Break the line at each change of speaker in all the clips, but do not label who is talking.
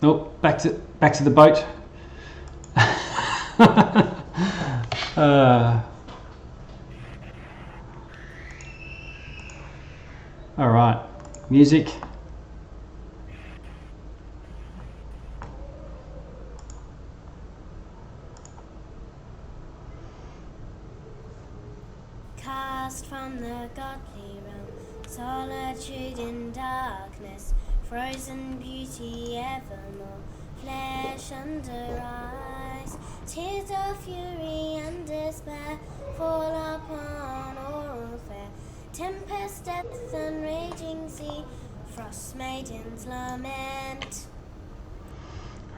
Oh, back to the boat. All right, music.
Cast from the godly realm, solitude in darkness, frozen beauty evermore, flesh under eyes, tears of fury and despair fall upon all fair, tempest, depth and raging sea, frost maidens lament.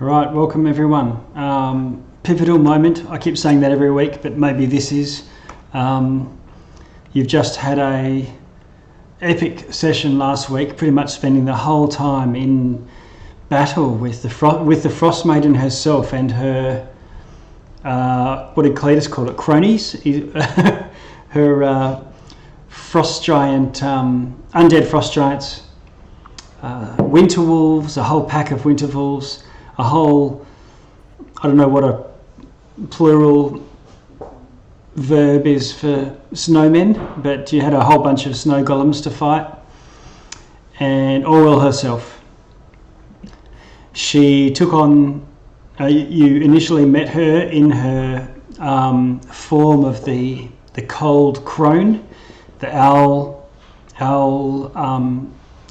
All right, welcome everyone. Pivotal moment. I keep saying that every week, but maybe this is. You've just had a epic session last week, pretty much spending the whole time in battle with the Frost Maiden herself and her, what did Cletus call it, cronies? Her frost giant, undead frost giants, winter wolves, a whole pack of winter wolves, a whole, I don't know what a plural verb is for snowmen, but you had a whole bunch of snow golems to fight, and Auril herself. She took on, you initially met her in her form of the cold crone, the owl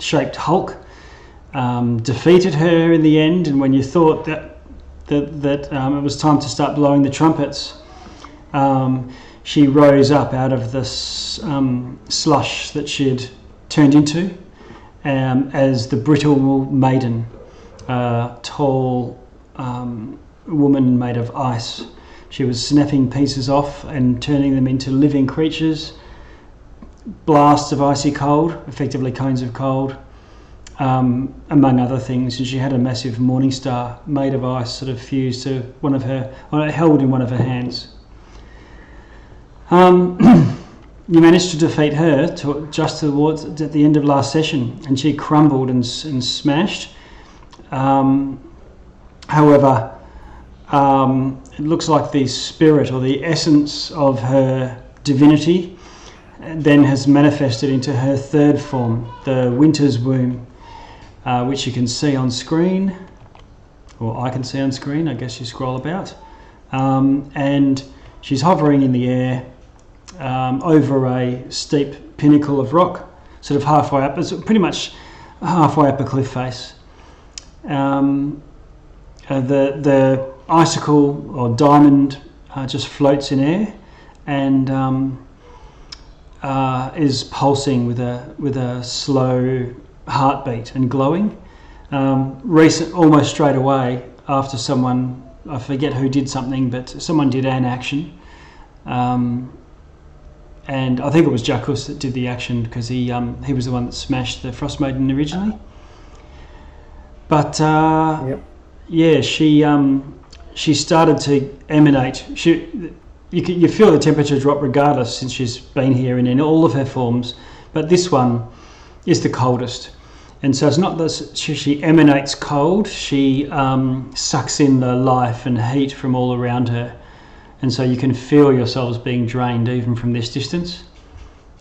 shaped Hulk, defeated her in the end, and when you thought that it was time to start blowing the trumpets, she rose up out of this slush that she had turned into as the brittle maiden, tall woman made of ice. She was snapping pieces off and turning them into living creatures, blasts of icy cold, effectively cones of cold, among other things. And she had a massive morning star made of ice sort of fused to one of her, held in one of her hands. You managed to defeat her just towards at the end of last session, and she crumbled and smashed. However, it looks like the spirit or the essence of her divinity then has manifested into her third form, the Winter's Womb, which you can see on screen, or I can see on screen, I guess you scroll about, and she's hovering in the air over a steep pinnacle of rock, sort of halfway up. It's pretty much halfway up a cliff face. The icicle or diamond just floats in air and is pulsing with a slow heartbeat and glowing. Almost straight away after someone, I forget who did something, but someone did an action. And I think it was Jackus that did the action because he was the one that smashed the Frost Maiden originally. But yeah, she started to emanate. You feel the temperature drop regardless since she's been here and in all of her forms. But this one is the coldest, and so it's not that she emanates cold. She sucks in the life and heat from all around her. And so you can feel yourselves being drained even from this distance,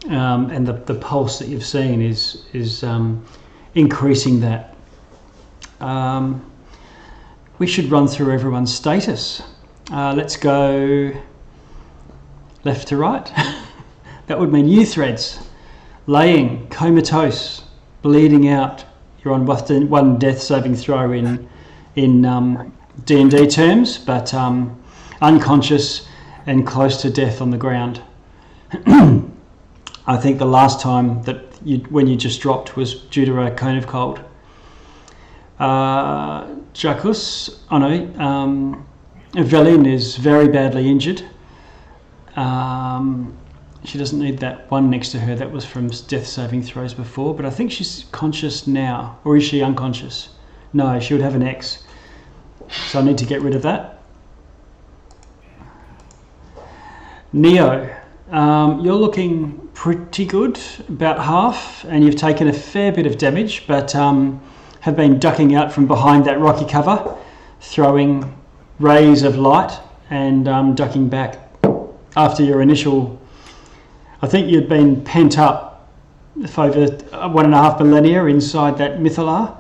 and the pulse that you've seen is increasing that. We should run through everyone's status. Let's go left to right. That would mean you threads, laying, comatose, bleeding out. You're on one death saving throw in D&D terms, but unconscious and close to death on the ground. I think the last time when you just dropped was due to a cone of cold. Jackus, Evelyn is very badly injured. She doesn't need that one next to her. That was from death saving throws before, but I think she's conscious now. Or is she unconscious? No, she would have an X. So I need to get rid of that. Neo, you're looking pretty good, about half, and you've taken a fair bit of damage, but have been ducking out from behind that rocky cover, throwing rays of light and ducking back after your initial... I think you'd been pent up for over 1.5 millennia inside that mythalar,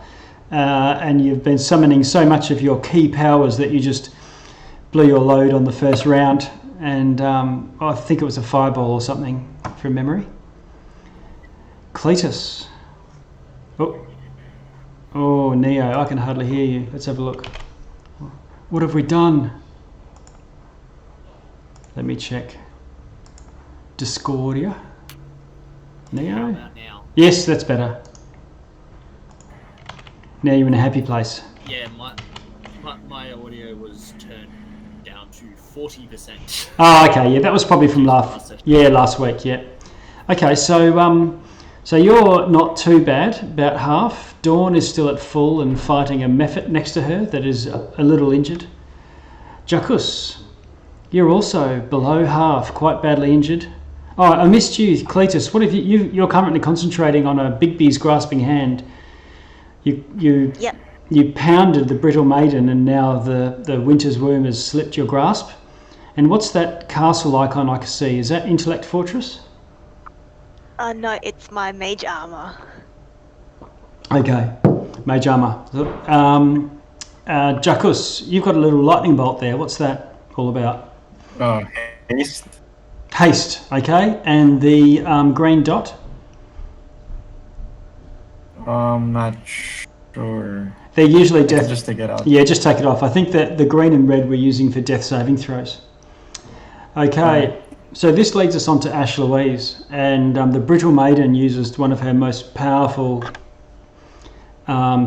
and you've been summoning so much of your key powers that you just blew your load on the first round, and I think it was a fireball or something from memory. Cletus. Oh, Neo, I can hardly hear you. Let's have a look. What have we done? Let me check. Discordia. Neo?
Now.
Yes, that's better. Now you're in a happy place.
Yeah, my audio was turned down to 40%.
Oh, okay. Yeah, that was probably from last week. Yeah. Okay, so you're not too bad. About half. Dawn is still at full and fighting a Mephit next to her that is a little injured. Jacus, you're also below half, quite badly injured. Oh, I missed you, Cletus. What have you're currently concentrating on a Big B's grasping hand.
Yep.
You pounded the brittle maiden, and now the winter's womb has slipped your grasp. And what's that castle icon I can see? Is that Intellect Fortress?
No, it's my mage armor.
Okay, mage armor. Jacus, you've got a little lightning bolt there. What's that all about?
Haste.
Haste, okay. And the green dot?
Not sure.
They're usually death.
Just take it out.
Yeah, just take it off. I think that the green and red we're using for death saving throws. Okay, so this leads us on to Ash Louise, and the Brittle Maiden uses one of her most powerful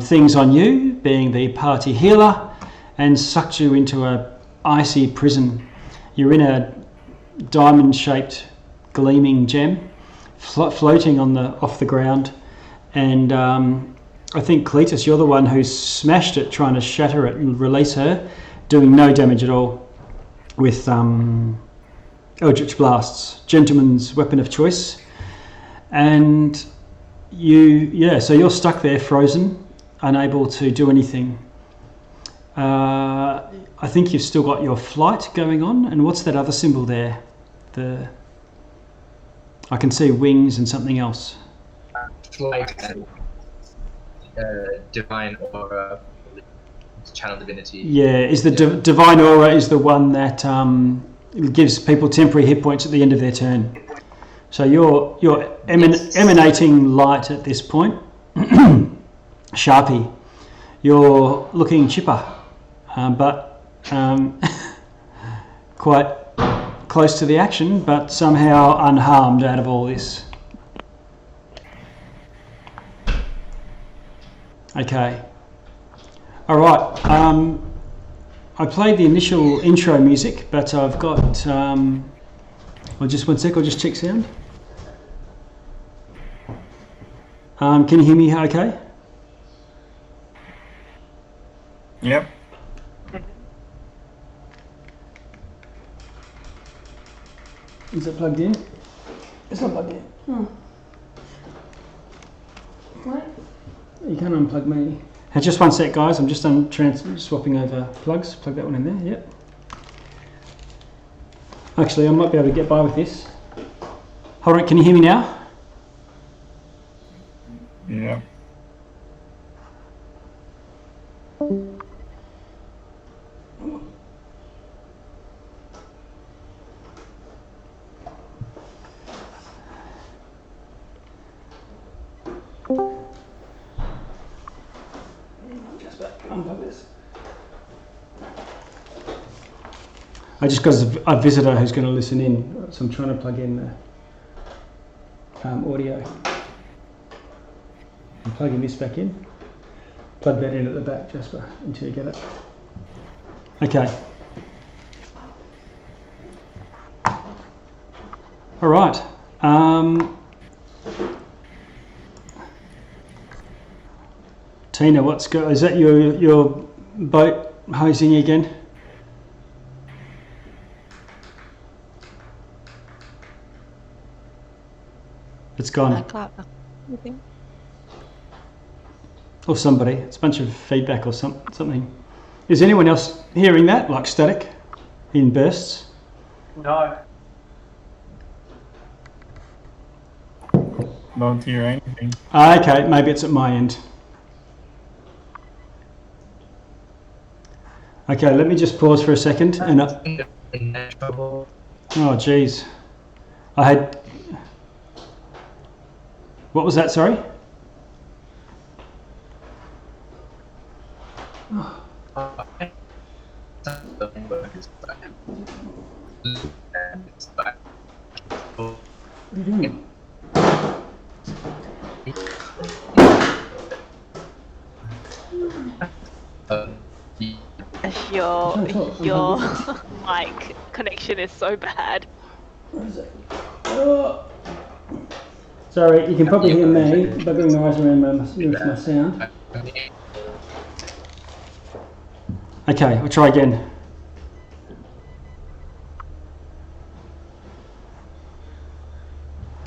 things on you, being the party healer, and sucked you into a icy prison. You're in a diamond-shaped gleaming gem, floating off the ground, and I think Cletus, you're the one who smashed it, trying to shatter it and release her, doing no damage at all with Eldritch Blasts, gentleman's weapon of choice. And so you're stuck there, frozen, unable to do anything. I think you've still got your flight going on. And what's that other symbol there? I can see wings and something else.
Flight and divine aura, channel divinity.
Yeah, is the divine aura is the one that gives people temporary hit points at the end of their turn. So you're emanating light at this point. Sharpie, you're looking chipper, but quite close to the action, but somehow unharmed out of all this. Okay. All right. I played the initial intro music, but I've got... well, just one sec, I'll just check sound. Can you hear me okay?
Yep.
Is it plugged in? It's not plugged in. Oh. What? You can't unplug me. Hey, just one sec, guys. I'm just swapping over plugs. Plug that one in there. Yep. Actually, I might be able to get by with this. Hold on. Can you hear me now?
Yeah.
I just got a visitor who's going to listen in, so I'm trying to plug in the audio. I'm plugging this back in. Plug that in at the back, Jasper, until you get it. Okay. All right. Tina, is that your boat hosing again? It's gone. or somebody. It's a bunch of feedback or something. Is anyone else hearing that, like static in bursts?
No.
Don't hear anything.
Okay, maybe it's at my end. Okay, let me just pause for a second. And
Trouble.
oh, geez, I had. What was that? Sorry. What are you doing?
Your mic connection is so bad.
Where is it? Oh. Sorry, you can probably hear me buggering noise around my sound. Okay, I'll try again.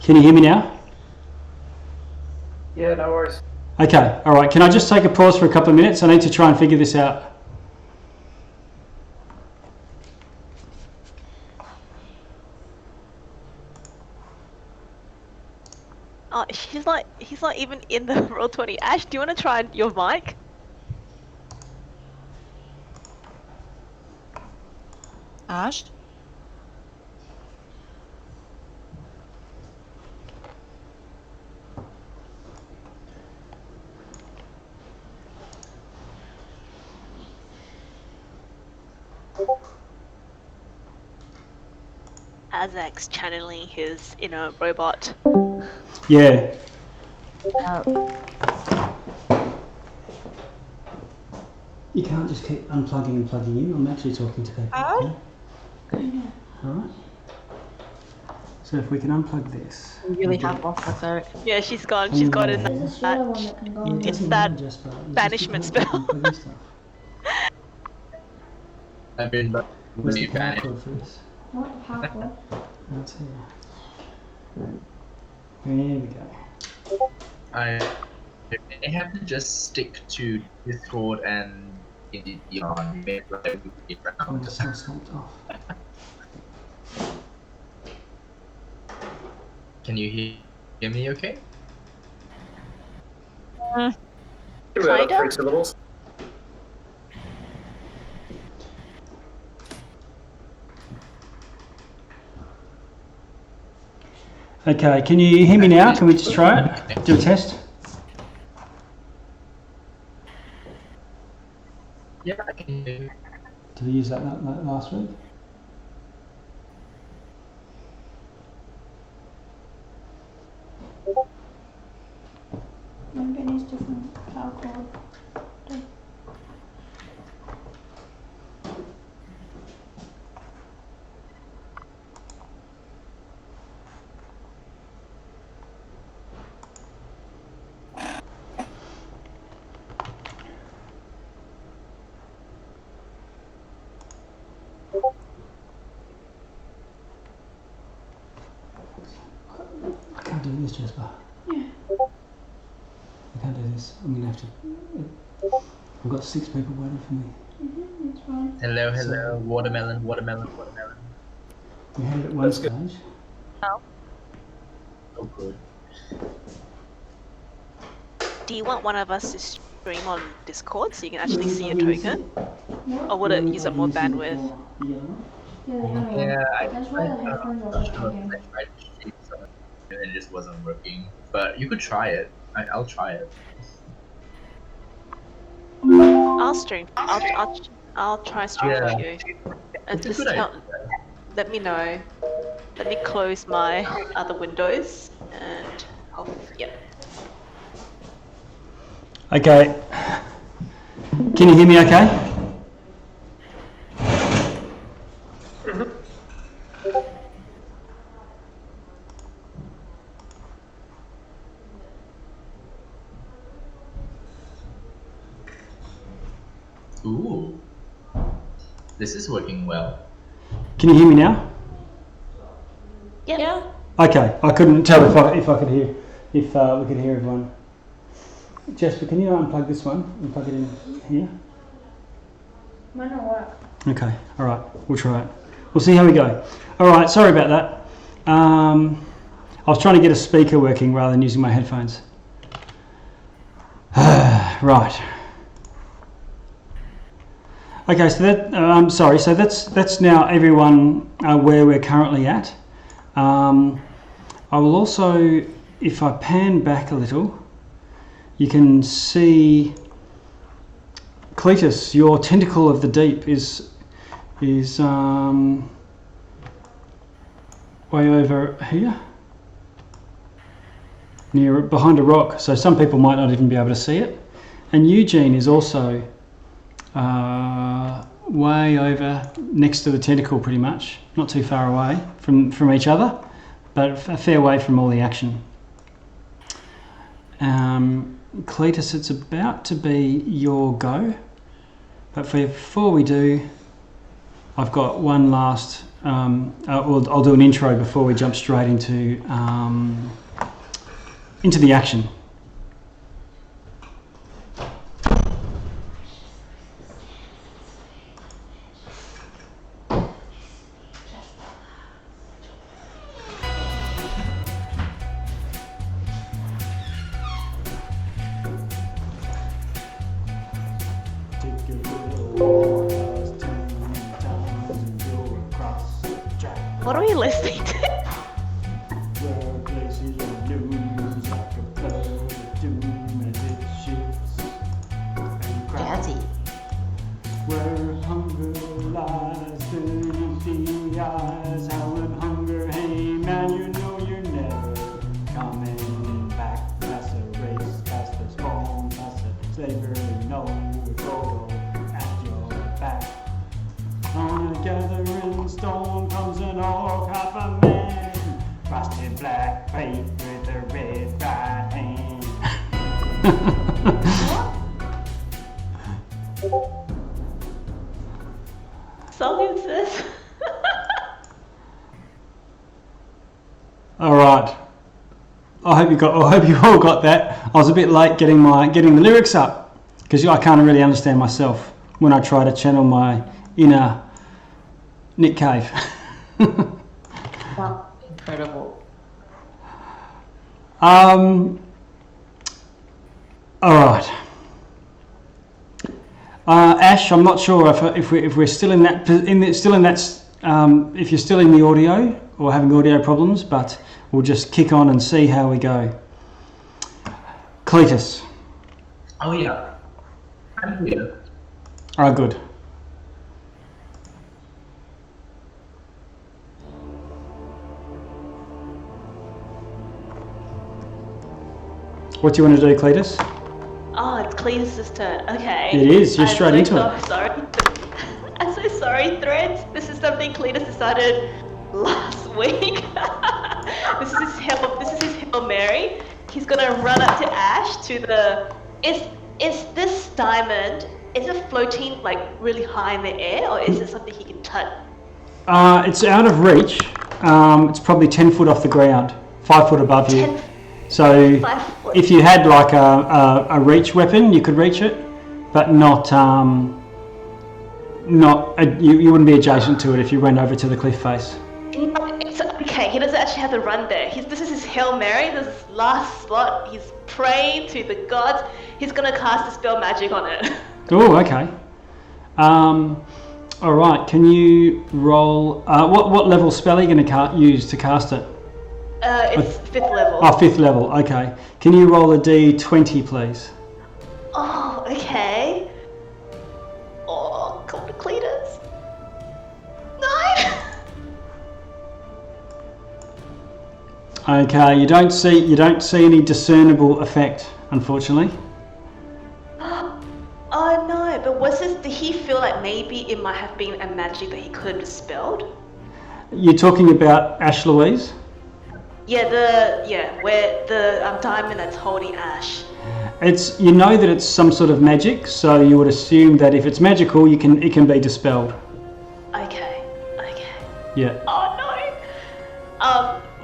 Can you hear me now?
Yeah, no worries.
Okay, all right. Can I just take a pause for a couple of minutes? I need to try and figure this out.
Oh, he's not even in the Roll20. Ash, do you want to try your mic?
Ash?
Azak's channeling his inner robot.
Yeah. You can't just keep unplugging and plugging in. I'm actually talking to people.
Oh?
Okay? All right. So if we can unplug this.
You really have lost us, Eric.
Yeah, she's gone. She's got in
There's the other one that can go on.
It's that banishment spell.
I've been
Where's the power
banished.
cord for this?
What powerful?
That's here. There we go.
I have to just stick to Discord and on
Oh, it's not stopped off.
Can you hear me okay?
About
Kinda?
3 syllables.
Okay, can you hear me now? Can we just try it? Do a test?
Yeah, I can hear you.
Did we use that last week?
I'm getting these different power cord.
I can't do this, Jasper.
Yeah.
I can't do this. I'm gonna have to. I've got 6 people waiting for me.
It's fine.
Hello, hello, watermelon, watermelon, watermelon.
We had it at one
That's good.
stage.
Oh, good.
Do you want one of us to stream on Discord so you can actually see your token?
What?
Or would it use up more bandwidth?
Yeah, the other one.
Yeah,
That's why the headphones are
not sure.
working.
I tried to stream something and it just wasn't working. But you could try it. I'll try it.
I'll stream. I'll try stream
Yeah.
for you. And
It's a
just
good idea.
let me know. Let me close my other windows and yep.
Okay. Can you hear me okay?
Ooh. This is working well.
Can you hear me now?
Yeah.
Okay. I couldn't tell if I could hear, if we could hear everyone. Jasper, can you unplug this one and plug it in here?
Mine will work.
Okay, all right, we'll try it. We'll see how we go. All right, sorry about that. I was trying to get a speaker working rather than using my headphones. Right. Okay, so that so that's now everyone where we're currently at. I will also, if I pan back a little, you can see Cletus, your tentacle of the deep is way over here, near behind a rock. So some people might not even be able to see it. And Eugene is also way over next to the tentacle, pretty much, not too far away from each other, but a fair way from all the action. Cletus, it's about to be your go, but before we do, I've got one last. I'll do an intro before we jump straight into the action.
What are we listening to?
Jazzy.
Where hunger lies, burning empty eyes, howling hunger, hey man, you know you're never coming back. Past the race, past the spawn, past the slavery, no photo at your back. On a gathering storm comes an orc, half a man, frosted black plate with a red right hand.
Song is this?
All right. I hope you all got that. I was a bit late getting the lyrics up because I can't really understand myself when I try to channel my inner Nick Cave.
Wow, incredible.
All right. Ash, I'm not sure if we're still in that if you're still in the audio or having audio problems, but we'll just kick on and see how we go. Cletus.
Oh yeah, I'm here.
Oh, good. What do you want to do, Cletus?
Oh, it's Cletus's turn. Okay.
It is. You're straight into it.
Sorry. I'm so sorry, Threads. This is something Cletus decided last week. This is his Hail Mary. He's gonna run up to Ash to the. Is this diamond? Is it floating like really high in the air, or is it something he can touch?
It's out of reach. It's probably 10 foot off the ground, 5 foot above you. So
5 foot.
if you had like a reach weapon, you could reach it, but you wouldn't be adjacent to it if you went over to the cliff face.
It's okay. He doesn't actually have to run there. This is his Hail Mary. This is his last slot. He's praying to the gods. He's gonna cast a spell magic on it.
Oh, okay. All right. Can you roll? What level spell are you going to use to cast it?
It's 5th level.
Oh, 5th level. Okay. Can you roll a d20, please?
Oh, okay. Oh, come to Cletus. 9.
Okay. You don't see any discernible effect, unfortunately.
Oh no! But did he feel like maybe it might have been a magic that he could have dispelled?
You're talking about Ash Louise?
Yeah, where the diamond that's holding Ash.
It's that it's some sort of magic, so you would assume that if it's magical, it can be dispelled.
Okay.
Yeah.
Oh no!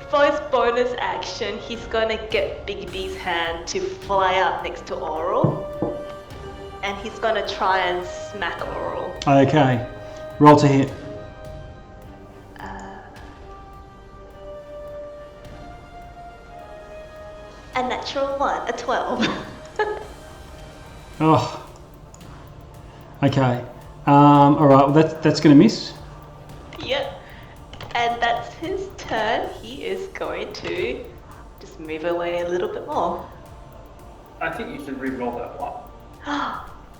First bonus action, he's gonna get Big B's hand to fly up next to Auril. And he's gonna try and smack Auril.
Okay. Roll to hit.
A natural 1, a 12.
Oh. Okay. All right. Well, that's going to miss.
Yep. And that's his turn. He is going to just move away a little bit more.
I think you should re-roll that one.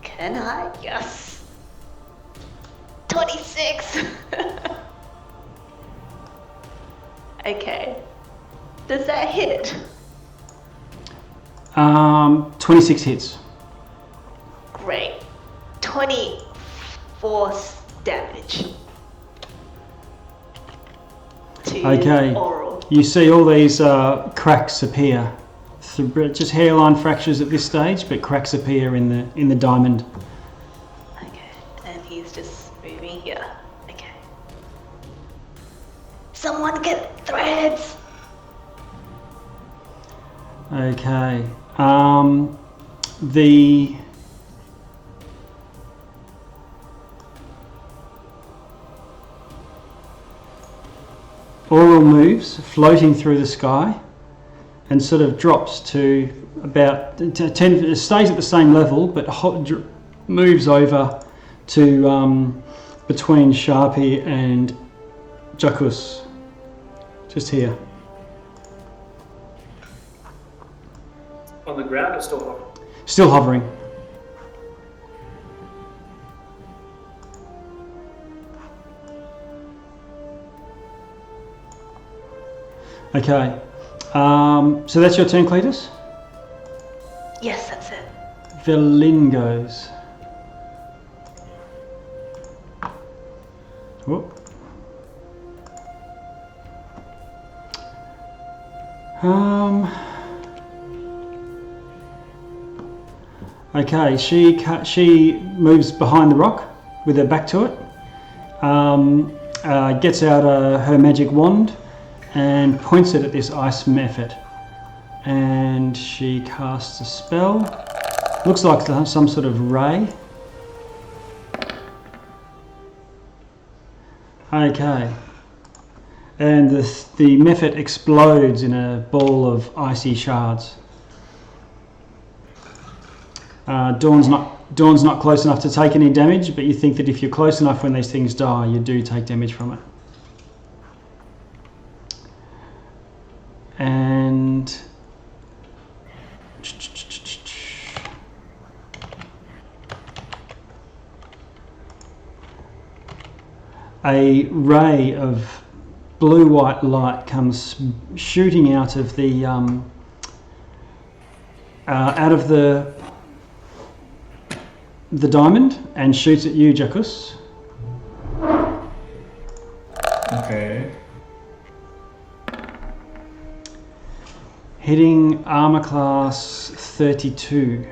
Can I? Yes. 26. Okay. Does that hit?
26 hits.
Great. 24 damage. To
Okay.
Auril.
You see all these cracks appear. Just hairline fractures at this stage, but cracks appear in the diamond.
Okay. And he's just moving here. Okay. Someone get threads!
Okay. The Auril moves, floating through the sky, and sort of drops to about 10. It stays at the same level, but moves over to between Sharpie and Jacus, just here.
On the ground or still up?
Still hovering. Okay. So that's your turn, Cletus?
Yes, that's it.
Velin goes. Whoop. Okay, she moves behind the rock with her back to it. Gets out her magic wand and points it at this ice mephit. And she casts a spell. Looks like some sort of ray. Okay. And the mephit explodes in a ball of icy shards. Dawn's not close enough to take any damage, but you think that if you're close enough when these things die, you do take damage from it. And a ray of blue-white light comes shooting out of the diamond and shoots at you, Jacus.
Okay.
Hitting armor class 32.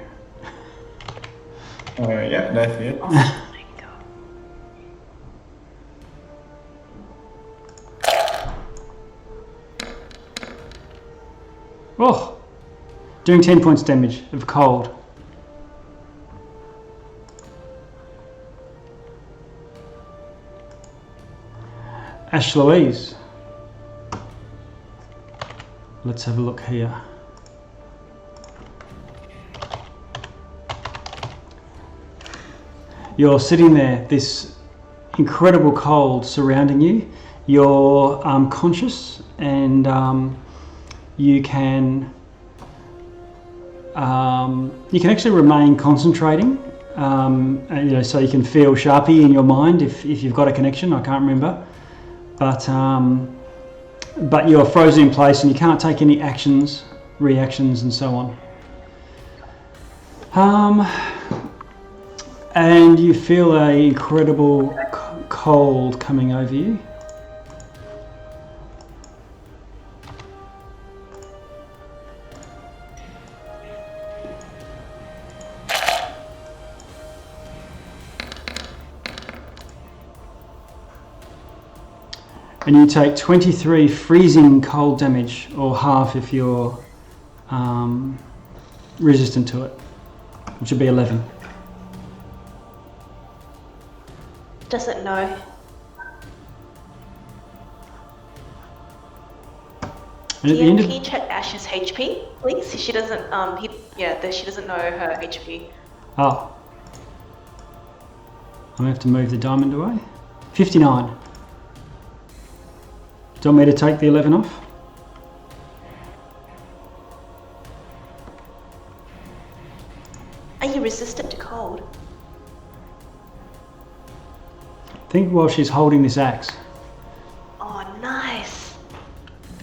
Yeah, that's it.
Oh, doing 10 points damage of cold. Ash Louise. Let's have a look here. You're sitting there, this incredible cold surrounding you. You're conscious, and you can actually remain concentrating. So you can feel Sharpie in your mind if you've got a connection. I can't remember, but you're frozen in place and you can't take any actions, reactions, and so on. And you feel an incredible cold coming over you. And you take 23 freezing cold damage, or half if you're resistant to it, which would be 11.
Doesn't know.
And at the end
Can you
of,
check Ash's HP, please? She doesn't. She doesn't know her HP.
oh, I'm gonna have to move the diamond away. 59. Do you want me to take the 11 off?
Are you resistant to cold?
Think while she's holding this axe.
Oh, nice.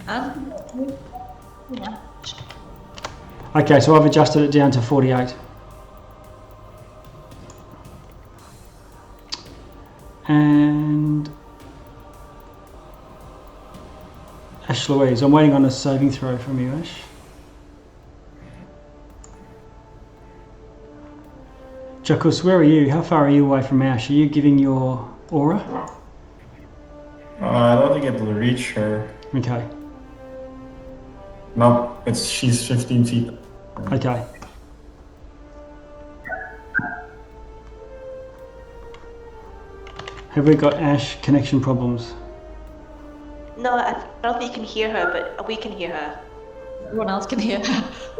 And
Okay, so I've adjusted it down to 48. And Ash Louise, I'm waiting on a saving throw from you, Ash. Jacuz, where are you? How far are you away from Ash? Are you giving your aura?
I don't think it will reach her.
Okay,
No, she's 15 feet.
okay. Have we got Ash connection problems?
No, I don't think you can hear her, but we can hear her.
everyone else can hear.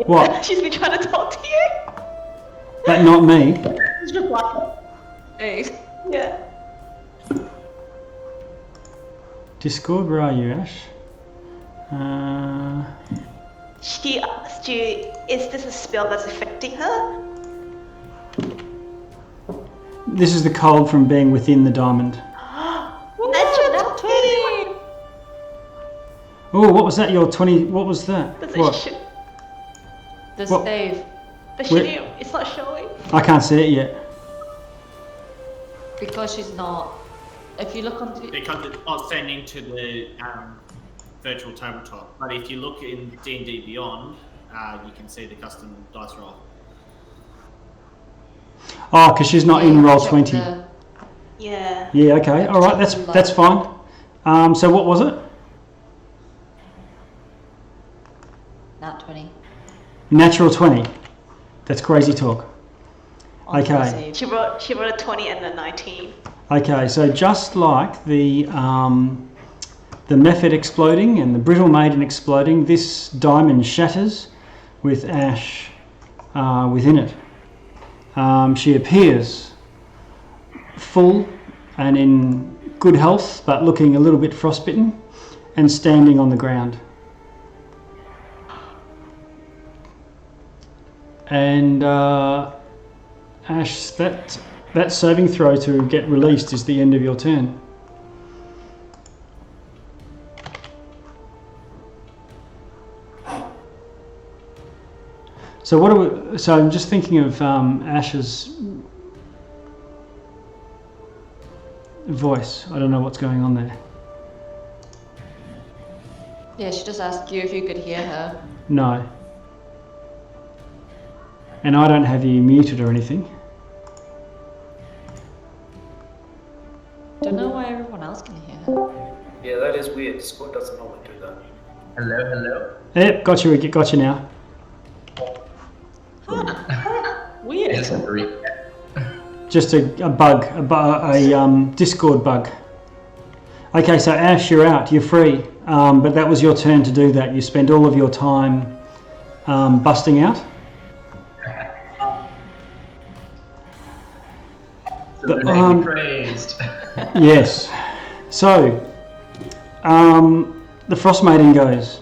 What?
She's been trying to talk to you.
That not me?
It's just like, hey.
Yeah.
Discord, where are you, Ash?
She asked you, is this a spell that's affecting her?
This is the cold from being within the diamond.
Natural 20!
Oh, what was that? Your 20? What was that?
Does
What?
The
What?
stave.
It's not showing.
I can't see it yet.
Because she's not. If you look on the.
Because it's not sending to the virtual tabletop. But if you look in D&D Beyond, you can see the custom dice roll.
Oh, because she's not in roll
check
20.
Yeah.
Yeah, okay. All right, that's fine. So what was it?
Nat 20.
Natural 20. That's crazy talk.
on the
Okay.
save.
She wrote a 20 and a 19.
Okay, so just like the method exploding and the brittle maiden exploding, this diamond shatters with Ash within it. She appears full and in good health, but looking a little bit frostbitten and standing on the ground. And Ash, that saving throw to get released is the end of your turn. So what are we? So I'm just thinking of Ash's voice. I don't know what's going on there.
Yeah, she just asked you if you could hear her.
No. And I don't have you muted or anything.
Don't know why everyone else can hear her.
Yeah, that is weird. Discord doesn't normally do that.
Hello, hello.
Yep, got you now.
Weird.
It's a three.
Just a bug, a Discord bug. Okay, so Ash, you're out. You're free. But that was your turn to do that. You spent all of your time busting out.
So the name be praised.
Yes. So, the Frost Maiden goes,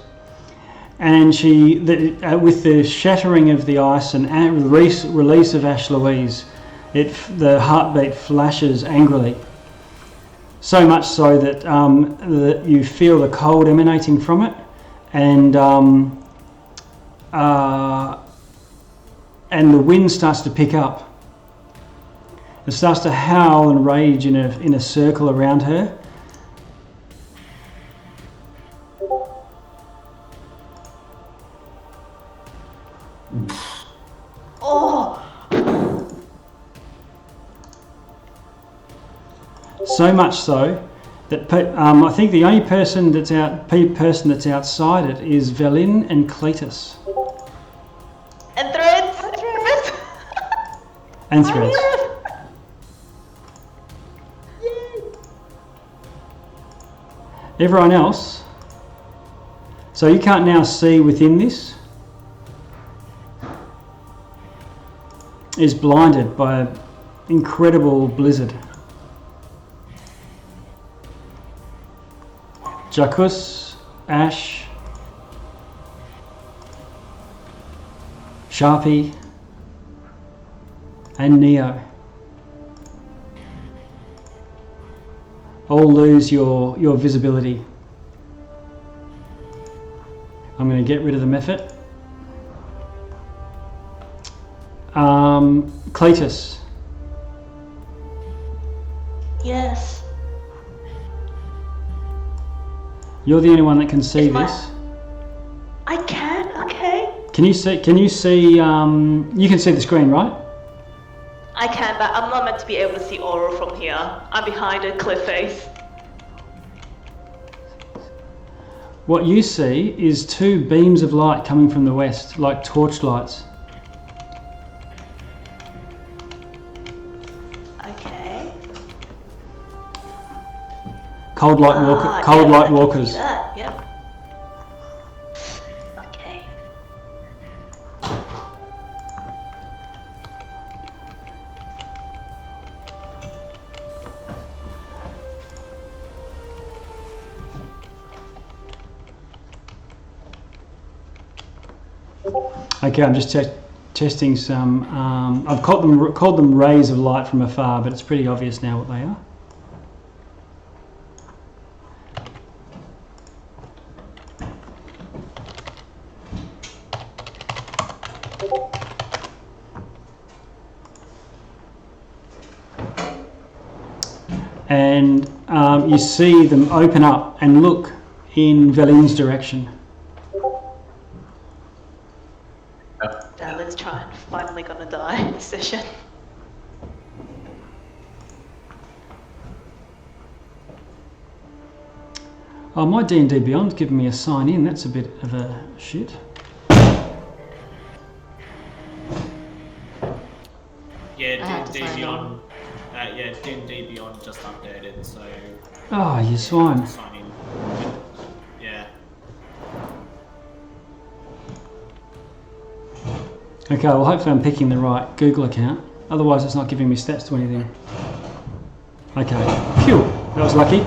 and she, with the shattering of the ice and release of Ash Louise, the heartbeat flashes angrily. So much so that you feel the cold emanating from it, and the wind starts to pick up. It starts to howl and rage in a circle around her.
Oh!
So much so I think the only person that's outside it is Velin and Cletus.
And Threads.
And Threads. Everyone else. So you can't now see within this. Is blinded by an incredible blizzard. Jacus, Ash, Sharpie, and Neo all lose your visibility. I'm going to get rid of the method. Cletus.
Yes.
You're the only one that can see this.
I can. Okay.
Can you see? You can see the screen, right?
I can, but I'm not meant to be able to see Auril from here. I'm behind a cliff face.
What you see is two beams of light coming from the west, like torch lights.
Okay.
Cold light walkers.
That. Yep. Okay.
Okay, I'm just testing some. I've called them rays of light from afar, but it's pretty obvious now what they are. And you see them open up and look in Velin's direction.
Let's try and finally gonna die this session.
Oh, my D&D Beyond's giving me a sign in. That's a bit of a shit.
Yeah, D&D Beyond. D&D Beyond just updated, so.
Oh, you swine.
Sign in. Yeah.
Okay, well hopefully I'm picking the right Google account. Otherwise it's not giving me stats to anything. Okay, phew, that was lucky.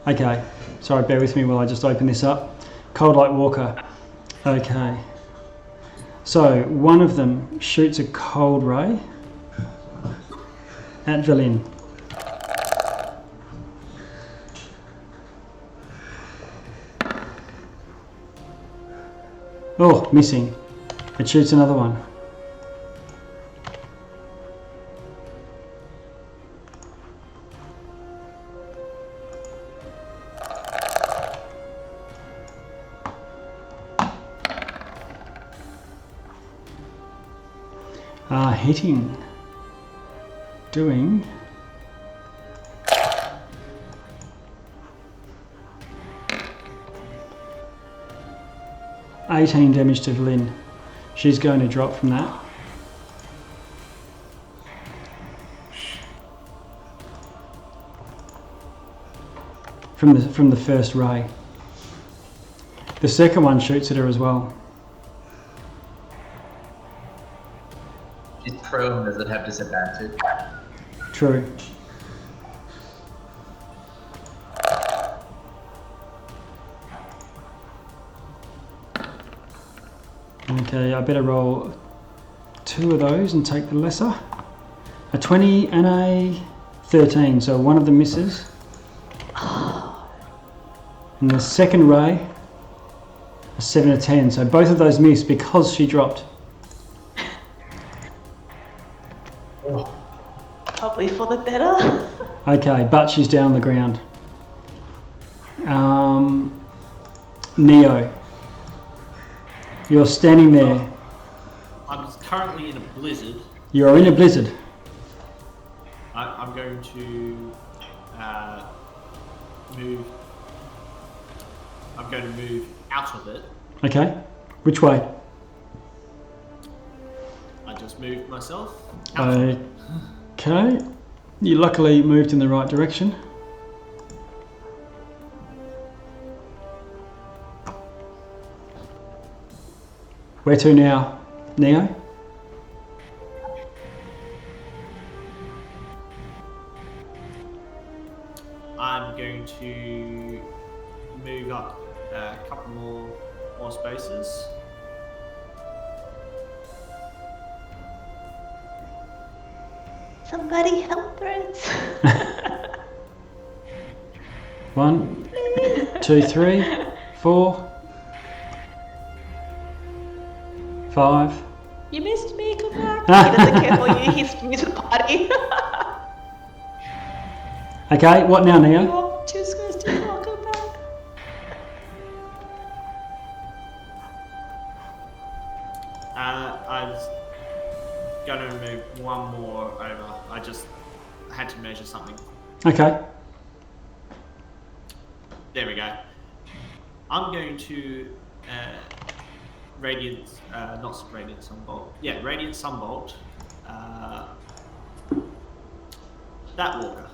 Okay, sorry, bear with me while I just open this up. Cold Light Walker. Okay. So, one of them shoots a cold ray at Velin. Oh, missing. It shoots another one. Hitting. Doing. $18 damage to Velin. She's going to drop from that. From the first ray. The second one shoots at her as well.
She's prone, does it have disadvantage?
True. Okay, I better roll 2 of those and take the lesser. A 20 and a 13, so one of them misses. And the second ray, a 7 and a 10, so both of those miss because she dropped.
Probably for the better.
Okay, but she's down on the ground. Neo. You're standing there
I'm currently in a blizzard.
You are in a blizzard.
I'm going to move. I'm going to move out of it.
Okay. Which way?
I just moved myself out of it.
Okay. You luckily moved in the right direction. Where to now, Neo?
I'm going to move up a couple more spaces.
Somebody help Threads.
1, 2, 3, 4, 5.
You missed me, come back.
He doesn't care for you, he's at the party.
Okay, what now,
You
Neo?
walked 2 squares too far, come back.
I was going to move one more over. I just had to measure something.
Okay.
There we go. I'm going to Radiant, not Radiant Sunbolt. Yeah, Radiant Sunbolt. That walker.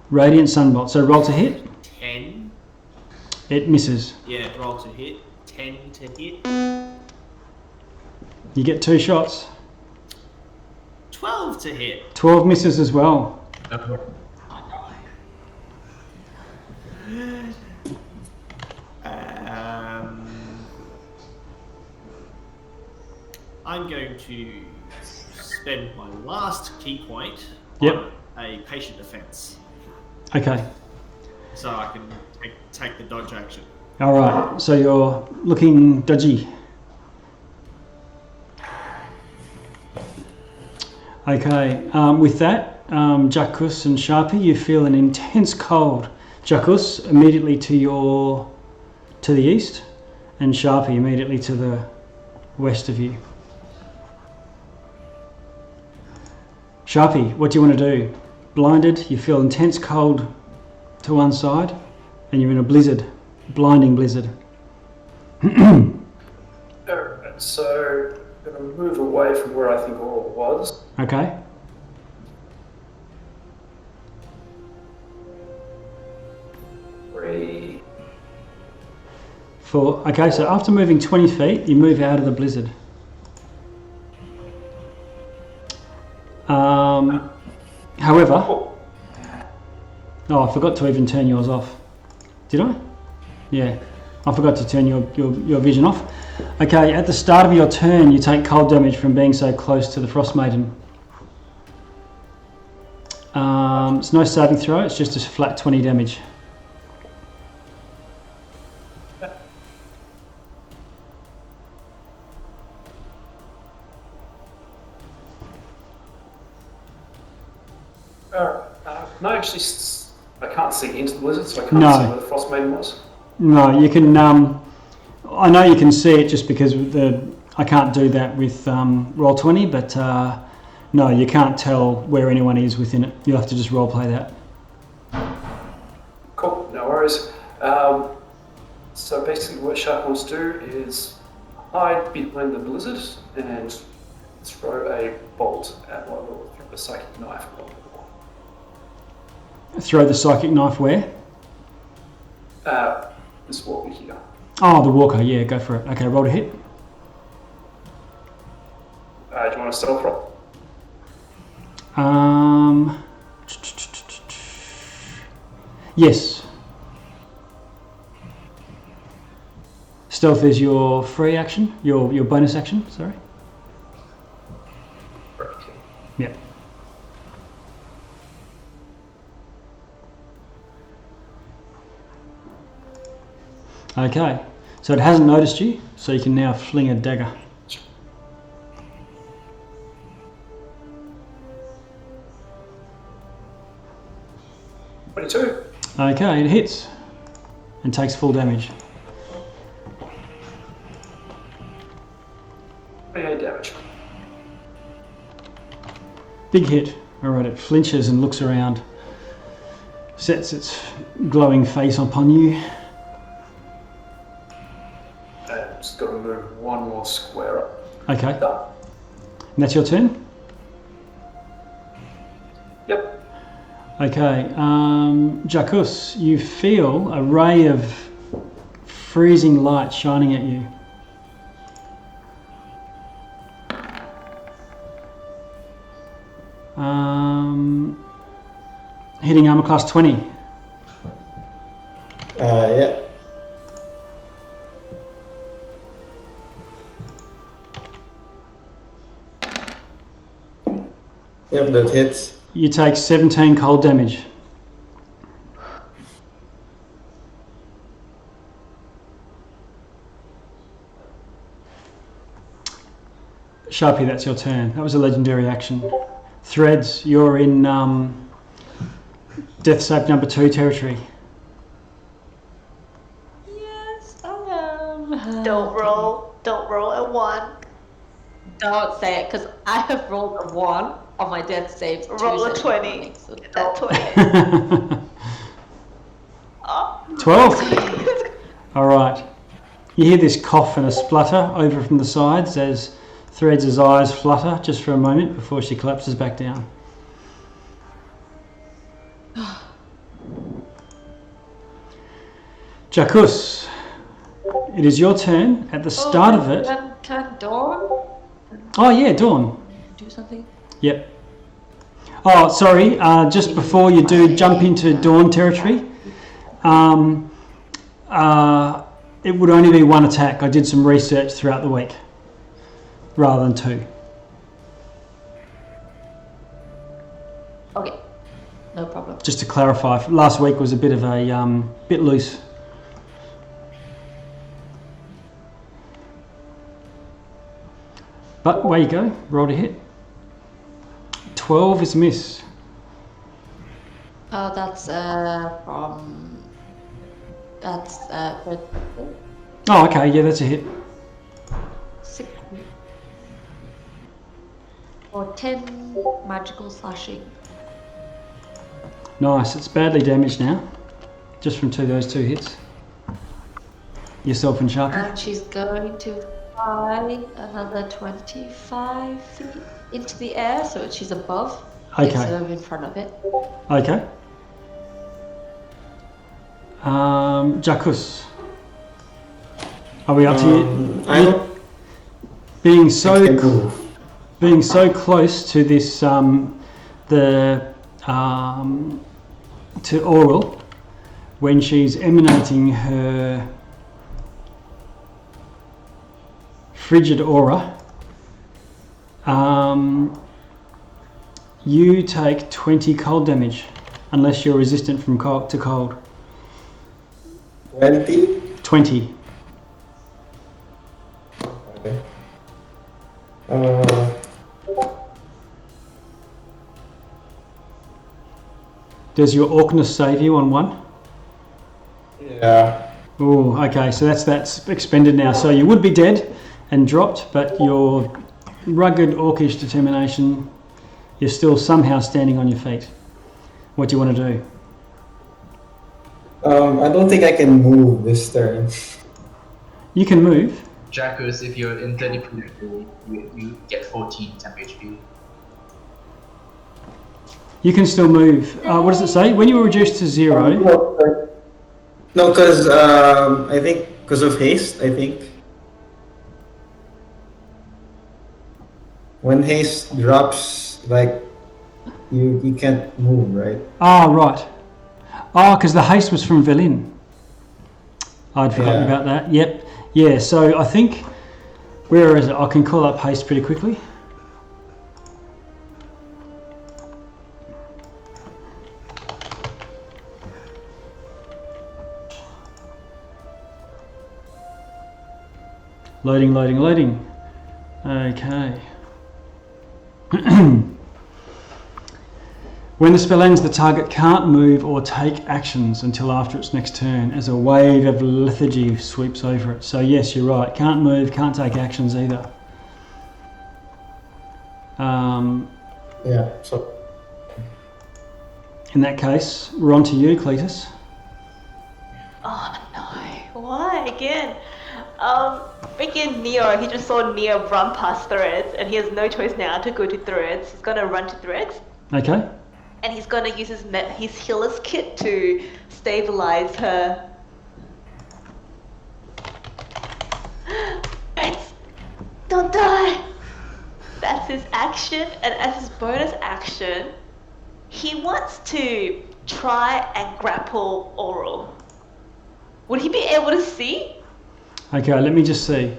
Radiant Sunbolt. So roll to hit.
10.
It misses.
Yeah, roll to hit. 10 to hit.
You get 2 shots.
12 to hit.
12 misses as well.
I'm going to spend my last key point
Yep.
on a patient defense,
Okay.
so I can take the dodge action.
All right. So you're looking dodgy. Okay. With that, Jackus and Sharpie, you feel an intense cold. Jackus immediately to the east, and Sharpie immediately to the west of you. Sharpie, what do you want to do? Blinded, you feel intense cold to one side, and you're in a blizzard, blinding blizzard.
Alright, so I'm going to move away from where I think Auril was.
Okay.
Three.
4. Okay, so after moving 20 feet, you move out of the blizzard. However, oh, I forgot to even turn yours off. Did I? Yeah, I forgot to turn your vision off. Okay, at the start of your turn, you take cold damage from being so close to the Frost Maiden. It's no saving throw, it's just a flat 20 damage.
No, actually, I can't see into the blizzard, so I can't
No.
see where the Frost Maiden was.
No, you can. I know you can see it just because I can't do that with Roll20, but no, you can't tell where anyone is within it. You'll have to just role play that.
Cool, no worries. So basically what Shark wants to do is hide behind the blizzard and throw a bolt at one or throw a psychic knife at one.
Throw the psychic knife where?
This walker here.
Oh, the walker. Yeah, go for it. Okay, roll to hit.
Do you want to stealth roll?
Yes. Stealth is your free action, your bonus action. Sorry.
Okay.
Yeah. Okay, so it hasn't noticed you, so you can now fling a dagger.
22.
Okay, it hits and takes full damage.
28 damage.
Big hit. Alright, it flinches and looks around. Sets its glowing face upon you.
And just got to move one more square up.
Okay.
Done.
And that's your turn?
Yep.
Okay. Jacques, you feel a ray of freezing light shining at you. Hitting armor class 20.
Yeah. Yep, that hits.
You take 17 cold damage. Sharpie, that's your turn. That was a legendary action. Threads, you're in death save number 2 territory.
Yes, I am.
Don't roll a 1.
Don't say it, because I have rolled a 1 on my death saves.
Roll a
Tuesday
20.
morning, so
That
don't.
20. Oh.
12. All right. You hear this cough and a splutter over from the sides as Threads' eyes flutter just for a moment before she collapses back down. Jacques, it is your turn. At the start of it...
Can Dawn
Oh yeah, Dawn.
do something?
Yep. Oh, sorry. Just before you do jump into Dawn territory, it would only be 1 attack. I did some research throughout the week, rather than 2.
Okay, no problem.
Just to clarify, last week was a bit of a bit loose. But away you go. Roll to hit. 12 is a miss.
Oh, that's from. That's
Oh, okay. Yeah, that's a hit.
6 or 10 magical slashing.
Nice. It's badly damaged now, just from those two hits. Yourself and Sharpie.
And she's going to fly another 25 feet into the air, so she's above.
Okay.
Instead of in front of it.
Okay. Jacques. Are we up to you?
I don't
Being
think I can move.
being so close to this to Auril, when she's emanating her frigid aura, you take 20 cold damage unless you're resistant from cold to cold.
20?
20.
Okay.
Does your Orkness save you on 1?
Yeah.
Oh, okay, so that's expended now. So you would be dead and dropped, but your rugged orcish determination, you're still somehow standing on your feet. What do you want to do?
I don't think I can move this turn.
You can move.
Jacques, if you're in 30 feet, you get 14 temp HP.
You can still move. What does it say? When you were reduced to 0,
No, because I think because of haste. I think when haste drops, like you can't move, right?
right. Because the haste was from Velin. I'd forgotten about that. Yep. Yeah, so I think, where is it? I can call up haste pretty quickly. Loading, loading, loading. Okay. When the spell ends, the target can't move or take actions until after its next turn, as a wave of lethargy sweeps over it. So yes, you're right. Can't move, can't take actions either.
Yeah, so
In that case, we're on to you, Cletus.
Oh no, why again? Freaking Neo, he just saw Neo run past Threads and he has no choice now to go to Threads. He's gonna run to Threads
Okay.
and he's gonna use his healer's kit to stabilize her. Threads, don't die! That's his action, and as his bonus action, he wants to try and grapple Auril. Would he be able to see?
Okay, let me just see.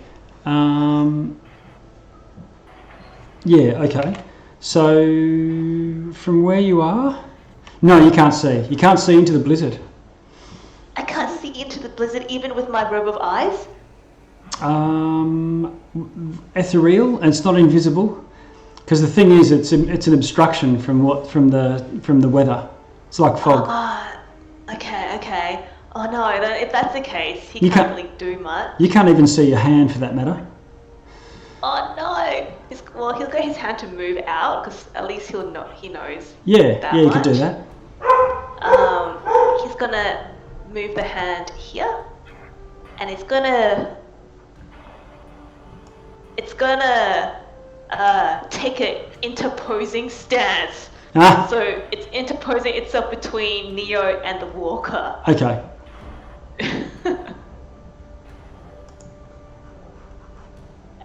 Yeah, okay. So, from where you are? No, you can't see. You can't see into the blizzard.
I can't see into the blizzard even with my robe of eyes.
Ethereal, and it's not invisible. Because the thing is, it's an obstruction from the weather. It's like fog.
Okay. Oh no, if that's the case, he
You
can't
can't-
really do much.
You can't even see your hand for that matter.
Oh no! He'll get his hand to move out because at least he knows.
Yeah,
that
you could do
much.
that.
He's gonna move the hand here, and it's gonna take an interposing stance.
Ah,
So it's interposing itself between Neo and the walker.
okay.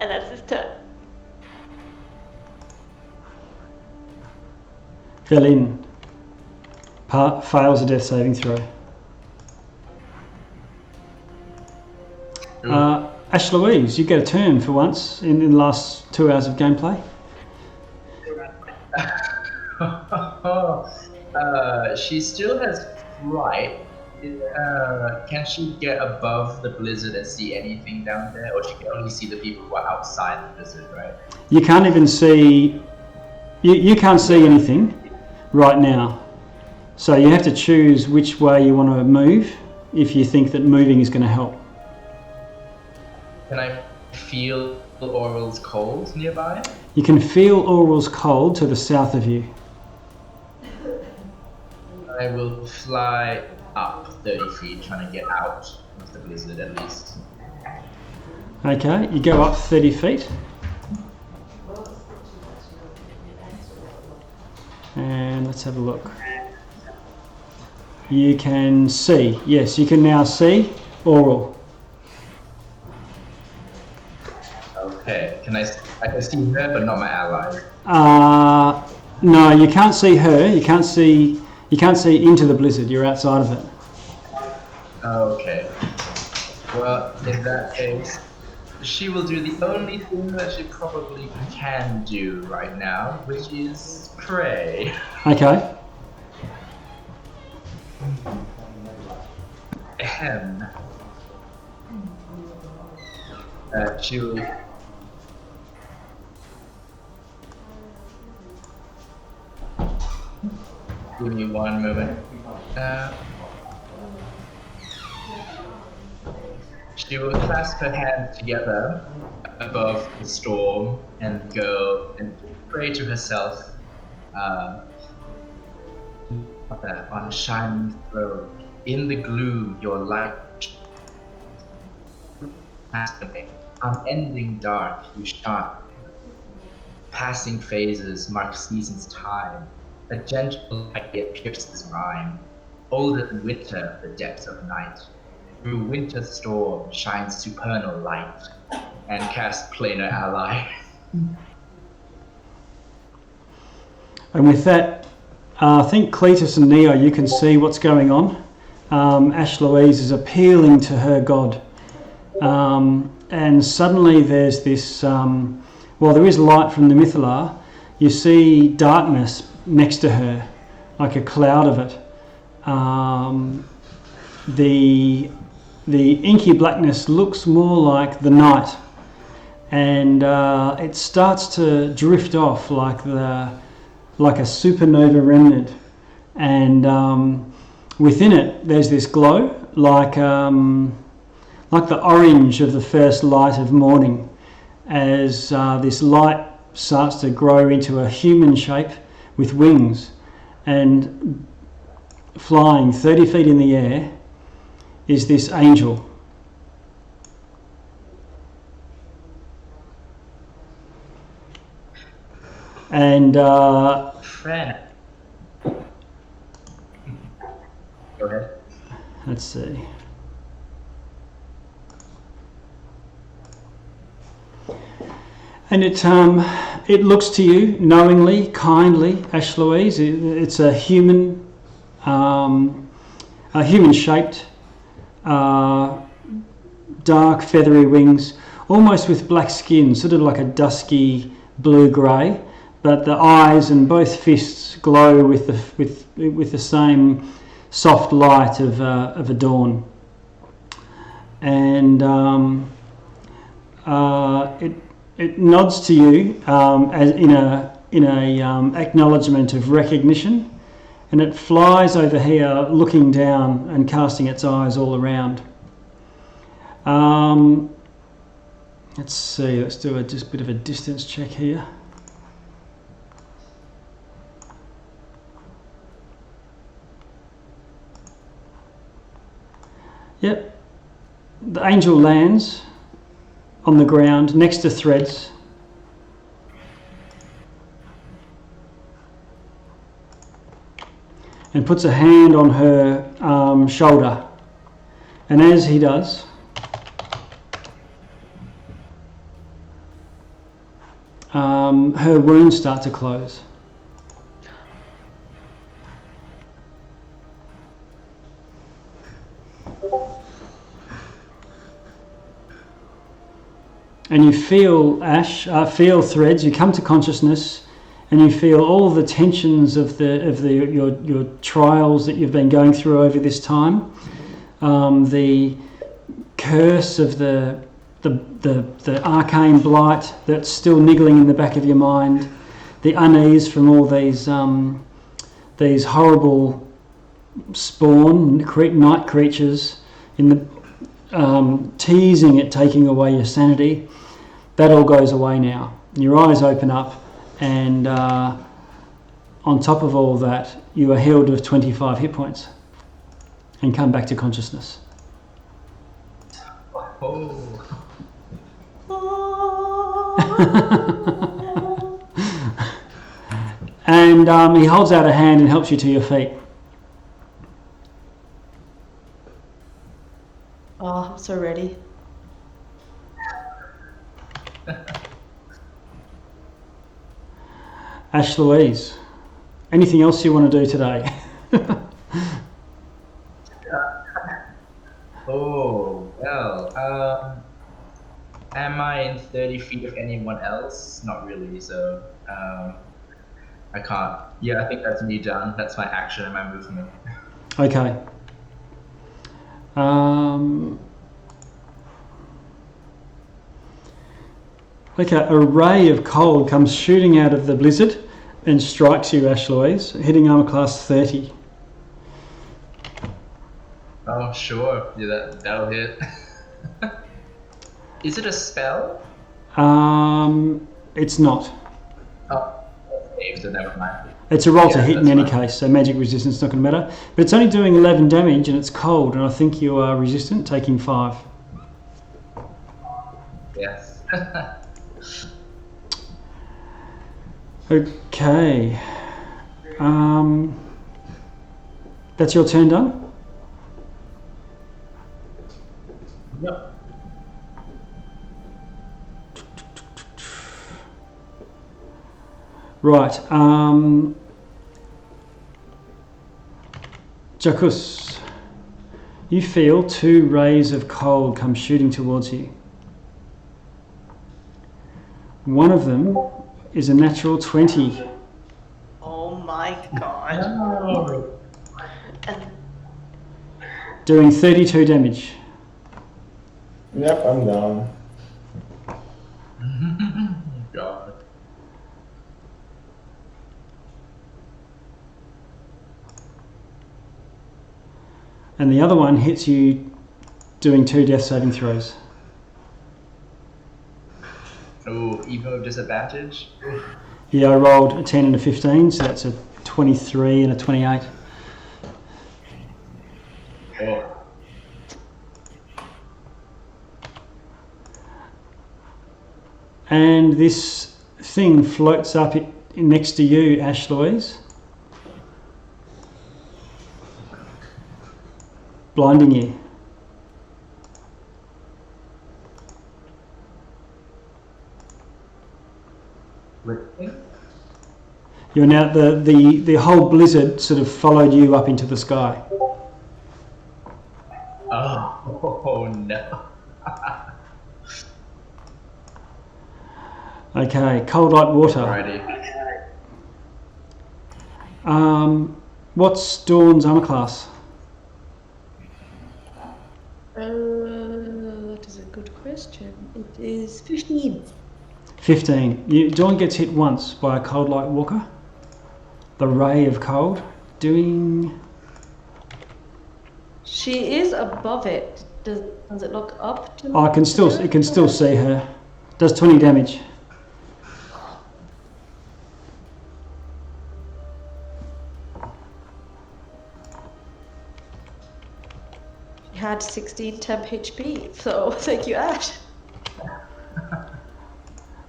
And that's his turn.
Velin fails a death saving throw. Ash Louise, you get a turn for once in the last 2 hours of gameplay.
She still has fright. Can she get above the blizzard and see anything down there, or she can only see the people who are outside the blizzard, right?
You can't even see. You can't see anything right now. So you have to choose which way you want to move if you think that moving is going to help.
Can I feel Auril's cold nearby?
You can feel Auril's cold to the south of you.
I will fly up 30 feet, trying to get out of the blizzard at least.
Okay, you go up 30 feet. And let's have a look. You can see, yes, you can now see Auril.
Okay, I can see her, but not my ally.
No, you can't see her. You can't see into the blizzard. You're outside of it.
Okay. Well, in that case, she will do the only thing that she probably can do right now, which is pray.
Okay.
Ahem. She will. Give me one moment. She will clasp her hands together above the storm and go and pray to herself on a shining throne. In the gloom, your light unending dark, you shine. Passing phases mark seasons' time. A gentle light yet pierces rhyme. Older than winter, the depths of night. Through winter's storm shines supernal light, and cast planar ally.
And with that, I think Cletus and Neo, you can see what's going on. Ash Louise is appealing to her god. And suddenly there's this, there is light from the Mythalar. You see darkness next to her, like a cloud of it. The inky blackness looks more like the night, and it starts to drift off like a supernova remnant and within it there's this glow, like the orange of the first light of morning, as this light starts to grow into a human shape with wings, and flying 30 feet in the air is this angel. And
Friend. Go ahead.
let's see. And it looks to you knowingly, kindly, Ash Louise. It's a human shaped, dark feathery wings, almost with black skin, sort of like a dusky blue-grey, but the eyes and both fists glow with the same soft light of a dawn. And it nods to you as in a acknowledgement of recognition, and it flies over here, looking down and casting its eyes all around. Let's see. Let's do just a bit of a distance check here. Yep. The angel lands on the ground next to Threads. And puts a hand on her shoulder. And as he does, her wounds start to close. And you feel feel Threads. You come to consciousness, and you feel all the tensions of your trials that you've been going through over this time. The curse of the arcane blight that's still niggling in the back of your mind. The unease from all these horrible spawn night creatures in the teasing at taking away your sanity. That all goes away now. Your eyes open up, and on top of all that, you are healed of 25 hit points and come back to consciousness. And he holds out a hand and helps you to your feet.
Oh, I'm so ready.
Ash Louise, anything else you want to do today?
Oh, well, am I in 30 feet of anyone else? Not really, so I can't. Yeah, I think that's me done. That's my action and my movement.
Okay. Okay, a ray of cold comes shooting out of the blizzard and strikes you, Ash Louise, hitting armor class 30.
Oh, sure. Yeah, that'll hit. Is it a spell?
It's not.
Oh, okay, so never mind.
It's a roll to hit in any
fine.
case, so magic resistance is not going to matter. But it's only doing 11 damage and it's cold, and I think you are resistant, taking 5.
Yes.
Okay. That's your turn done?
Yep.
Right. Jacus, you feel 2 rays of cold come shooting towards you. One of them is a natural 20.
Oh my god.
No.
Doing 32 damage.
Yep, I'm down.
God.
and the other one hits you doing 2 death saving throws.
Oh, even with disadvantage?
Yeah, I rolled a 10 and a 15, so that's a 23 and a 28.
Oh.
And this thing floats up next to you, Ash Louise, blinding you. You're now the whole blizzard sort of followed you up into the sky.
Oh no.
Okay, cold light water.
Alrighty.
What's Dawn's armor class?
That is a good question. It is 15.
15. Dawn gets hit once by a cold light walker. The ray of cold doing.
She is above it. Does it look up to?
Oh, it can still see her. Does 20 damage.
She had 16 temp HP, so thank you, Ash.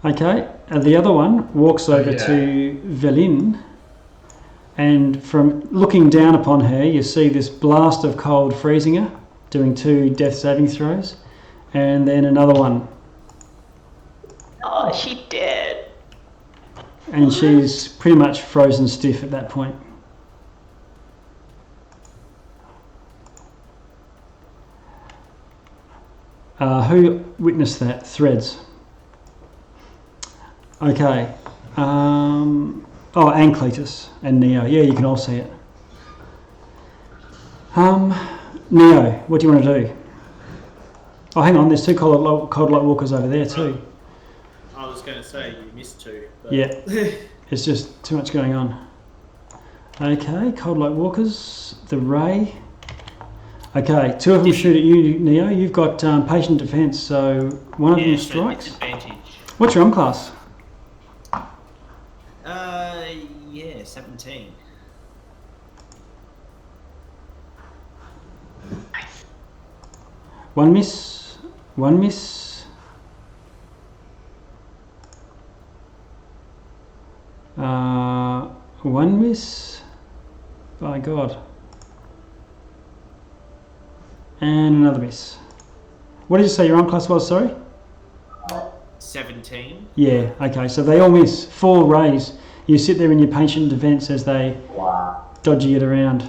Okay, and the other one walks over to Velin, and from looking down upon her, you see this blast of cold freezing her, doing 2 death saving throws, and then another one.
Oh, she dead.
And she's pretty much frozen stiff at that point. Who witnessed that? Threads. Okay. And Cletus and Neo. Yeah, you can all see it. Neo, what do you want to do? Oh, hang on. There's 2 cold light walkers over there too.
I was going to say you missed 2. But...
Yeah. It's just too much going on. Okay, cold light walkers. The ray. Okay, 2 of them shoot at you, Neo. You've got patient defense, so one of them strikes.
Disadvantage.
What's your arm class?
17.
One miss. One miss. One miss. By God. And another miss. What did you say your arm class was, sorry?
17.
Yeah, okay, so they all miss. 4 rays. You sit there in your patient defense as they dodgy it around.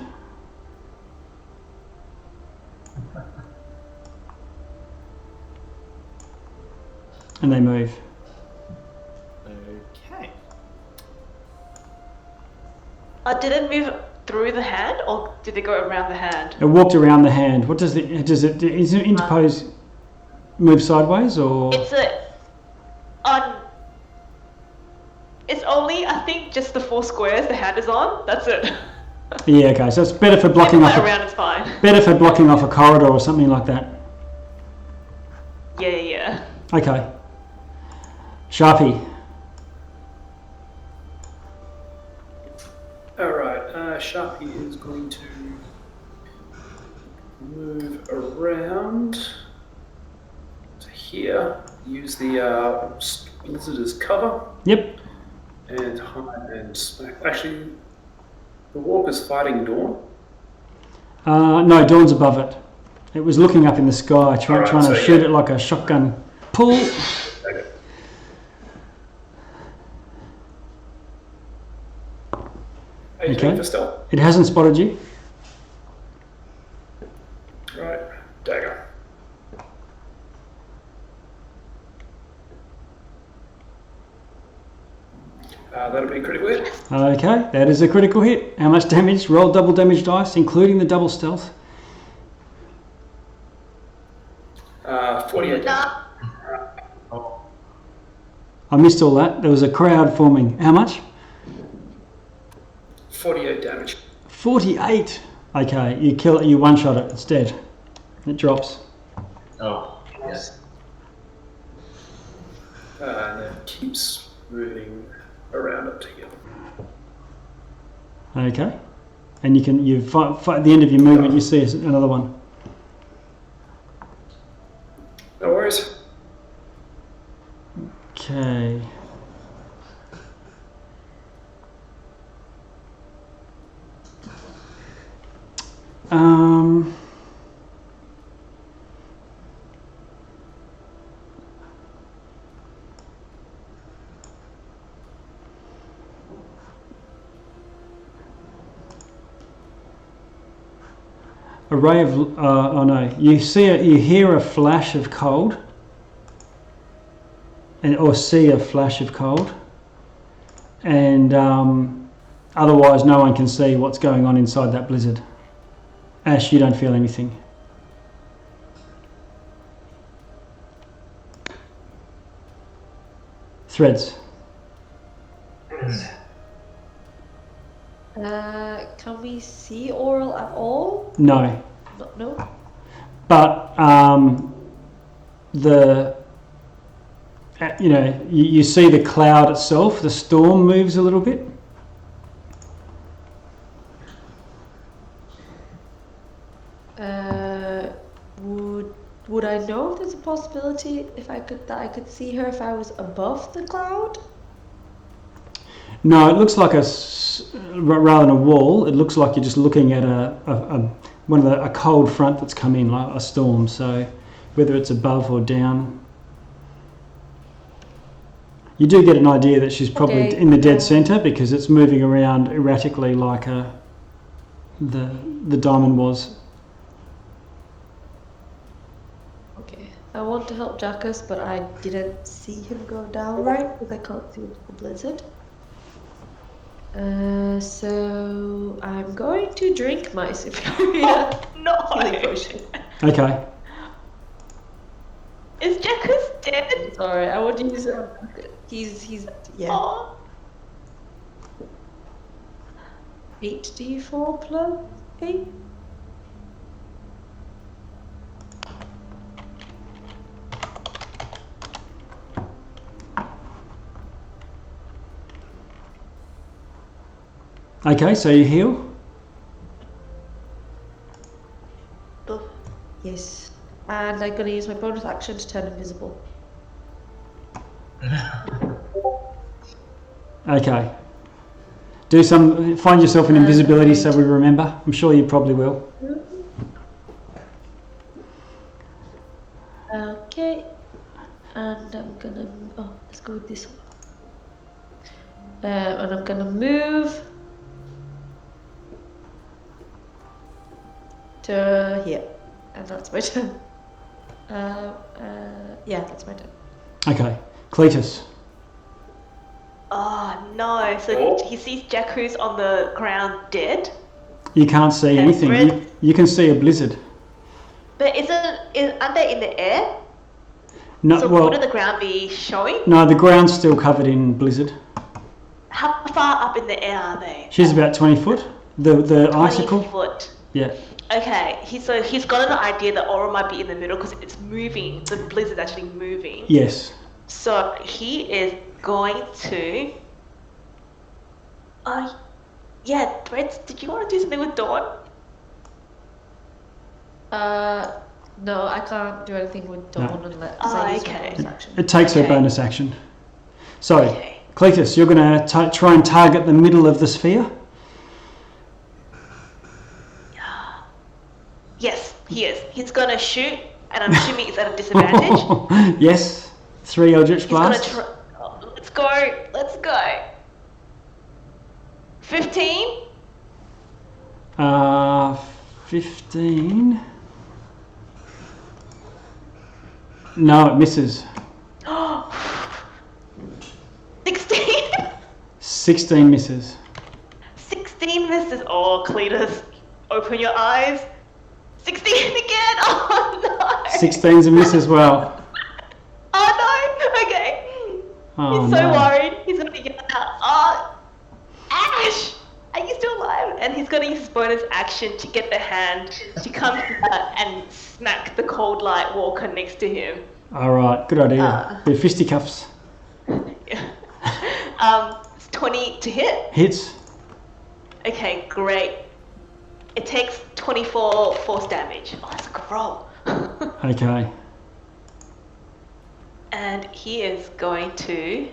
And they move.
Okay.
Did it move through the hand, or did it go around the hand?
It walked around the hand. What does it interpose move sideways or?
It's only, I think, just the 4 squares the hand is on. That's it.
Yeah, okay. So it's better for blocking off.
Around it's fine.
Better for blocking off a corridor or something like that.
Yeah.
Okay. Sharpie.
Alright, Sharpie is going to move around to here, use the blizzard as cover.
Yep.
And hide and smack. Actually, the walker's fighting Dawn.
No, Dawn's above it. It was looking up in the sky, trying to shoot it like a shotgun. Pull.
Okay.
Okay.
For stealth.
It hasn't spotted you.
Right, dagger. That'll be a critical hit.
Okay, that is a critical hit. How much damage? Roll double damage dice, including the double stealth.
48.
I missed all that. There was a crowd forming. How much?
48 damage.
48. Okay, you kill it, you one-shot it, it's dead. It drops.
Oh, yes.
And it keeps moving around up to here.
Okay. And you fight at the end of your movement, you see another one.
No worries.
Okay. A ray of oh no! You hear a flash of cold, or see a flash of cold, and otherwise no one can see what's going on inside that blizzard. Ash, you don't feel anything. Threads.
Can we see Auril at all?
No.
No.
But you see the cloud itself. The storm moves a little bit.
Would I know if there's a possibility that I could see her if I was above the cloud?
No, it looks like rather than a wall. It looks like you're just looking at a cold front that's come in, like a storm. So whether it's above or down, you do get an idea that she's probably in the dead center because it's moving around erratically like the diamond was.
Okay, I want to help Jackus, but I didn't see him go down right because I can't see the blizzard. So I'm going to drink my superior healing potion.
Okay.
Is Jackus dead?
Sorry, I would use it. He's yeah.
Oh.
8d4 plus 8.
Okay, so you heal.
Yes, and I'm gonna use my bonus action to turn invisible.
Okay. Find yourself in invisibility so we remember. I'm sure you probably will.
Okay, and I'm gonna, let's go with this one. And I'm gonna move to here, and that's my turn. Yeah, that's my turn.
Okay. Cletus.
Oh no, so he sees Jackus on the ground dead?
You can't see anything. You can see a blizzard.
But aren't they in the air?
No,
So
well,
wouldn't the ground be showing?
no, the ground's still covered in blizzard.
How far up in the air are they?
She's about 20 foot. The
20
icicle.
foot.
Yeah.
Okay, so he's got an idea that Aura might be in the middle because it's moving. The blizzard's actually moving.
Yes.
So he is going to. Yeah, Threads, did you want to do something with Dawn?
No, I can't do anything with Dawn unless I use my bonus action.
It takes her bonus action. So, Cletus, you're going to try and target the middle of the sphere.
Yes, he is. He's going to shoot, and I'm assuming it's at a disadvantage.
Yes. 3 Eldritch Blasts.
He's going to let's go. 15?
15. No, it misses.
16?
16 misses.
16 misses. Oh, Cletus, open your eyes. 16 again. Oh no.
16's a miss as well.
Oh no. Okay.
Oh,
He's so
no.
worried. He's gonna be yelling out. Oh, Ash, are you still alive? and he's going to use his bonus action to get the hand to come and smack the cold light walker next to him.
All right, good idea. Bit of fisticuffs.
It's 20 to hit.
Hits.
Okay, great. It takes 24 force damage. Oh, that's a good roll.
Okay.
And he is going to...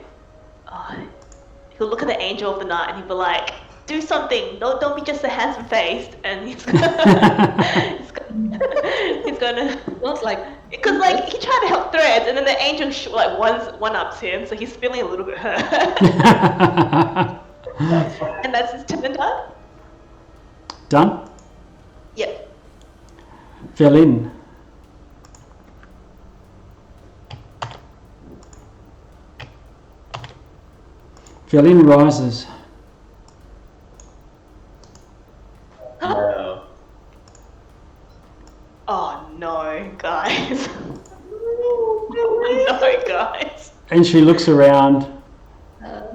he'll look at the angel of the night and he'll be like, do something. Don't be just a handsome face. And he's gonna... he's gonna...
Not like...
Because, like, he tried to help Threads, and then the angel, like, one-ups him, so he's feeling a little bit hurt. And that's his turn done?
Done?
Yep.
Velin. Velin rises.
No.
Oh, no, guys. No, guys.
And she looks around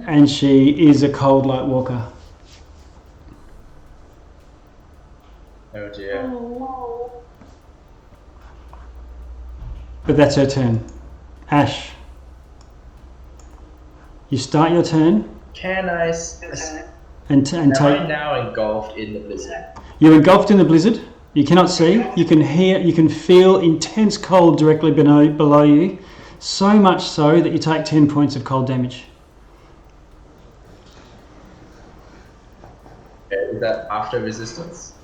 and she is a cold light walker.
Oh dear.
But that's her turn. Ash. You start your turn
Can I...
and
Am I
take...
now engulfed in the blizzard?
You're engulfed in the blizzard. You cannot see. You can hear. You can feel intense cold directly below you. So much so that you take 10 points of cold damage.
Is that after resistance?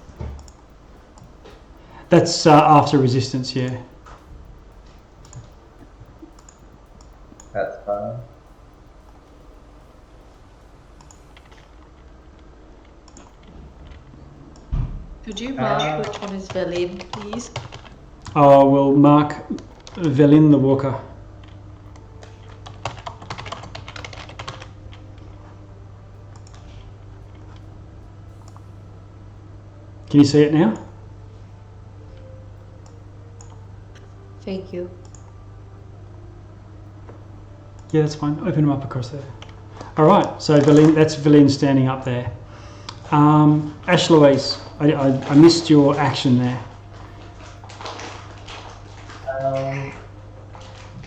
That's after resistance, yeah.
That's fine.
Could you mark which one is Velin, please?
Oh, we'll mark Velin the walker. Can you see it now?
Thank you.
Yeah, that's fine. Open them up across there. All right, so Velin, that's Velin standing up there. Ash Louise, I missed your action there.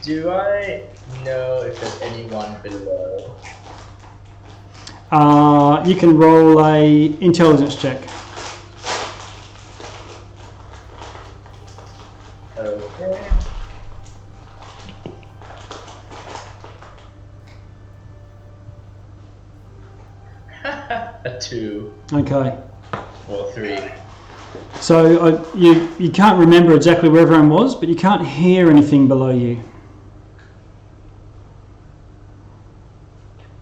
Do I know if there's anyone below?
You can roll a intelligence check.
Okay. A 2
Okay.
or 3.
So you can't remember exactly where everyone was, but you can't hear anything below you.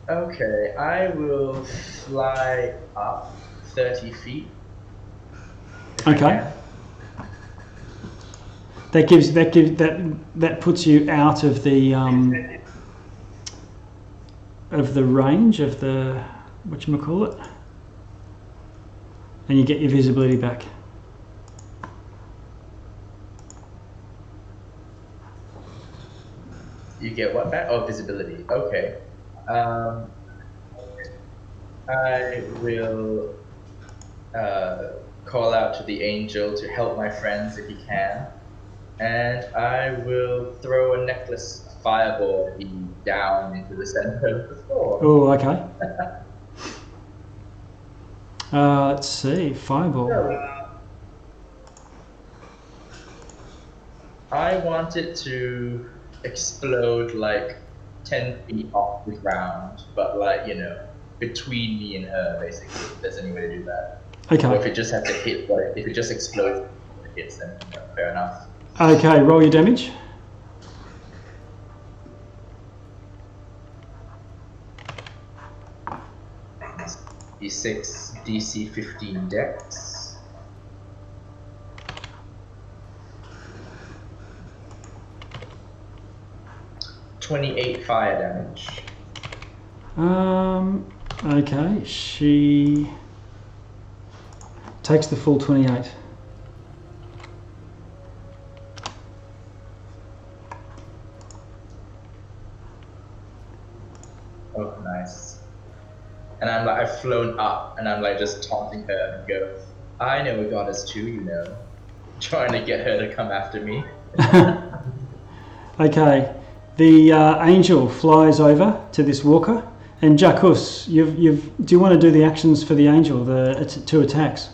Okay, I will fly up 30 feet. if I
Okay.
can.
That puts you out of the range of the whatchamacallit, and you get your visibility back.
You get what back? Oh, visibility. Okay. I will call out to the angel to help my friends if he can, and I will throw a necklace fireball down into the center of the floor.
Oh, okay. Let's see, fireball.
I want it to explode like 10 feet off the ground, but like, between me and her, basically, if there's any way to do that.
Okay.
Or if it just has to hit, like, if it just explodes, it hits, then fair enough.
Okay, roll your damage.
D6, DC 15 dex. 28 fire damage.
Okay, she takes the full 28.
Oh, nice. And I'm like, I've flown up, and I'm like just taunting her and go, I know a goddess too, you know. Trying to get her to come after me.
Okay, the angel flies over to this walker, and Jacques, do you want to do the actions for the angel, the 2 attacks?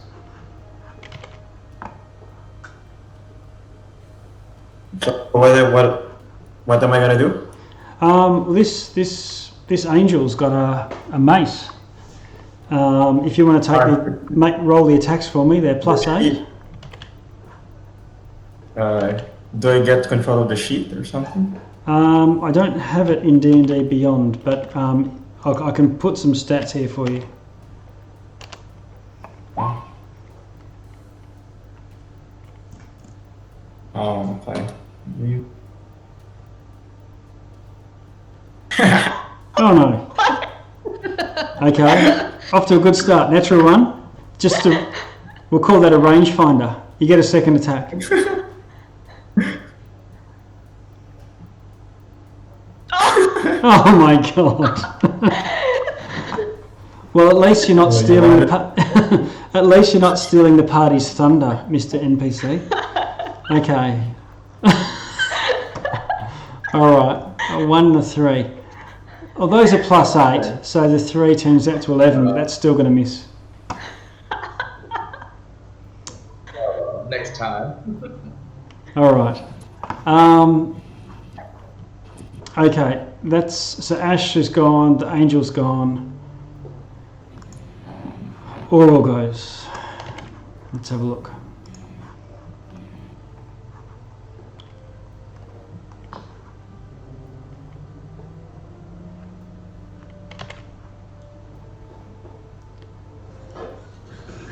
So what am I gonna do?
This angel's got a mace. If you want to take roll the attacks for me, they're +8.
Do I get control of the sheet or something?
I don't have it in D&D Beyond, but I can put some stats here for you.
Okay.
Oh no. Okay, off to a good start. Natural 1. We'll call that a rangefinder. You get a second attack. Oh my god. Well, at least you're not stealing at least you're not stealing the party's thunder, Mr. NPC. Okay. All right. 1 to 3. Well, those are +8, so the 3 turns out to 11, but that's still going to miss.
Next time.
All right. Okay, so Ash is gone, the angel's gone. Auril goes. Let's have a look.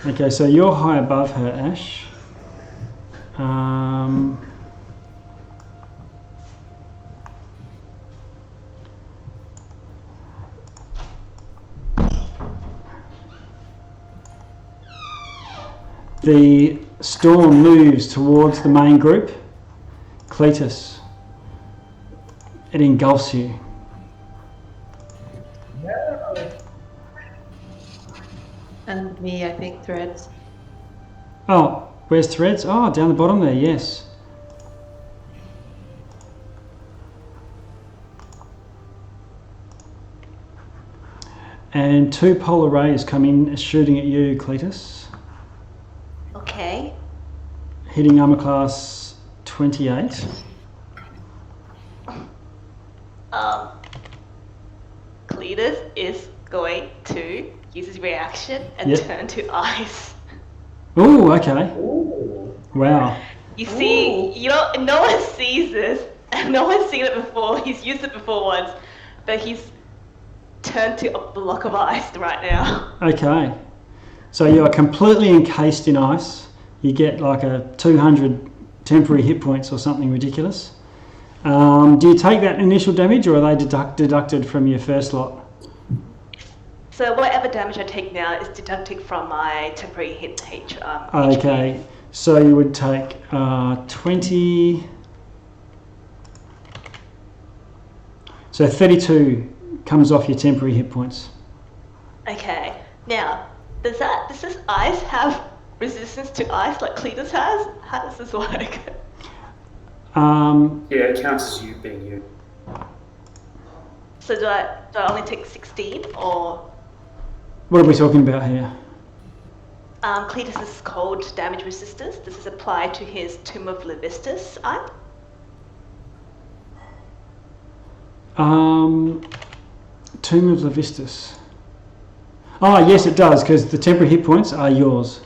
Okay, so you're high above her, Ash. The storm moves towards the main group. Cletus, it engulfs you.
And me, I think, Threads.
Oh, where's Threads? Oh, down the bottom there, yes. And 2 polar rays come in shooting at you, Cletus.
Okay.
Hitting armor class 28.
Cletus is going to use his reaction and turn to ice.
Ooh, okay. Wow.
You see, no one sees this, and no one's seen it before. He's used it before once, but he's turned to a block of ice right now.
Okay. So you are completely encased in ice. You get like a 200 temporary hit points or something ridiculous. Do you take that initial damage, or are they deducted from your first lot?
So whatever damage I take now is deducted from my temporary hit
Okay,
HP.
so you would take 20... So 32 comes off your temporary hit points.
Okay. Now, does this ice have resistance to ice like Cletus has? How does this work?
Yeah, it counts as you being you.
So do I only take 16 or?
What are we talking about here?
Cletus's cold damage resistance. This is applied to his Tomb of Levistus item.
Tomb of Levistus. Oh, yes, it does, because the temporary hit points are yours.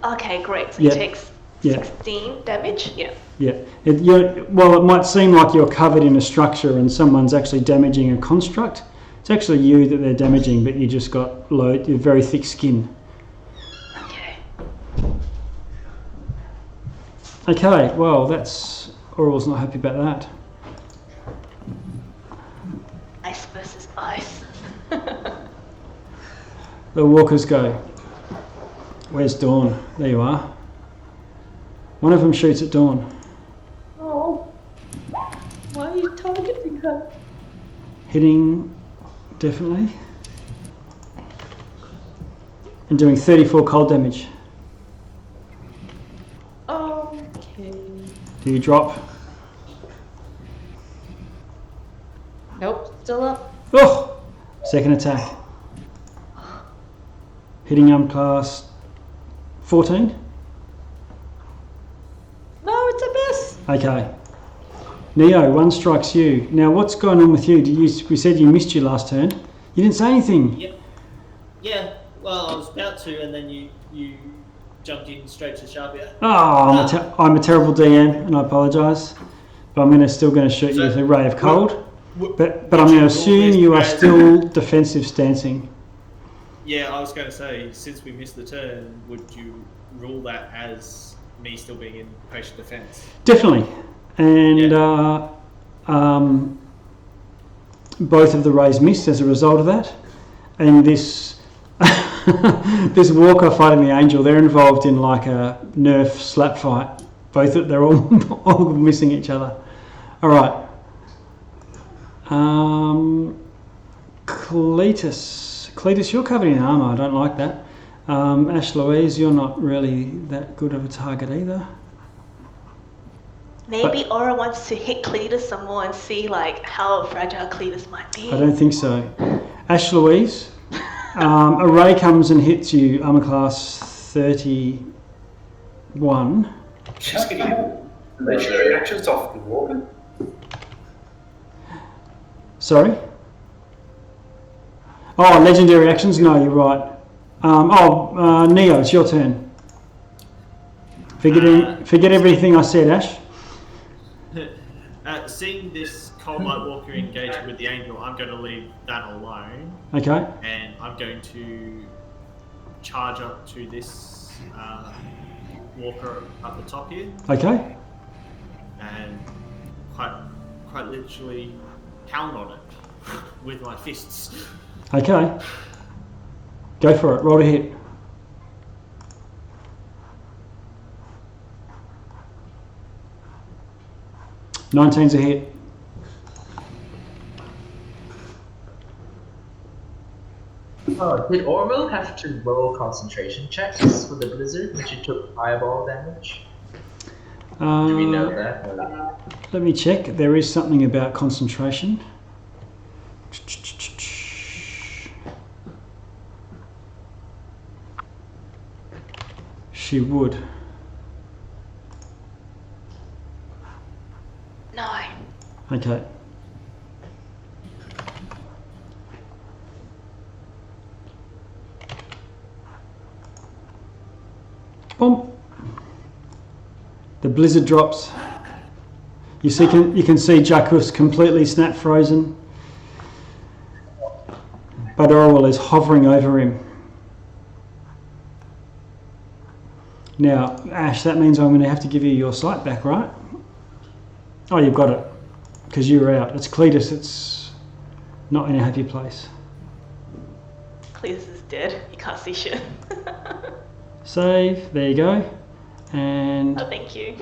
Okay, great. So he takes 16 damage. Yeah.
Yeah. Well, it might seem like you're covered in a structure and someone's actually damaging a construct. It's actually you that they're damaging, but you just got very thick skin.
Okay.
Okay, well, Auril's not happy about that.
Ice versus ice.
The walkers go. Where's Dawn? There you are. One of them shoots at Dawn.
Oh. Why are you targeting her?
Hitting, definitely. and doing 34 cold damage.
Okay.
Do you drop?
Nope, still up.
Oh! Second attack. Hitting arm class 14?
No, it's a miss.
Okay. Neo, one strikes you. Now, what's going on with you? We said you missed your last turn. You didn't say anything.
Yep. Yeah. Well, I was about to, and then you jumped in straight to Sharpie.
Oh, I'm a terrible DM, and I apologise. But I'm still going to shoot you with a ray of cold. But I'm going to assume you are still defensive stancing.
Yeah, I was going to say, since we missed the turn, would you rule that as me still being in patient defense?
Definitely. And both of the rays missed as a result of that. And this this walker fighting the angel, they're involved in like a nerf slap fight. They're all missing each other. All right. Cletus, you're covered in armour. I don't like that. Ash Louise, you're not really that good of a target either.
Maybe Aura wants to hit Cletus some more and see like how fragile Cletus might be.
I don't think so. Ash Louise, a ray comes and hits you, armour class 31.
She's going to get legendary actions off the walker.
Sorry? Oh, legendary actions? No, you're right. Neo, it's your turn. Forget everything I said, Ash.
Seeing this Cold Light Walker engaging with the angel, I'm going to leave that alone.
Okay.
And I'm going to charge up to this walker up the top here.
Okay.
And quite literally pound on it with my fists.
Okay. Go for it. Roll to hit. Nineteen's a hit.
Oh, did Auril have to roll concentration checks for the blizzard when she took fireball damage? Do we know that?
Let me check. There is something about concentration. She would.
No.
Okay. Boom. The blizzard drops. You can see Jacus completely snap frozen, but Auril is hovering over him. Now, Ash, that means I'm going to have to give you your sight back, right? Oh, you've got it, because you were out. It's Cletus. It's not in a happy place.
Cletus is dead. You can't see shit.
Save. There you go. And
Oh, thank you.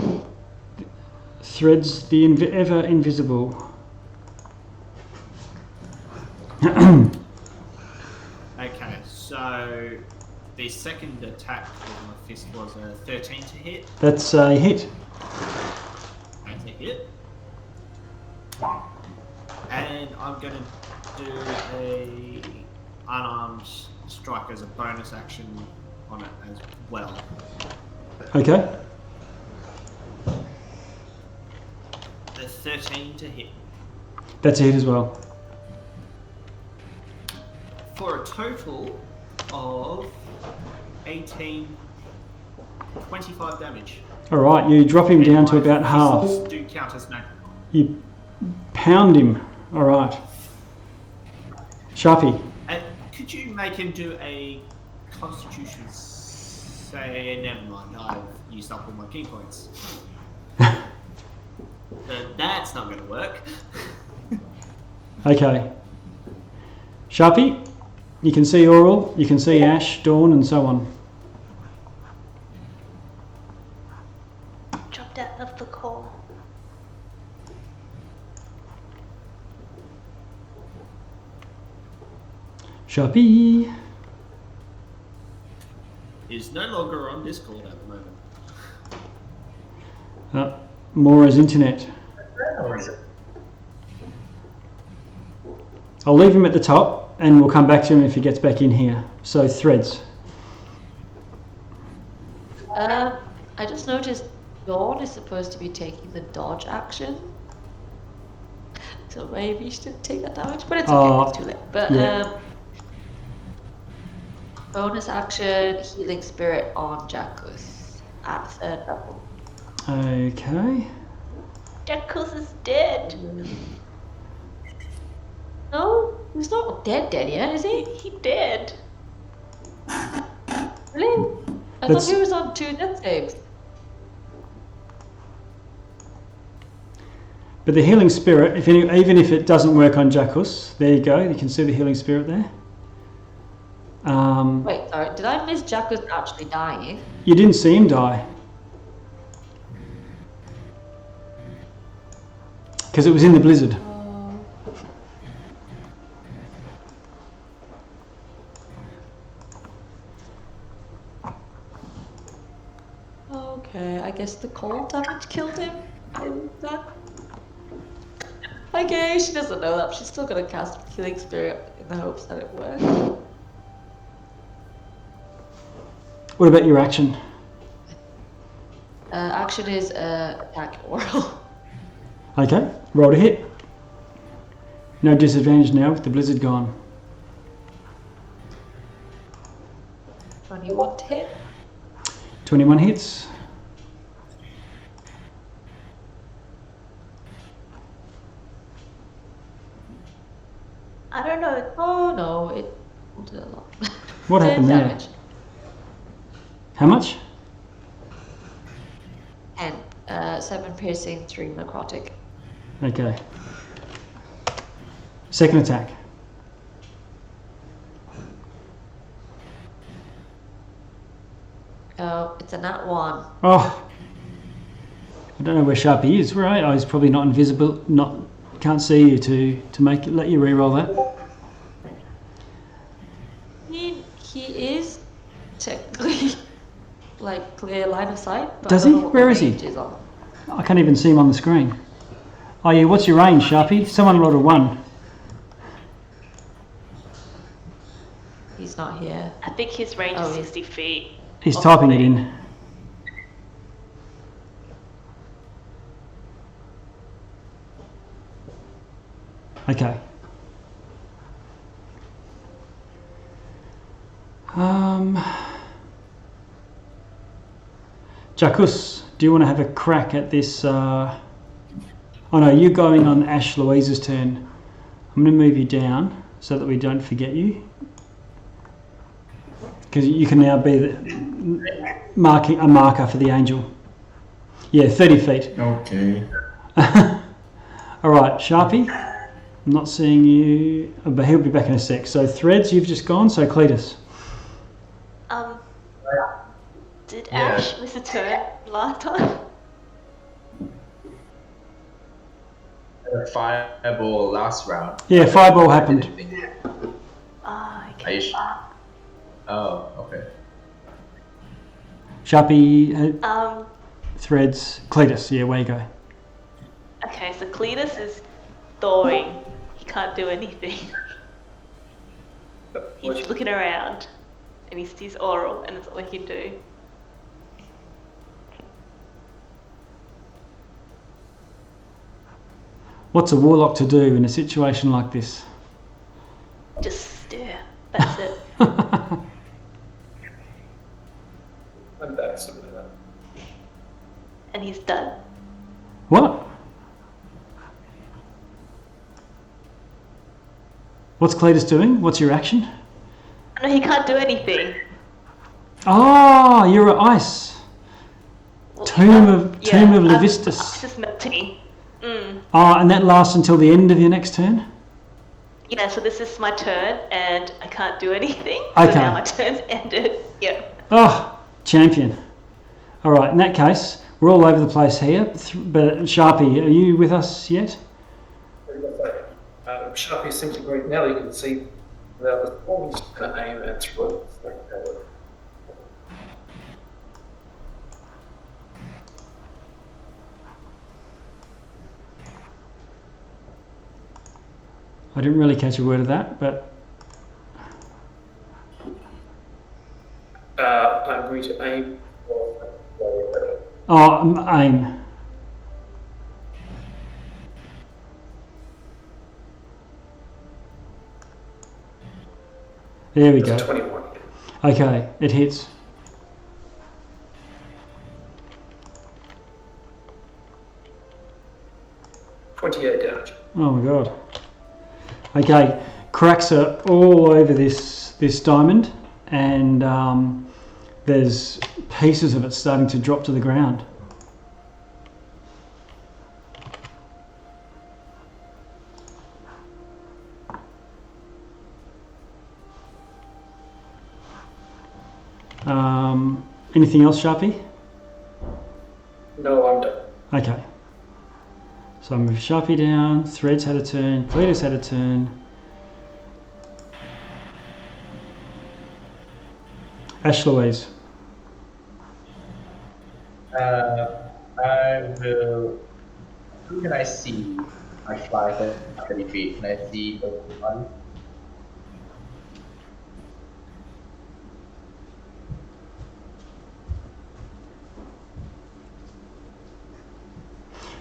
threads the ever invisible.
Okay, so the second attack with my fist was a 13 to hit.
That's a hit.
That's a hit. And I'm going to do a unarmed strike as a bonus action on it as well.
Okay.
The 13 to hit.
That's a hit as well.
For a total of 25 damage.
All right, you drop him down to about half.
Do count as no.
You pound him. All right. Sharpie.
Could you make him do a constitution say, never mind, I've used up all my key points. That's not going to work.
Okay. Sharpie, you can see Auril, you can see Ash, Dawn, and so on.
Dropped out of the call.
Sharpie.
is no longer on Discord at the moment.
Mora's internet.
Or is it?
I'll leave him at the top and we'll come back to him if he gets back in here. So threads.
I just noticed Dawn is supposed to be taking the dodge action. So maybe you should take that damage, but it's okay, it's too late. But
yeah.
Bonus action, healing spirit on Jackus at 3rd level.
Okay.
Jackus is dead.
No, he's not dead yet, is he?
He dead.
Really? I thought he was on 2 death saves.
But the healing spirit, even if it doesn't work on Jackus, there you go. You can see the healing spirit there.
Wait, sorry, did I miss Jackus actually dying?
You didn't see him die. Because it was in the blizzard.
Okay, I guess the cold damage killed him. Okay, she doesn't know that. She's still gonna cast Healing Spirit in the hopes that it works.
What about your action?
Action is attack Auril.
Okay, roll to hit. No disadvantage now with the blizzard gone.
21 to hit.
21 hits.
I don't know.
Oh no, it did a lot.
What
10
happened there?
damage.
How much?
10. 7 piercing, 3 necrotic.
Okay. Second attack.
Oh, it's a nat 1.
Oh. I don't know where Sharpie is, right? Oh, he's probably not invisible, can't see you to let you re-roll that.
I mean, he is technically like clear line of sight. But
Does
I don't
he?
know what
Where
the
is he?
range on.
I can't even see him on the screen. Oh yeah, what's your range, Sharpie? Someone rolled a 1.
He's not here.
I think his range
Oh,
is
he's-
60 feet.
He's typing it in. Okay. Jackus, do you want to have a crack at this? Oh no, you're going on Ash Louise's turn. I'm going to move you down so that we don't forget you. Because you can now be a marker for the angel. Yeah, 30 feet.
Okay.
All right, Sharpie. I'm not seeing you, but he'll be back in a sec. So Threads, you've just gone. So Cletus.
Did
Yeah.
Ash miss a turn last time?
Fireball last round.
Yeah, fireball happened.
Ah,
Are
okay.
you sure? Oh, okay.
Sharpie, Threads, Cletus. Yeah, where you go.
Okay, so Cletus is thawing. He can't do anything. He's looking around, and he sees Auril, and that's all he can do.
What's a warlock to do in a situation like this?
Just stare. That's it.
I'm back, something like that.
And he's done.
What? What's Cletus doing? What's your action?
No, he can't do anything.
Oh, you're at ice.
Well,
Tomb of
Ice
Levistus.
is melting.
Oh, and that lasts until the end of your next turn?
Yeah, so this is my turn, and I can't do anything.
Okay.
So now my turn's ended. Yeah.
Oh, champion. All right, in that case, we're all over the place here. But Sharpie, are you with us yet?
Sharpie seems to great now. You can see without the forms going to aim and throw it.
I didn't really catch a word of that, but
I'm going to aim.
aim. There we go.
21.
Okay, it hits.
$28 damage.
Oh my god. Okay, cracks are all over this diamond, and there's pieces of it starting to drop to the ground. Anything else, Sharpie?
No, I'm done.
Okay. So I move Sharpie down, Threads had a turn, Cletus had a turn. Ash Louise.
I will. Who can I see? I fly 30 feet. Can I see everybody?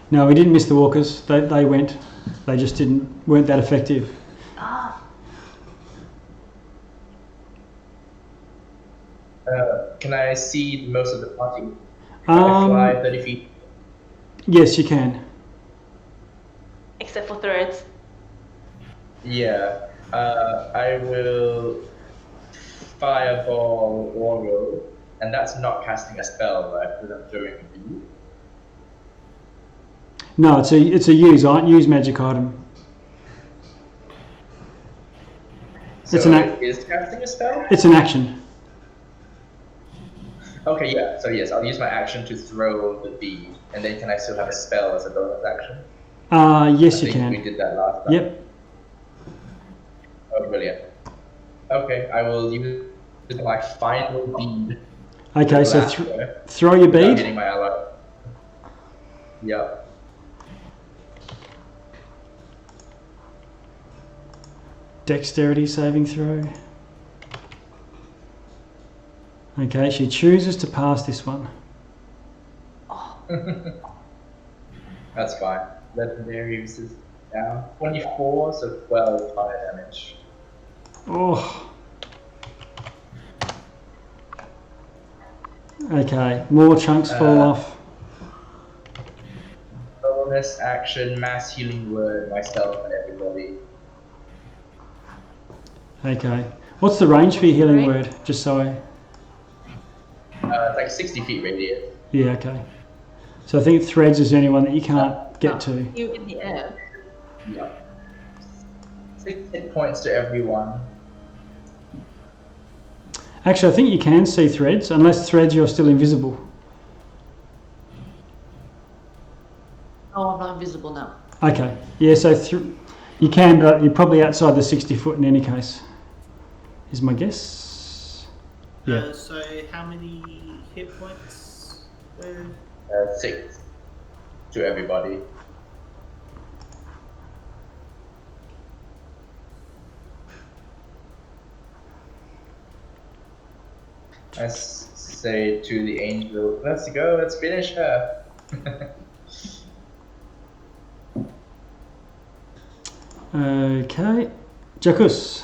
No, we didn't miss the walkers. They went. They just weren't that effective.
Can I see most of the party? Can I fly 30 feet?
Yes, you can.
Except for Threads.
Yeah. I will fireball Auril, and that's not casting a spell, right? Because I'm doing a beam.
No, it's a use magic item.
So
It's an
it is casting a spell?
It's an action.
Okay, yeah. So yes, I'll use my action to throw the bead, and then can I still have a spell as a bonus action?
Yes,
I
you
think
can.
we did that last time.
Yep.
Oh, brilliant. Okay, I will use my final bead.
Okay, so throw your
without
bead.
hitting my ally. Yep.
Dexterity saving throw. Okay, she chooses to pass this one.
That's fine. Legendary uses down. 24, so 12 fire damage.
Oh. Okay, more chunks fall off.
Bonus action, mass healing word, myself and everybody.
Okay. What's the range for your healing word? Just so I...
It's like 60 feet radius.
Yeah, okay. So I think Threads is the only one that you can't get to.
You in the air.
Yeah. 6 hit points to everyone.
Actually, I think you can see Threads, unless Threads you're still invisible.
Oh, I'm not invisible now.
Okay. Yeah, so you can, but you're probably outside the 60 foot in any case, is my guess. Yeah.
So how many hit points?
6 to everybody. I say to the angel, let's go, let's finish her.
Okay. Jacuz.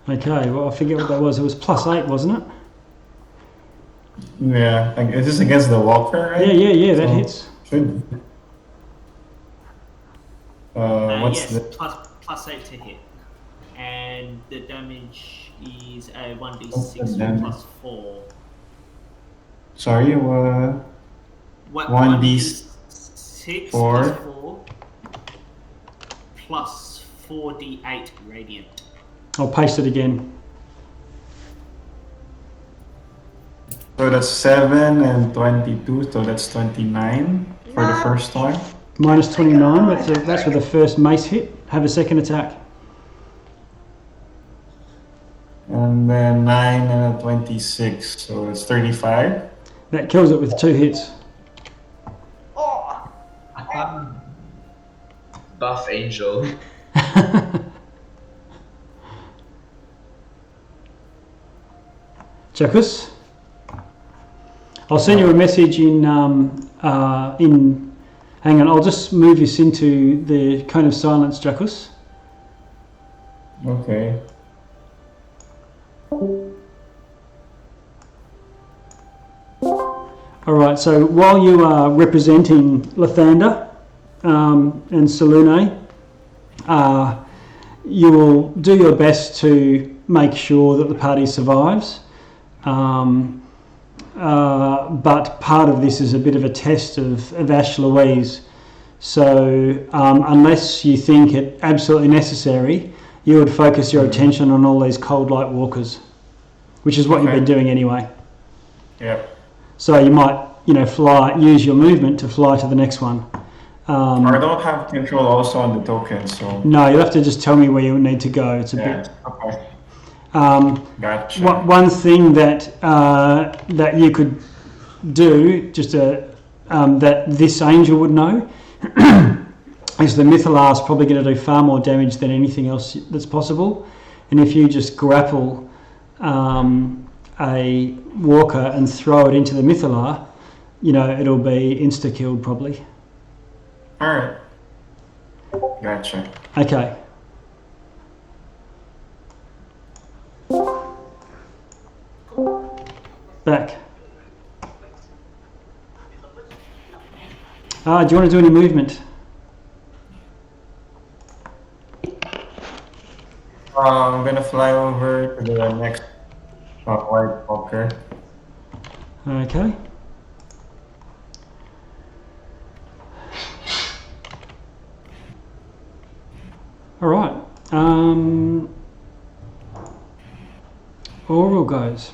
Okay, well, I forget what that was. It was +8, wasn't it?
Yeah, is this against the walker, right?
Yeah, that hits.
Should. What's
yes,
the...
+8 to hit. And the damage is a
What's the
1d6
damage?
+4.
Sorry,
1d6
Four.
+4 plus 4d8 radiant.
I'll paste it again.
So that's 7 and 22, so that's 29 for the first one.
Minus 29, that's with the first mace hit. Have a second attack.
And then 9 and a 26, so it's 35.
That kills it with 2 hits.
Oh,
Buff angel.
Jackus? I'll send you a message in. Hang on, I'll just move this into the cone of silence, Jackus.
Okay.
All right. So while you are representing Lathander and Selune, you will do your best to make sure that the party survives. But part of this is a bit of a test of Ash Louise. So unless you think it absolutely necessary, you would focus your attention on all these cold light walkers, which is what you've been doing anyway.
Yep.
So you might, use your movement to fly to the next one.
I don't have control also on the tokens, so...
No, you'll have to just tell me where you need to go. It's a bit...
Okay.
Gotcha. One thing that that you could do, that this angel would know, is the Mythalar is probably going to do far more damage than anything else that's possible. And if you just grapple a walker and throw it into the Mythalar, it'll be insta-killed probably.
Alright. Gotcha.
Okay. Back. Do you want to do any movement?
I'm gonna fly over to the next white walker.
Okay. All right. Auril goes.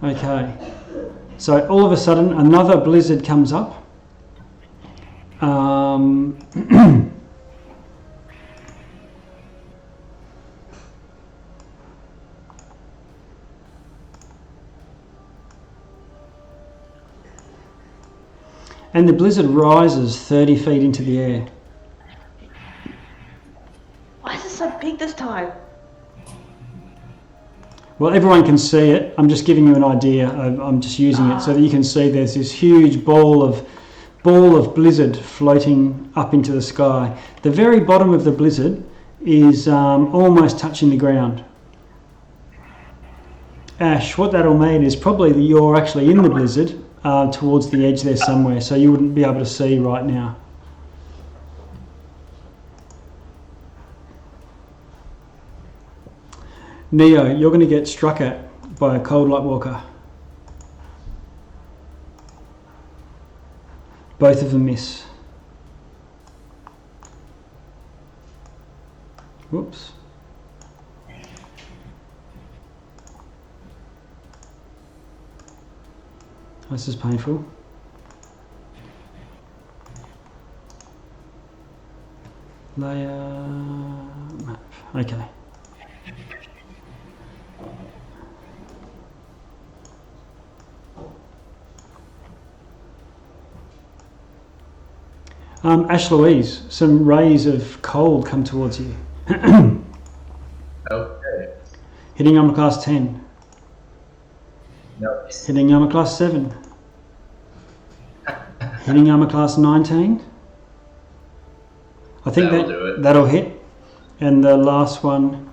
Okay, so all of a sudden another blizzard comes up. And the blizzard rises 30 feet into the air.
why is it so big this time?
Well, everyone can see it. I'm just giving you an idea. I'm just using it so that you can see there's this huge ball of blizzard floating up into the sky. The very bottom of the blizzard is almost touching the ground. Ash, what that'll mean is probably that you're actually in the blizzard towards the edge there somewhere, so you wouldn't be able to see right now. Neo, you're going to get struck at by a cold light walker. Both of them miss. Whoops. This is painful. Layer map. Okay. Ash Louise, some rays of cold come towards you.
Okay.
Hitting armor class 10.
No.
Hitting armor class 7. Hitting armor class 19. I think that'll hit. And the last one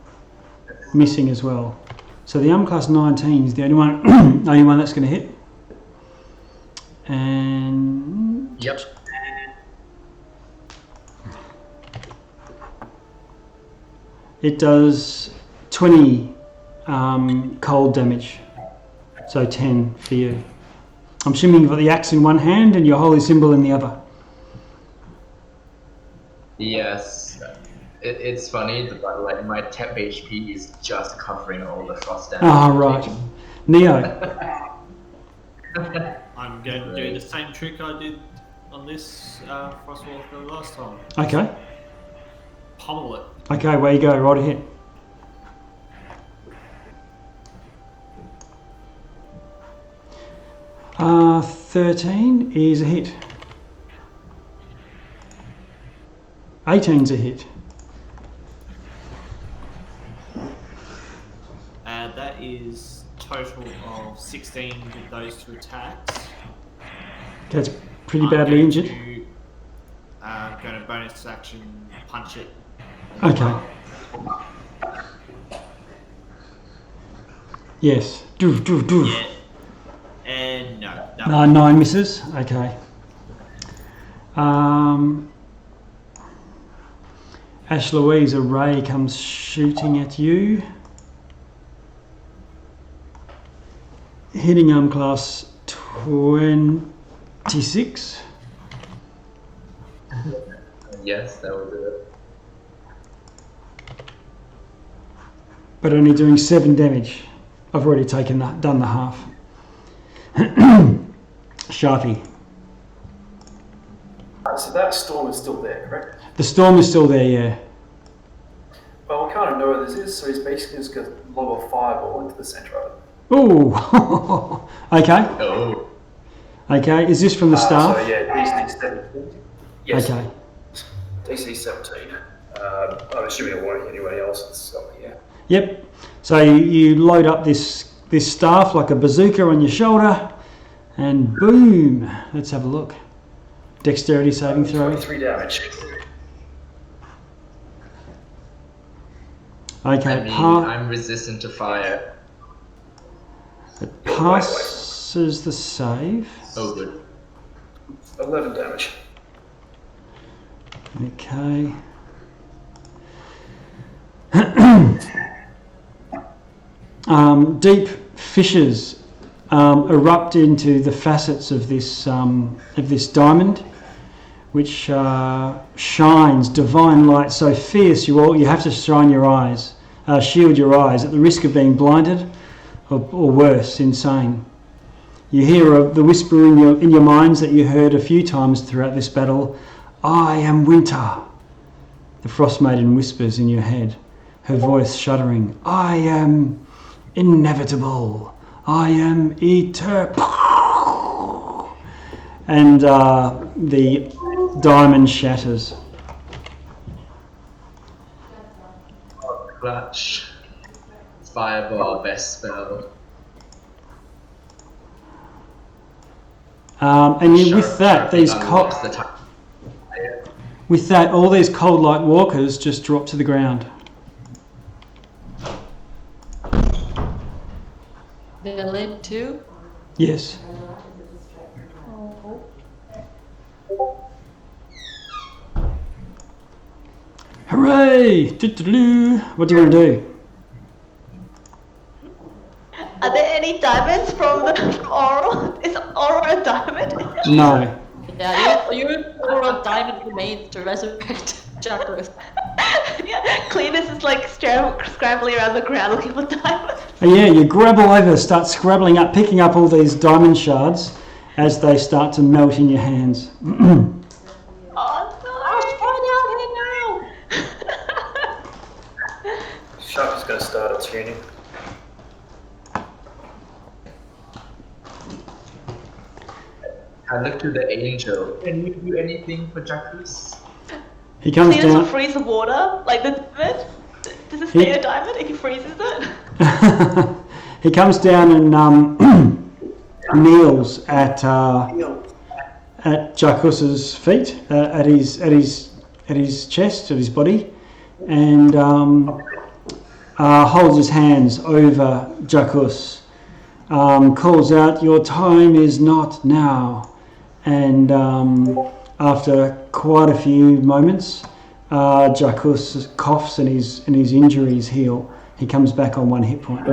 missing as well. So the armor class 19 is the only one that's going to hit. And
Yep.
it does 20 cold damage. So 10 for you. I'm assuming you've got the axe in one hand and your holy symbol in the other.
Yes. It's funny, but like my temp HP is just covering all the frost damage.
Ah, right. Neo.
I'm going to do the same trick I did on this Frostwalker last time.
Okay.
pummel it.
Okay, where you go, right ahead. Uh, 13 is a hit. 18's a hit.
That is total of 16 with those 2 attacks.
That's pretty badly injured.
Going to bonus action punch it.
Okay. Yes. Do.
Yeah. And no. That
No, 9 misses. Okay. Ash Louise, a ray comes shooting at you. Hitting arm class 26.
Yes, that was it.
But only doing 7 damage. I've already done the half. Sharpie.
So that storm is still there, correct?
The storm is still there, yeah.
Well, we kind of know what this is, so he's basically just going to lob a fireball into the centre of it.
Ooh. Okay.
Oh.
Okay. Is this from the staff?
So yeah, DC 17. Yes.
Okay.
DC 17. I'm assuming it won't hit anybody else. It's up here.
Yep. So you load up this staff like a bazooka on your shoulder, and boom. Let's have a look. Dexterity saving throw.
23 damage.
Okay.
I mean, I'm resistant to fire.
It passes the save.
Oh, good.
11 damage.
Okay. Deep fissures erupt into the facets of this diamond, which shines divine light so fierce you have to shield your eyes at the risk of being blinded or worse, insane. You hear the whisper in your minds that you heard a few times throughout this battle. I am winter. The Frost Maiden whispers in your head, her voice shuddering. I am inevitable. I am eternal. And the diamond shatters.
Clutch. Fireball, best spell.
With that, all these cold light walkers just drop to the ground.
They're lit too?
Yes. Hooray! Doo-doo-doo. What do you want to do?
Are there any diamonds from Auril? Is Auril a diamond?
No.
Yeah, you or a diamond remains to resurrect Jacqueline.
Yeah, Cletus is like scrambling around the ground looking for diamonds.
Yeah, you grab all over, start scrabbling up, picking up all these diamond shards as they start to melt in your hands.
Oh no!
Shark is going to start tuning.
I look to the angel. Can you do anything for Jacques?
He comes
Cletus
down.
will freeze the water, like the diamond. Does it stay a diamond if he freezes it?
He comes down and kneels at Jacques' feet, at his chest, at his body, and holds his hands over Jacques. Calls out, "Your time is not now." And after quite a few moments, Jacques coughs and his injuries heal. He comes back on 1 hit point.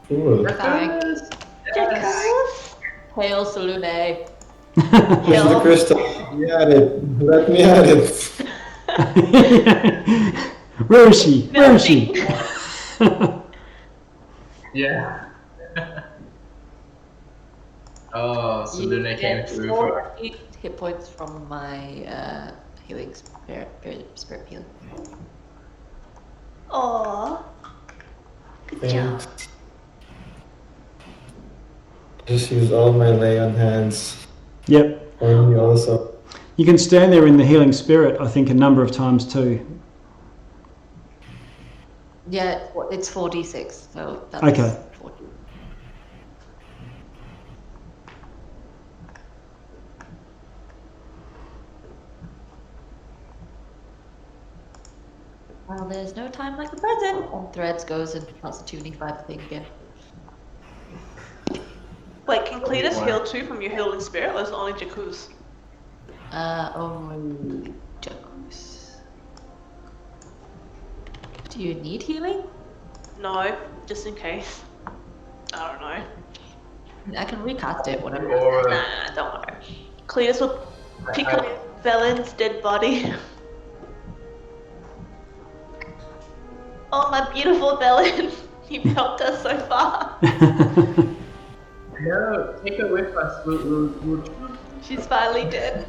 Cool.
Thanks. Hail Salune.
Here's the crystal. Let me at it.
Where is she? Where is she?
Yeah. Oh, so Luna came through for
8 hit points from my healing spirit healing.
Aww. Good job.
Thanks. Just use all my lay on hands
Yep.
for me also.
You can stand there in the healing spirit, I think, a number of times too.
Yeah, it's 4d6, so that's
Okay.
40. Well, there's no time like the present. And Threads goes and starts tuning by the thing again.
Wait, can Cletus heal too from your healing spirit, or is it only Jakuz?
Only Jacuz. Do you need healing?
No, just in case. I don't know.
I can recast it whenever.
Nah, don't worry. Cletus will pick up Velen's dead body. Oh, my beautiful Velen. You've helped us so far.
No, take her with us. We'll
She's finally dead.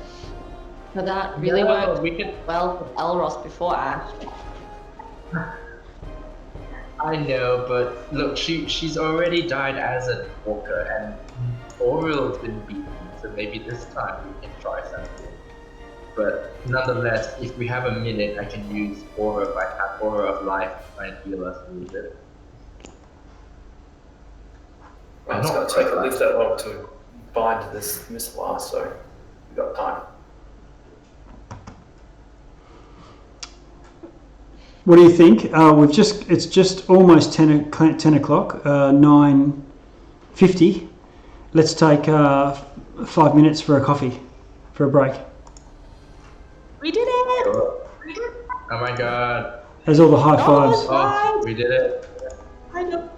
So that really
No,
worked
we can-
well with Elros before Ash.
I know, but look, she's already died as a walker, and Auril's been beaten, so maybe this time we can try something. But nonetheless, if we have a minute, I can use Aura of Life to try and heal us a little bit.
Well, it's going to take at least that long to bind this missile, so we've got time.
What do you think? It's just almost 10 o'clock, 9:50. Let's take 5 minutes for a coffee, for a break.
We did it!
Oh my god.
There's all the high fives.
Oh, we did it.
I know.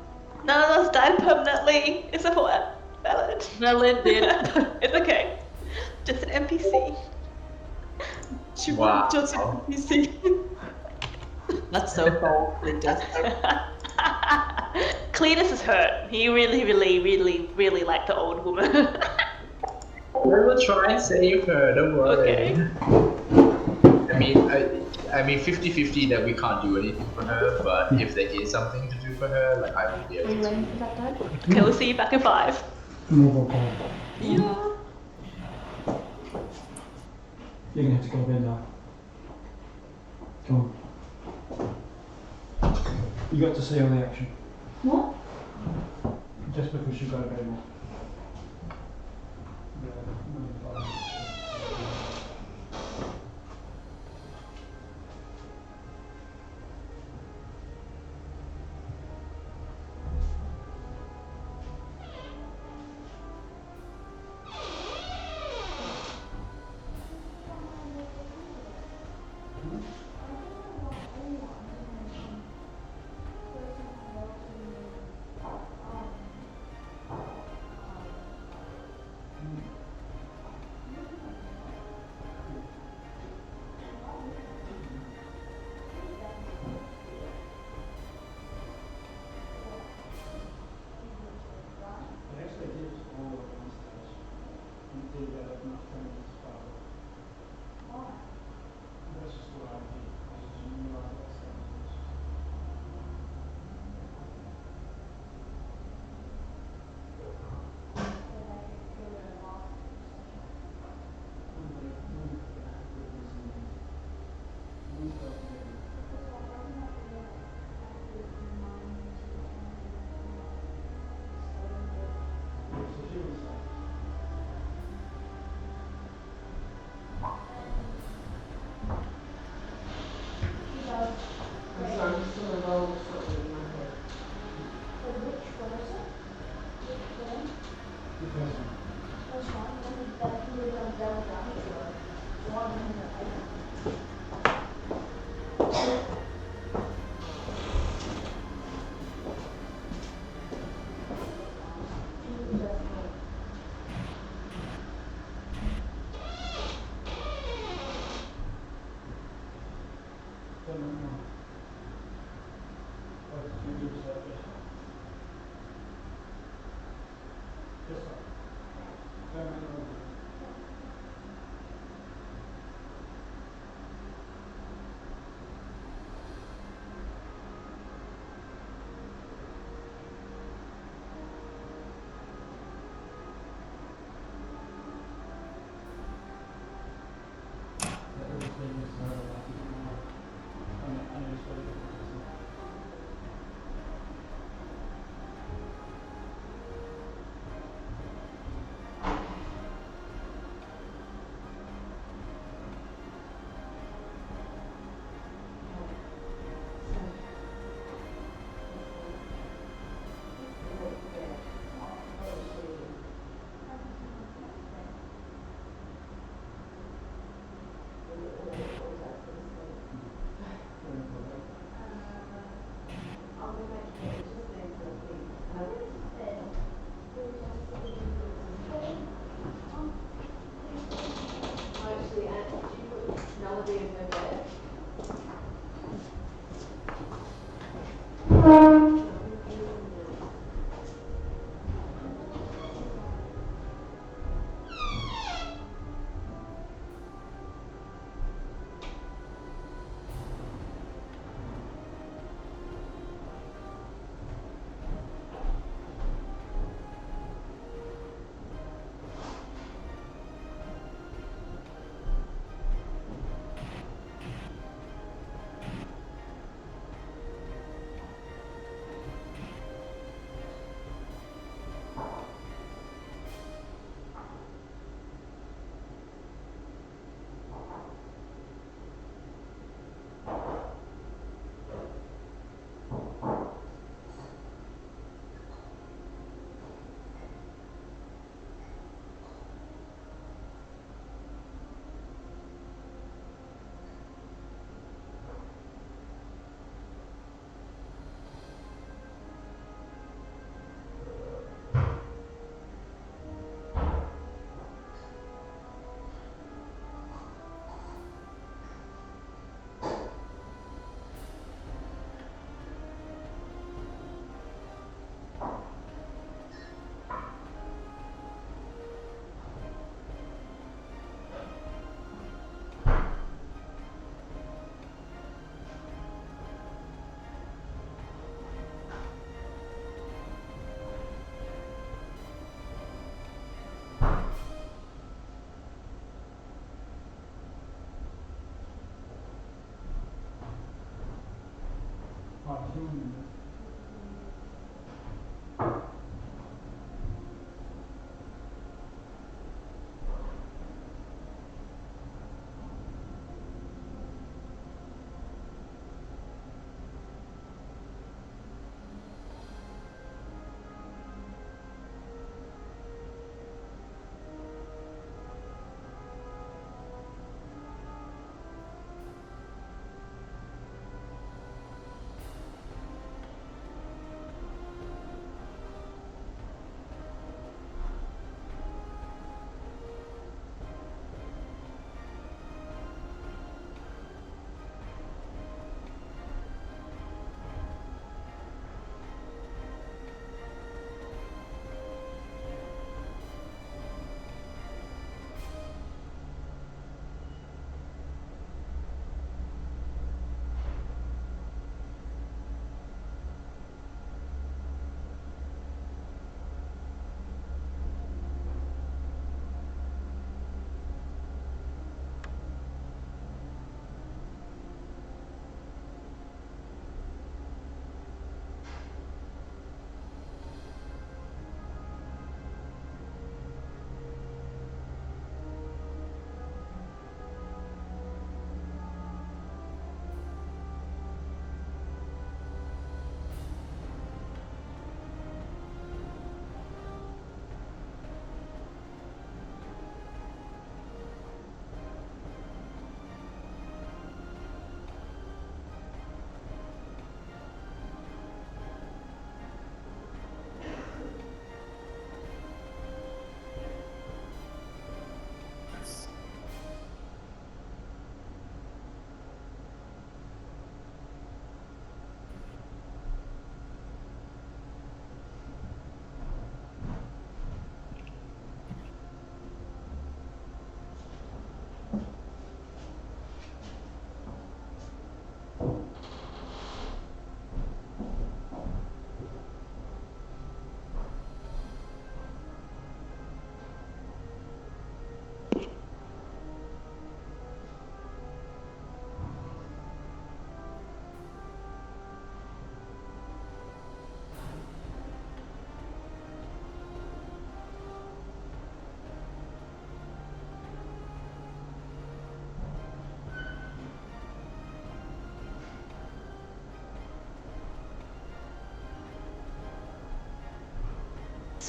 None of us died permanently, except for Velen.
Velen did.
It's okay. Just an NPC.
She
Wow.
just NPC. That's so cold.
Cletus is hurt. He really liked the old woman.
We will try and save her, don't worry.
Okay.
I mean 50-50 that we can't do anything for her, but if there is something to do for her, like I will be able to.
Okay, we'll see you back in 5.
Yeah.
You're gonna have to go to bed now. Come on. You got to see all the action.
What?
Just because you got to bed now.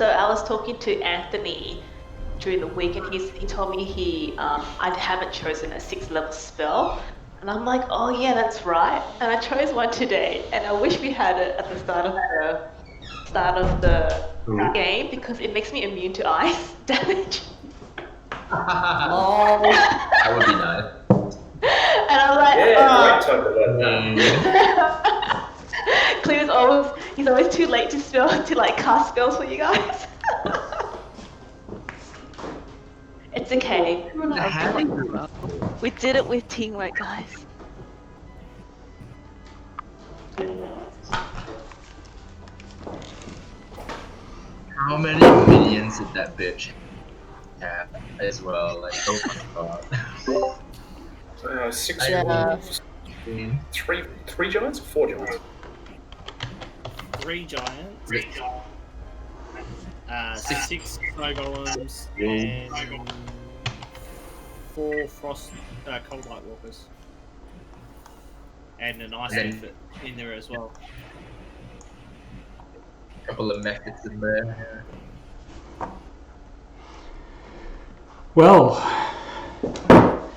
So I was talking to Anthony during the week, and he told me I haven't chosen a 6th level spell, and I'm like, oh yeah, that's right. And I chose one today, and I wish we had it at the start of the game because it makes me immune to ice damage.
That would be nice.
And I'm like,
Yeah, great talk about that.
Clear's always too late to like cast spells for you guys. It's okay.
We did it with teamwork, guys.
How many minions did that bitch have as well? Like, oh my god.
6
Yeah.
three giants or 4 giants?
3 giants. 6 snow golems and 4 frost cold light walkers, and an ice infant in there as well.
A couple of methods in there.
Well,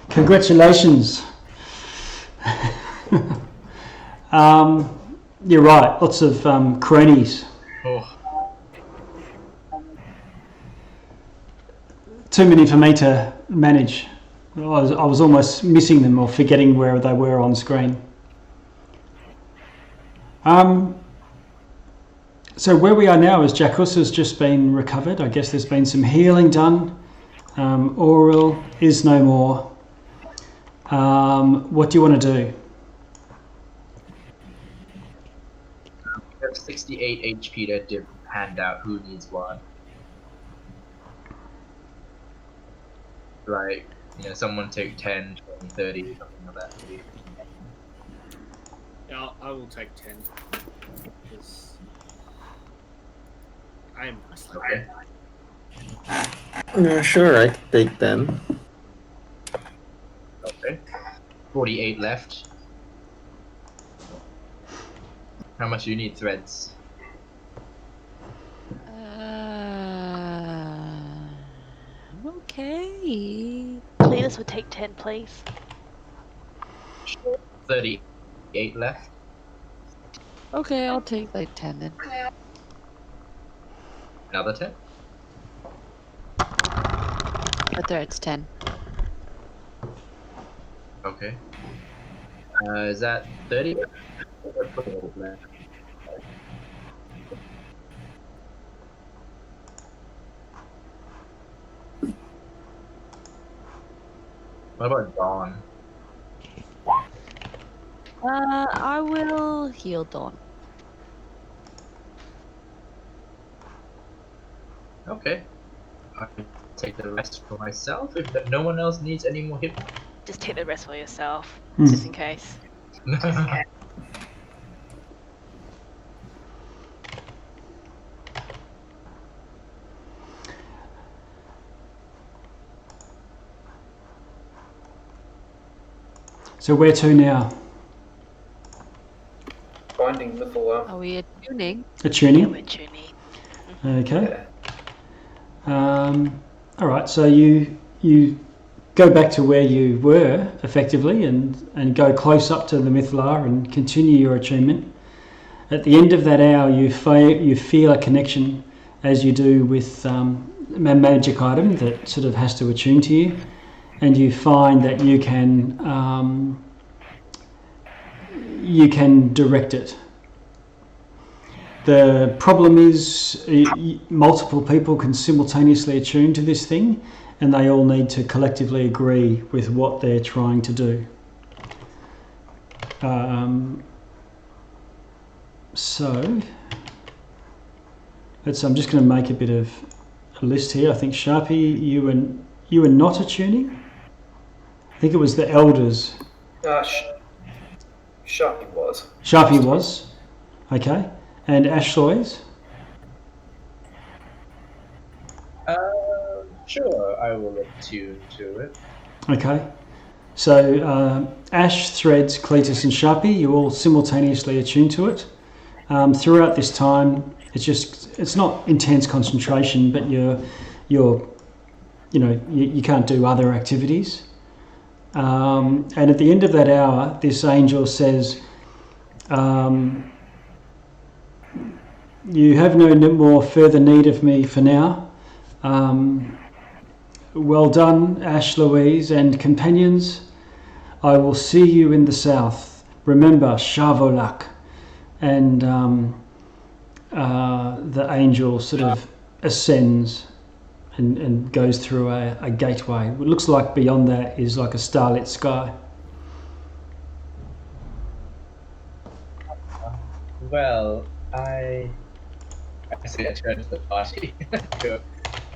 congratulations. You're right, lots of cronies.
Oh,
Too many for me to manage. I was almost missing them or forgetting where they were on screen. So where we are now is Jackus has just been recovered. I guess there's been some healing done. Auril is no more. What do you want to do?
we have 68 HP to hand out. Who needs one? Like, someone take 10, 20, 30, something like that.
Yeah, I will take 10. Because I am
Okay.
Yeah, sure, I can take 10.
Okay. 48 left. How much do you need, Threads?
Okay.
Cletus would take 10, please.
38 left.
Okay, I'll take like 10 then.
Another 10.
But there, it's 10.
Okay. Is that 30? What about Dawn?
I will heal Dawn.
Okay. I take the rest for myself if no one else needs any more hit.
Just take the rest for yourself,
Hmm.
just in case.
So where to now?
Finding Mythala.
Are we attuning?
Attuning?
We're tuning.
Okay. All right. So you go back to where you were effectively, and go close up to the Mythala and continue your attunement. At the end of that hour, you feel a connection, as you do with a magic item that sort of has to attune to you, and you find that you can direct it. The problem is multiple people can simultaneously attune to this thing, and they all need to collectively agree with what they're trying to do. So I'm just going to make a bit of a list here. I think Sharpie, you were not attuning. I think it was the elders.
Sharpie was.
Sharpie was. Okay. And Ashloy's?
Sure, I will attune to it.
Okay. So Ash, Threads, Cletus and Sharpie, you all simultaneously attune to it. throughout this time, it's not intense concentration, but you can't do other activities. And at the end of that hour, this angel says, you have no more further need of me for now. Well done, Ash, Louise, and companions. I will see you in the south. Remember, Shavolak. And the angel sort of ascends and goes through a gateway. It looks like beyond that is like a starlit sky.
Well, I say I turn to the party.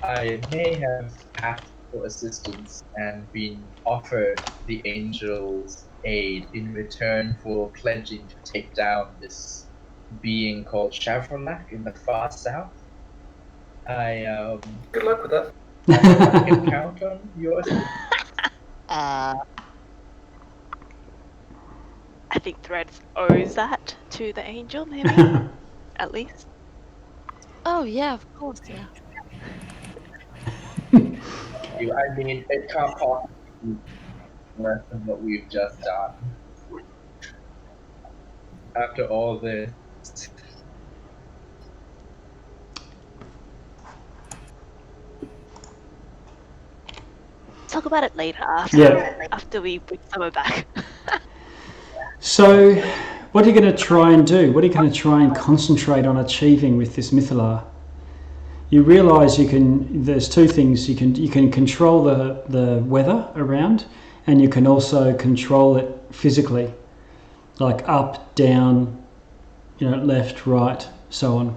I may have asked for assistance and been offered the angel's aid in return for pledging to take down this being called Shavrolak in the far south.
Good luck with that.
I hope I can count on your assistance.
I think Threads owes that to the angel, maybe. At least.
Oh yeah, of course, yeah.
I mean, it can't possibly be worse than what we've just done. After all this.
Talk about it later after we bring summer back.
So, what are you going to try and do? What are you going to try and concentrate on achieving with this Mythalar? You realise there's two things. You can control the weather around, and you can also control it physically, like up, down, left, right, so on.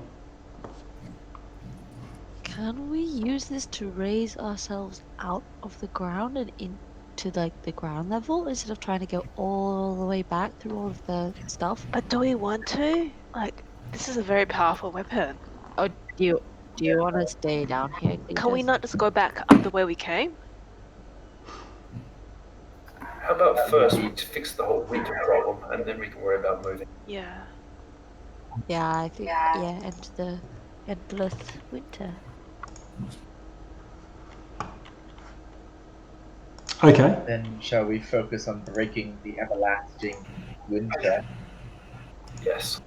Can we use this to raise ourselves out of the ground and into like the ground level instead of trying to go all the way back through all of the stuff?
But do we want to? Like, this is a very powerful weapon.
Or do you want to stay down here?
Can we not just go back up the way we came?
How about first we fix the whole winter problem, and then we can worry about moving.
Yeah.
Yeah, I think into the endless winter.
Okay.
Then shall we focus on breaking the everlasting winter?
Yes.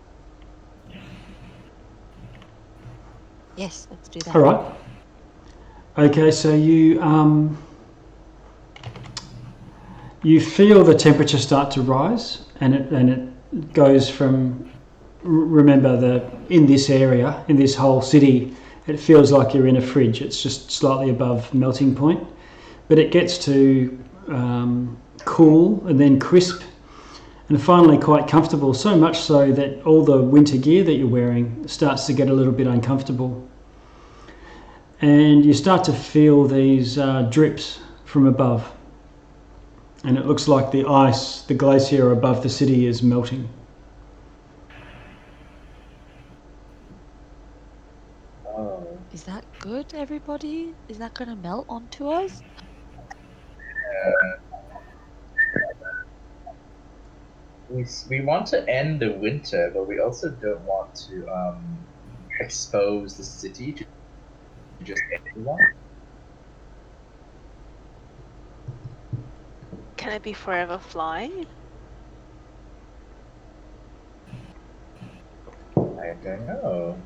Yes, let's do that.
All right. Okay, so you feel the temperature start to rise, and it goes from. Remember in this area, in this whole city, it feels like you're in a fridge. It's just slightly above melting point, but it gets to cool and then crisp, and finally quite comfortable. So much so that all the winter gear that you're wearing starts to get a little bit uncomfortable, and you start to feel these drips from above, and it looks like the ice, the glacier above the city, is melting.
Is that good, everybody? Is that going to melt onto us?
We want to end the winter, but we also don't want to expose the city to just everyone.
Can it be forever flying?
I don't know.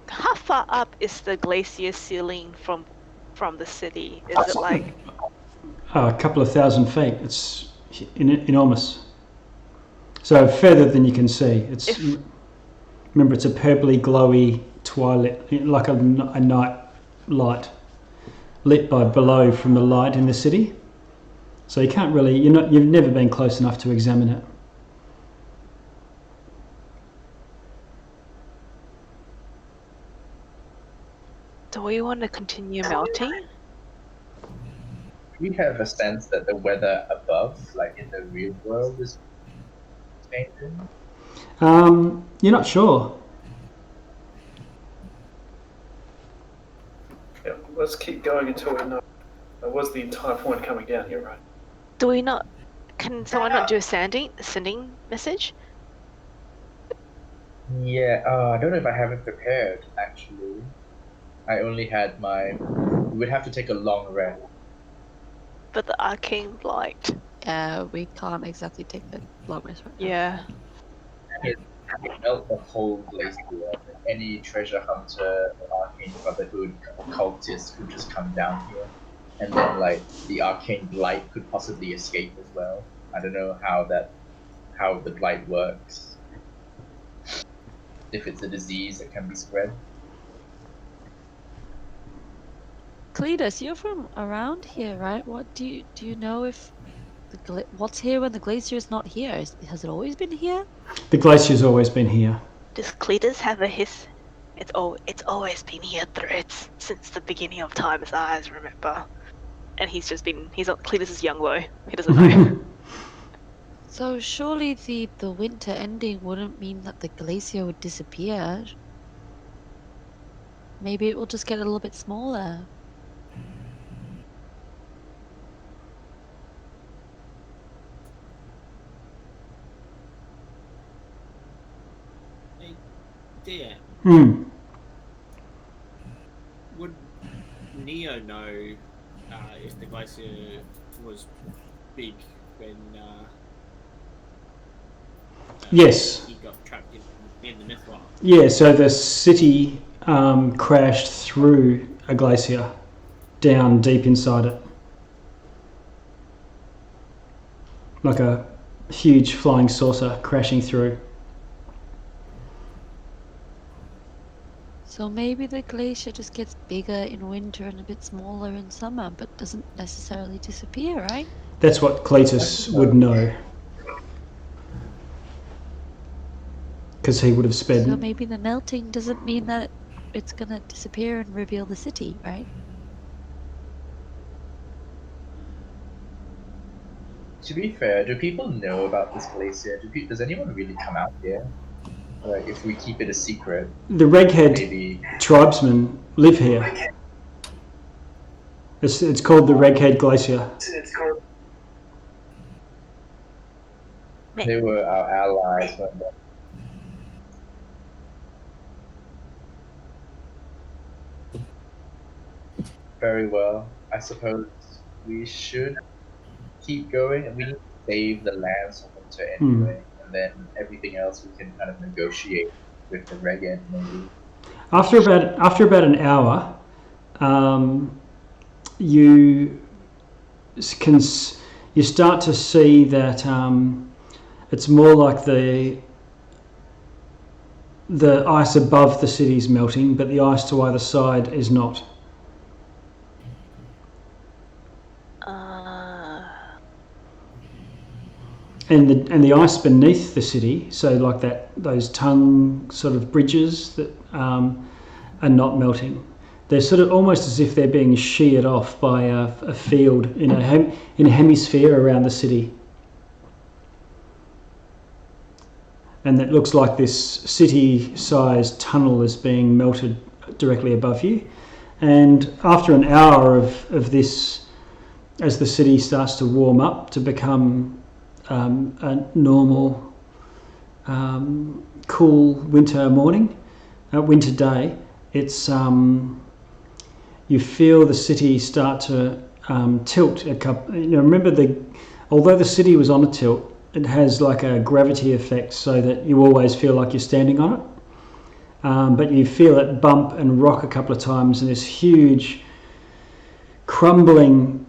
How far up is the glacier ceiling from the city? Is it like
a couple of thousand feet? It's enormous. So further than you can see. Remember, it's a purpley, glowy twilight, like a night light, lit by below from the light in the city. So you can't really. You've never been close enough to examine it.
do we want to continue melting?
We have a sense that the weather above, like in the real world, is changing.
You're not sure.
Yeah, let's keep going until we know. That was the entire point coming down here, right?
Do we not Can someone not do a sending message?
Yeah, I don't know if I have it prepared, actually. I only had my... We would have to take a long rest.
But the arcane blight.
We can't exactly take the long rest right now.
Yeah.
It melt the whole glacier. Any treasure hunter or arcane brotherhood cultist could just come down here. And then, like, the arcane blight could possibly escape as well. I don't know how the blight works. If it's a disease that can be spread.
Cletus, you're from around here, right? What do you know if what's here when the glacier is not here? Has it always been here?
The glacier's always been here.
Does Cletus have a hiss? It's always been here, Threads, since the beginning of time, as I remember. And he's Cletus is young though. He doesn't know.
So surely the winter ending wouldn't mean that the glacier would disappear. Maybe it will just get a little bit smaller.
Hey, dear. Would Neo know if the glacier was big when
Yes.
he got trapped in the Mythlock?
Yeah, so the city crashed through a glacier down deep inside it. Like a huge flying saucer crashing through.
So maybe the glacier just gets bigger in winter and a bit smaller in summer, but doesn't necessarily disappear, right?
That's what Cletus would know. Because he would have sped.
So maybe the melting doesn't mean that it's gonna disappear and reveal the city, right?
To be fair, do people know about this glacier? Does anyone really come out here? Like, if we keep it a secret,
The Reghead
maybe...
tribesmen live here. It's called the Reghead Glacier.
They were our allies, weren't they? Very well. I suppose we should keep going, and we need to save the lands for winter anyway, and then everything else we can kind of negotiate with the Regent maybe.
After about an hour, you start to see that it's more like the ice above the city's melting, but the ice to either side is not. And the ice beneath the city, so like those tongue sort of bridges that are not melting. They're sort of almost as if they're being sheared off by a field in a hemisphere around the city. And it looks like this city-sized tunnel is being melted directly above you. And after an hour of this, as the city starts to warm up to become a normal, cool winter winter day, it's you feel the city start to tilt a couple. Remember although the city was on a tilt, it has like a gravity effect, so that you always feel like you're standing on it. But you feel it bump and rock a couple of times, and this huge crumbling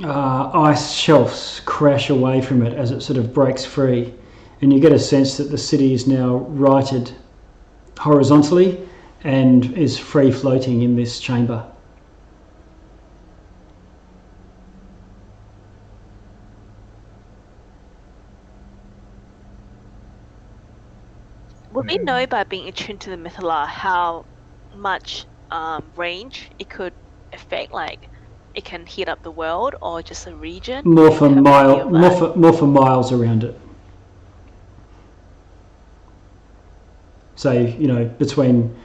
ice shelves crash away from it as it sort of breaks free, and you get a sense that the city is now righted horizontally and is free floating in this chamber.
Would we know by being attuned to the Mythala how much range it could affect? Like, it can heat up the world or just a region?
More for miles around it. Say, between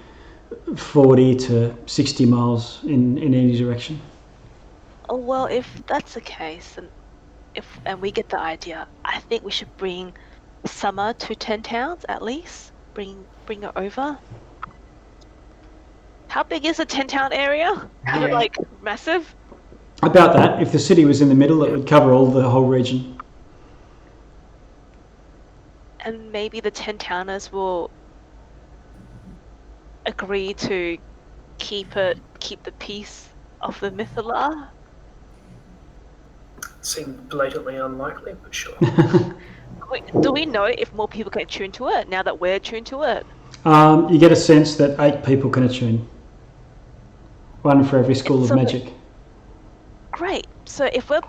40 to 60 miles in any direction.
Oh, well, if that's the case, then and we get the idea, I think we should bring Summer to 10 towns at least. Bring her over. How big is the 10-town area? Is it like massive?
About that, if the city was in the middle, it would cover all the whole region.
And maybe the 10-towners will agree to keep the peace of the Mythala.
Seems blatantly unlikely, but sure.
Do we know if more people can attune to it now that we're attuned to it?
You get a sense that 8 people can attune. 1 for every school of magic.
Great. So if we're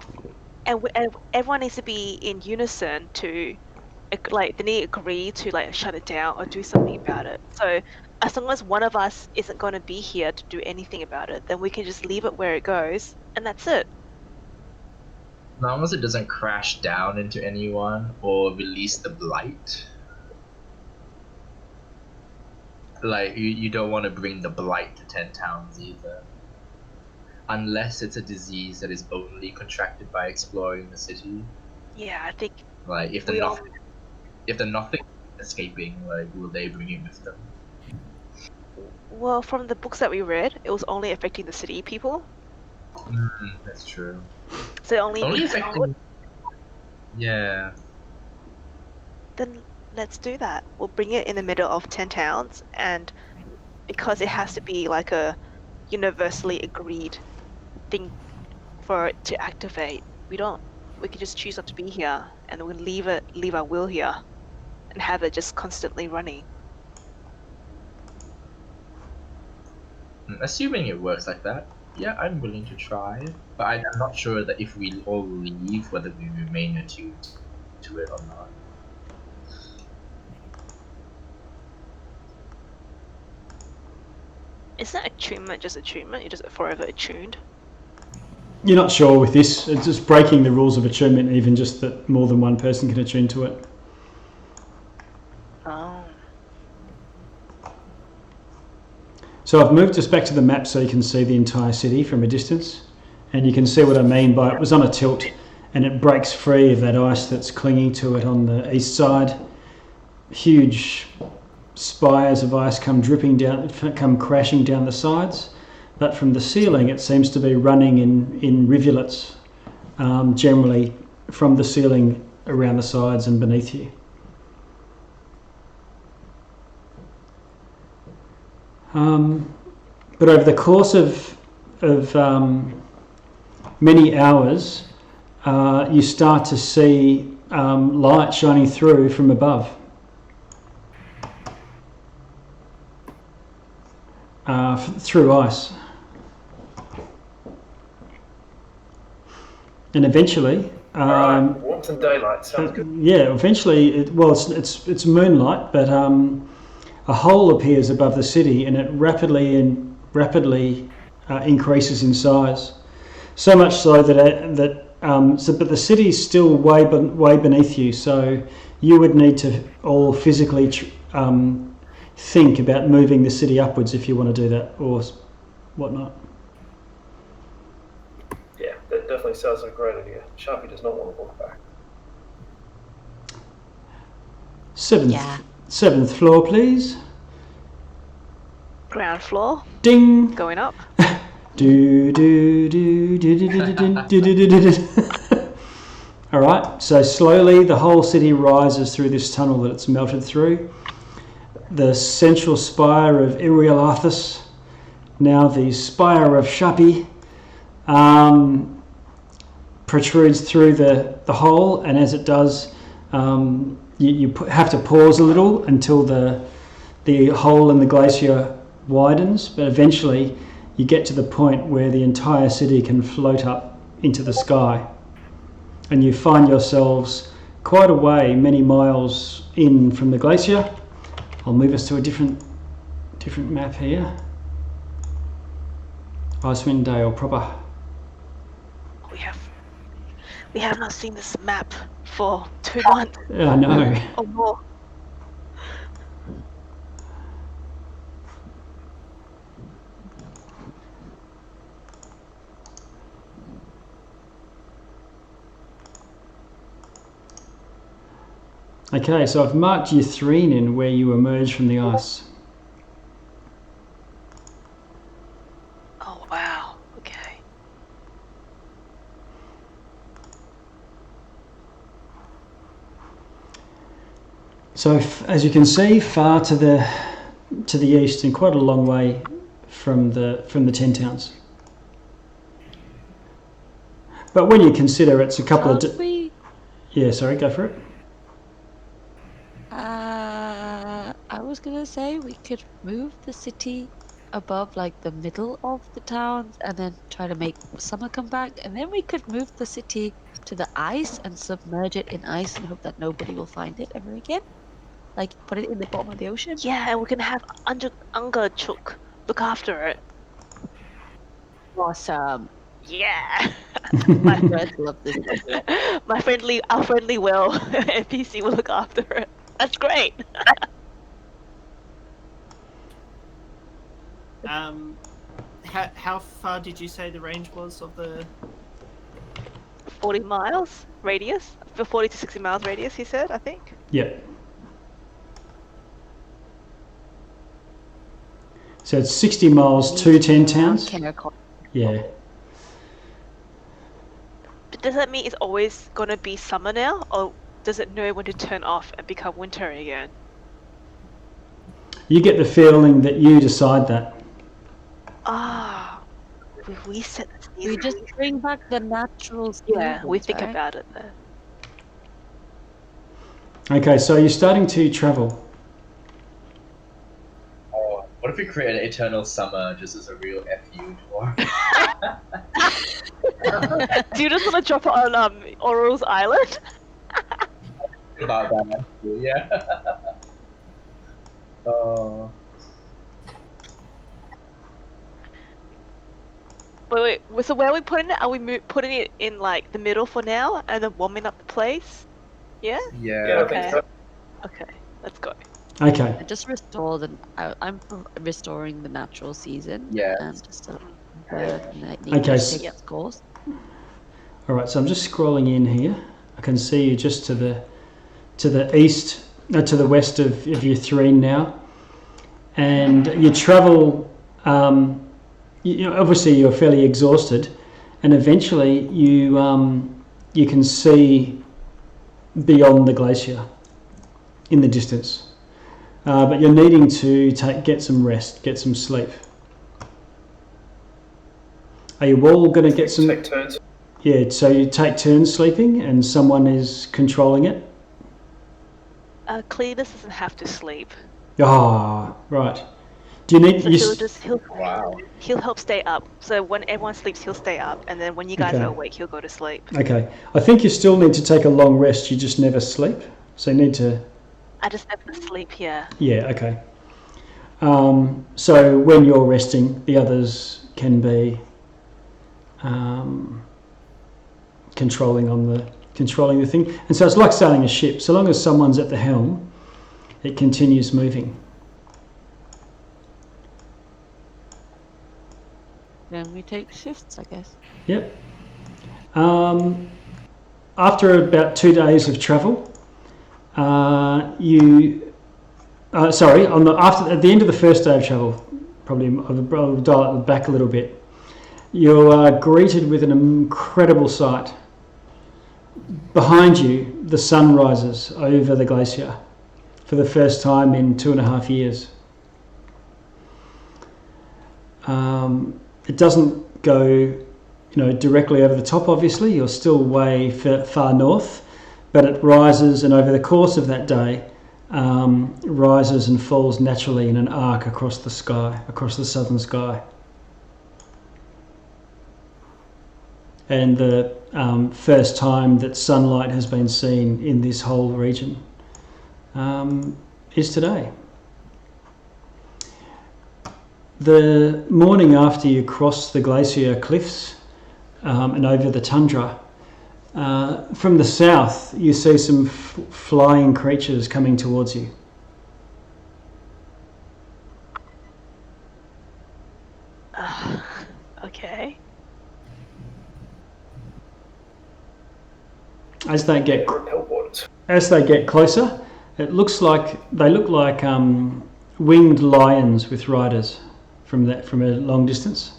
and everyone needs to be in unison to they need to agree to shut it down or do something about it. So as long as one of us isn't going to be here to do anything about it, then we can just leave it where it goes, and that's it.
As long as it doesn't crash down into anyone or release the blight. Like, you don't want to bring the blight to 10 towns either. Unless it's a disease that is only contracted by exploring the city.
Yeah, I think.
Like, if the nothing escaping, like, will they bring it with them?
Well, from the books that we read, it was only affecting the city people.
That's true.
So only
affecting. Yeah.
Then let's do that. We'll bring it in the middle of 10 towns, and because it has to be like a universally agreed thing for it to activate, we can just choose not to be here, and we'll leave our will here, and have it just constantly running.
Assuming it works like that, yeah, I'm willing to try. But I'm not sure that if we all leave, whether we remain attuned to it or not.
Is that attunement just attunement? You're just forever attuned?
You're not sure with this. It's just breaking the rules of attunement, even just that more than one person can attune to it.
Oh.
So I've moved us back to the map so you can see the entire city from a distance. And you can see what I mean by it was on a tilt and it breaks free of that ice that's clinging to it on the east side. Huge spires of ice come crashing down the sides. But from the ceiling it seems to be running in rivulets, generally from the ceiling around the sides and beneath you. But over the course of many hours, you start to see light shining through from above. Through ice. And eventually...
warmth and daylight, sounds good.
Yeah, eventually, it's moonlight, but a hole appears above the city and it rapidly increases in size. So much so but the city is still way beneath you, so you would need to all physically think about moving the city upwards if you want to do that or whatnot.
Yeah, that definitely sounds like a great idea. Sharpie does not want to walk back.
Seventh floor, please.
Ground floor.
Ding.
Going up.
All right, so slowly the whole city rises through this tunnel that it's melted through. The central spire of Auril, now the spire of Sharpie, protrudes through the hole, and as it does, you have to pause a little until the hole in the glacier widens, but eventually you get to the point where the entire city can float up into the sky, and you find yourselves quite a way, many miles in from the glacier. I'll move us to a different map here. Icewind Dale proper.
We have not seen this map for 2 months.
I know.
Or more.
Okay, so I've marked year 3 in where you emerge from the ice.
Oh wow. Okay.
So as you can see, far to the east and quite a long way from the 10 towns. But when you consider it's a couple of... Yeah, sorry, go for it.
I was gonna say we could move the city above like the middle of the towns and then try to make summer come back, and then we could move the city to the ice and submerge it in ice and hope that nobody will find it ever again. Like put it in the bottom of the ocean.
Yeah, and we can have Unga Chuk look after it.
Awesome.
Yeah.
My friends love this.
Our friendly Will NPC will look after it. That's great.
How far did you say the range was of the?
40 miles radius, for 40 to 60 miles radius. He said, I think.
Yeah. So it's 60 miles to 10 towns. Yeah.
But does that mean it's always gonna be summer now, or does it know when to turn off and become winter again?
You get the feeling that you decide that.
Ah, we set the season.
We just bring back the natural seasons,
Yeah, we think
right?
about it then.
Okay, so you're starting to travel.
Oh, what if we create an eternal summer just as a real FU tour?
Do you just want to drop it on Auril's island?
About that, yeah. Oh.
Wait. So where are we putting it? Are we putting it in like the middle for now, and then warming up the place? Yeah.
Yeah.
Okay. Okay. Let's go.
Okay.
Just restore the. I'm restoring the natural season.
Yeah.
And just so the
Okay,
takes its course.
All right, so I'm just scrolling in here. I can see you just to the east, to the west of year 3 now, and you travel. Obviously you're fairly exhausted, and eventually you can see beyond the glacier in the distance, but you're needing to get some rest, get some sleep. Are you all going to get some?
Take turns.
Yeah, so you take turns sleeping, and someone is controlling it.
Cletus doesn't have to sleep.
Ah, right. Do you need?
So he'll help stay up. So when everyone sleeps, he'll stay up, and then when you guys
Okay.
are awake, he'll go to sleep.
Okay, I think you still need to take a long rest. You just never sleep, so you need to.
I just never sleep here.
Yeah. Okay. So when you're resting, the others can be controlling the thing, and so it's like sailing a ship. So long as someone's at the helm, it continues moving.
Then we take shifts, I guess.
Yep. After about 2 days of travel, at the end of the first day of travel, probably I'll dial it back a little bit. You are greeted with an incredible sight. Behind you, the sun rises over the glacier for the first time in 2.5 years. It doesn't go, directly over the top. Obviously, you're still way far north, but it rises, and over the course of that day, rises and falls naturally in an arc across the sky, across the southern sky. And the first time that sunlight has been seen in this whole region is today. The morning after you cross the glacier cliffs and over the tundra, from the south you see some flying creatures coming towards you.
Okay.
as they get
Repel waters.
as they get closer, it looks like they look like winged lions with riders from a long distance.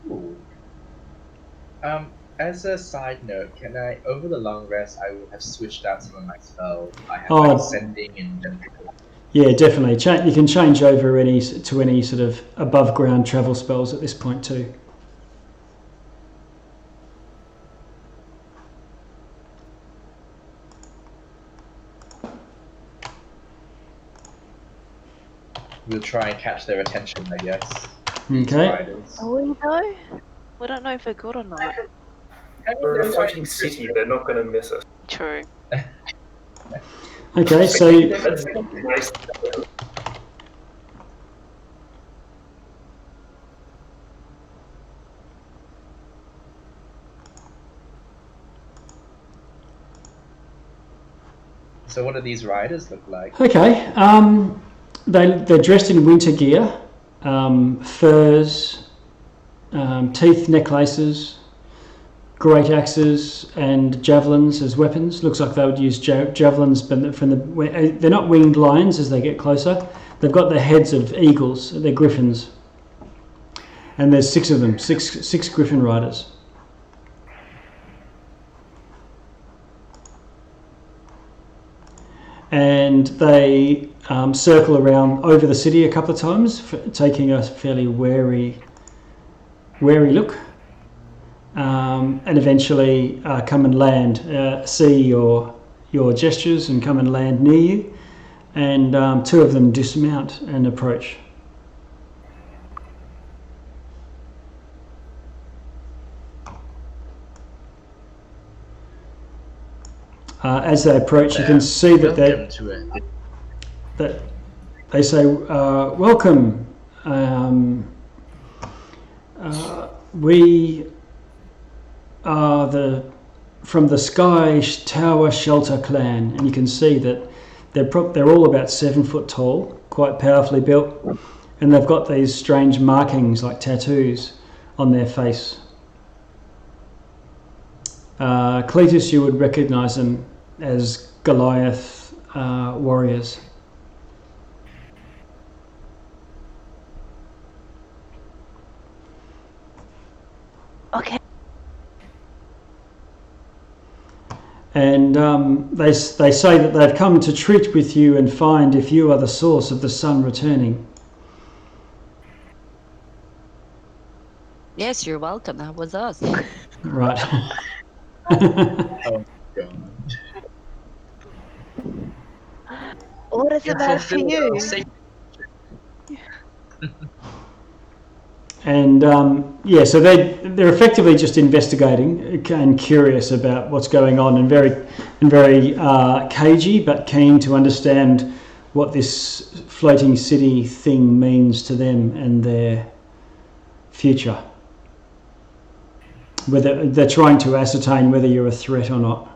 Ooh. As a side note, can I, over the long rest, I would have switched out some of my spells. I have like sending and gentle.
Yeah, definitely. You can change over to any sort of above ground travel spells at this point too.
We'll try and catch their attention, I guess.
Okay.
Oh, we know? We don't know if we're good or not.
We're in a fighting city, they're not going to miss us.
True.
Okay, so
That's nice.
So what do these riders look like?
okay, they're dressed in winter gear, furs, teeth necklaces, great axes, and javelins as weapons. Looks like they would use javelins, but they're not winged lions as they get closer. They've got the heads of eagles. They're griffins, and there's 6 of them, six griffin riders. And they circle around over the city a couple of times, taking a fairly wary look, and eventually come and land, see your gestures and come and land near you, and 2 of them dismount and approach. As they approach, you can see that they say, "Welcome. We are from the Sky Tower Shelter clan," and you can see that they're all about 7 foot tall, quite powerfully built, and they've got these strange markings like tattoos on their face. Cletus, you would recognise them as Goliath warriors.
Okay.
And they say that they've come to treat with you and find if you are the source of the sun returning.
Yes, you're welcome. That was us.
Right.
Oh god.
What does it matter for you?
And so they're effectively just investigating and curious about what's going on, and very cagey, but keen to understand what this floating city thing means to them and their future. Whether they're trying to ascertain whether you're a threat or not.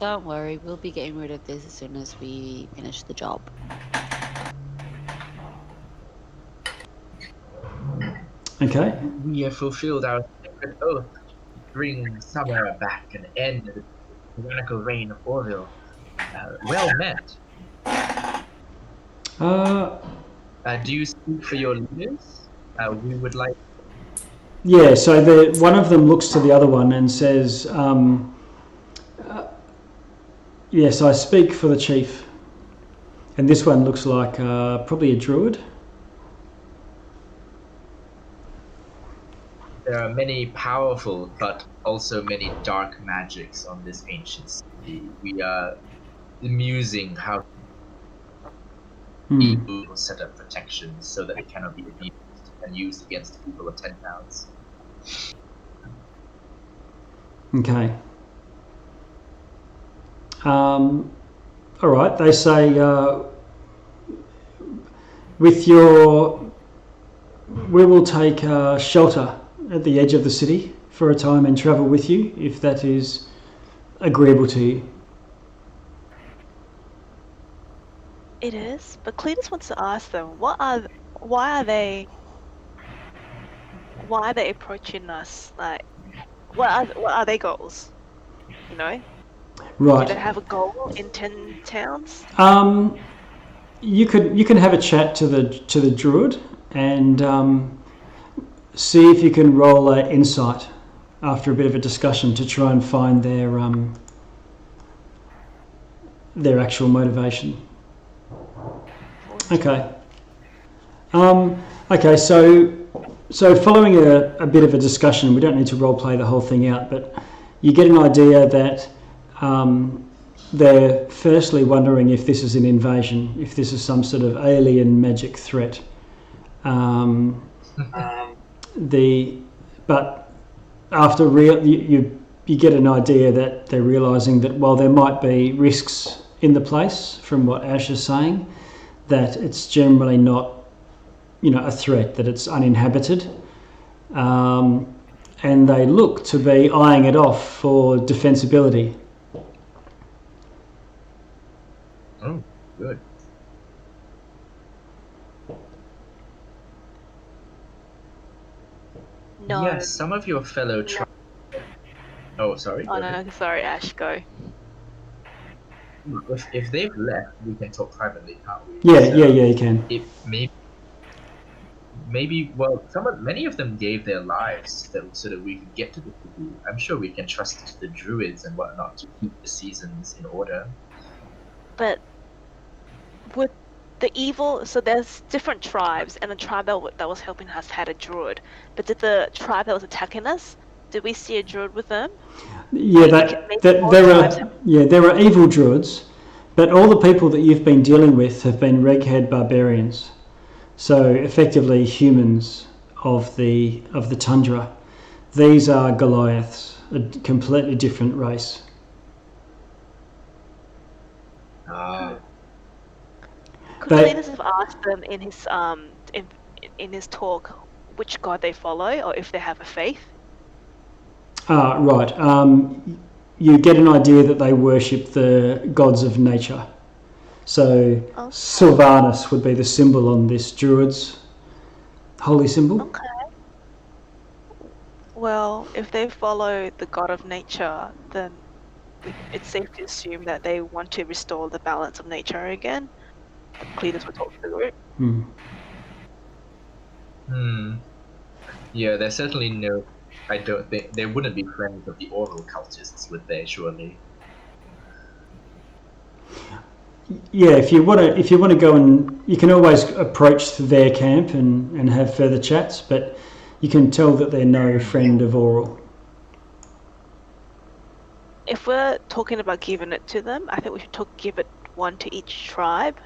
Don't worry, we'll be getting rid of this as soon as we finish the job.
Okay.
We have fulfilled our sacred oath to bring summer back and end the tyrannical reign of Auril. Well met. Do you speak for your leaders? We would like...
Yeah, so one of them looks to the other one and says, yes, I speak for the chief. And this one looks like probably a druid.
There are many powerful, but also many dark magics on this ancient city. We are musing how people will set up protections so that it cannot be abused and used against people of 10 pounds.
Okay. All right. They say we will take shelter at the edge of the city for a time and travel with you, if that is agreeable to you.
It is, but Cletus wants to ask them, why are they why are they approaching us? Like, what are their goals? You know, do
Right.
they have a goal in 10 towns?
You can have a chat to the druid and see if you can roll an insight after a bit of a discussion to try and find their actual motivation. Okay. Okay. So following a bit of a discussion, we don't need to role play the whole thing out, but you get an idea that they're firstly wondering if this is an invasion, if this is some sort of alien magic threat. But after you get an idea that they're realising that while there might be risks in the place, from what Ash is saying, that it's generally not, a threat, that it's uninhabited, and they look to be eyeing it off for defensibility.
Oh, good.
No.
Yes, some of your fellow Oh, sorry.
Oh no, sorry, Ash, go.
If they've left, we can talk privately, can't we?
Yeah, you can.
Many of them gave their lives so that we could get to the city. I'm sure we can trust the druids and whatnot to keep the seasons in order.
But with the evil, so there's different tribes, and the tribe that was helping us had a druid. But did the tribe that was attacking us, did we see a druid with them?
Yeah, there are evil druids, but all the people that you've been dealing with have been red-haired barbarians, so effectively humans of the tundra. These are Goliaths, a completely different race.
Could Cletus have asked them in his in his talk which god they follow, or if they have a faith?
Right. You get an idea that they worship the gods of nature. So Sylvanus would be the symbol on this druid's holy symbol.
Okay. Well, if they follow the god of nature, then it's safe to assume that they want to restore the balance of nature again. Cletus would talk to the group.
Yeah, there's certainly no. I don't think they wouldn't be friends of the Auril cultists, would they? Surely.
Yeah, if you want to go and you can always approach their camp and have further chats, but you can tell that they're no friend of Auril.
If we're talking about giving it to them, I think we should give it one to each tribe,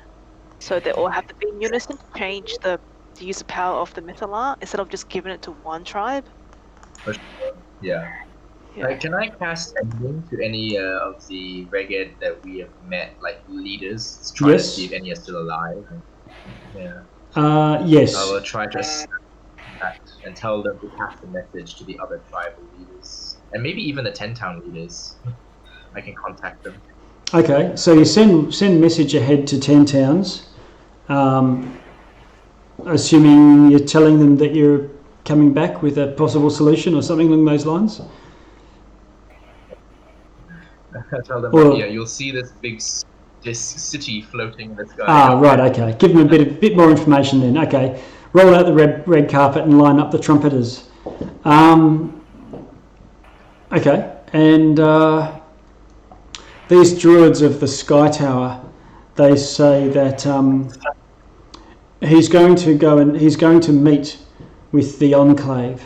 so they all have to be in unison to change the use of power of the Mythalar instead of just giving it to one tribe.
Yeah. Can I cast anything to any of the Reged that we have met, like leaders, try to see if any are still alive? Yeah.
Yes.
I will try to and tell them to pass the message to the other tribal leaders, and maybe even the 10-town leaders. I can contact them.
Okay, so you send message ahead to 10 towns, assuming you're telling them that you're coming back with a possible solution or something along those lines.
Tell them, you'll see this city floating in the sky.
Right, okay. Give them a bit more information then. Okay, roll out the red carpet and line up the trumpeters. Okay, and these druids of the Sky Tower, they say that he's going to meet with the Enclave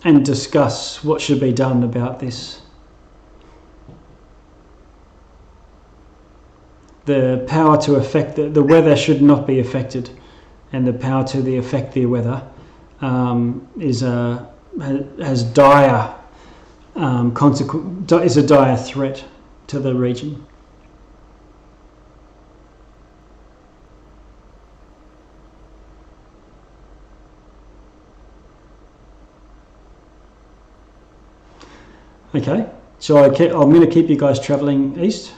and discuss what should be done about this. The power to affect the weather should not be affected, and the power to affect the weather has dire is a dire threat to the region. Okay, so I'm going to keep you guys travelling east.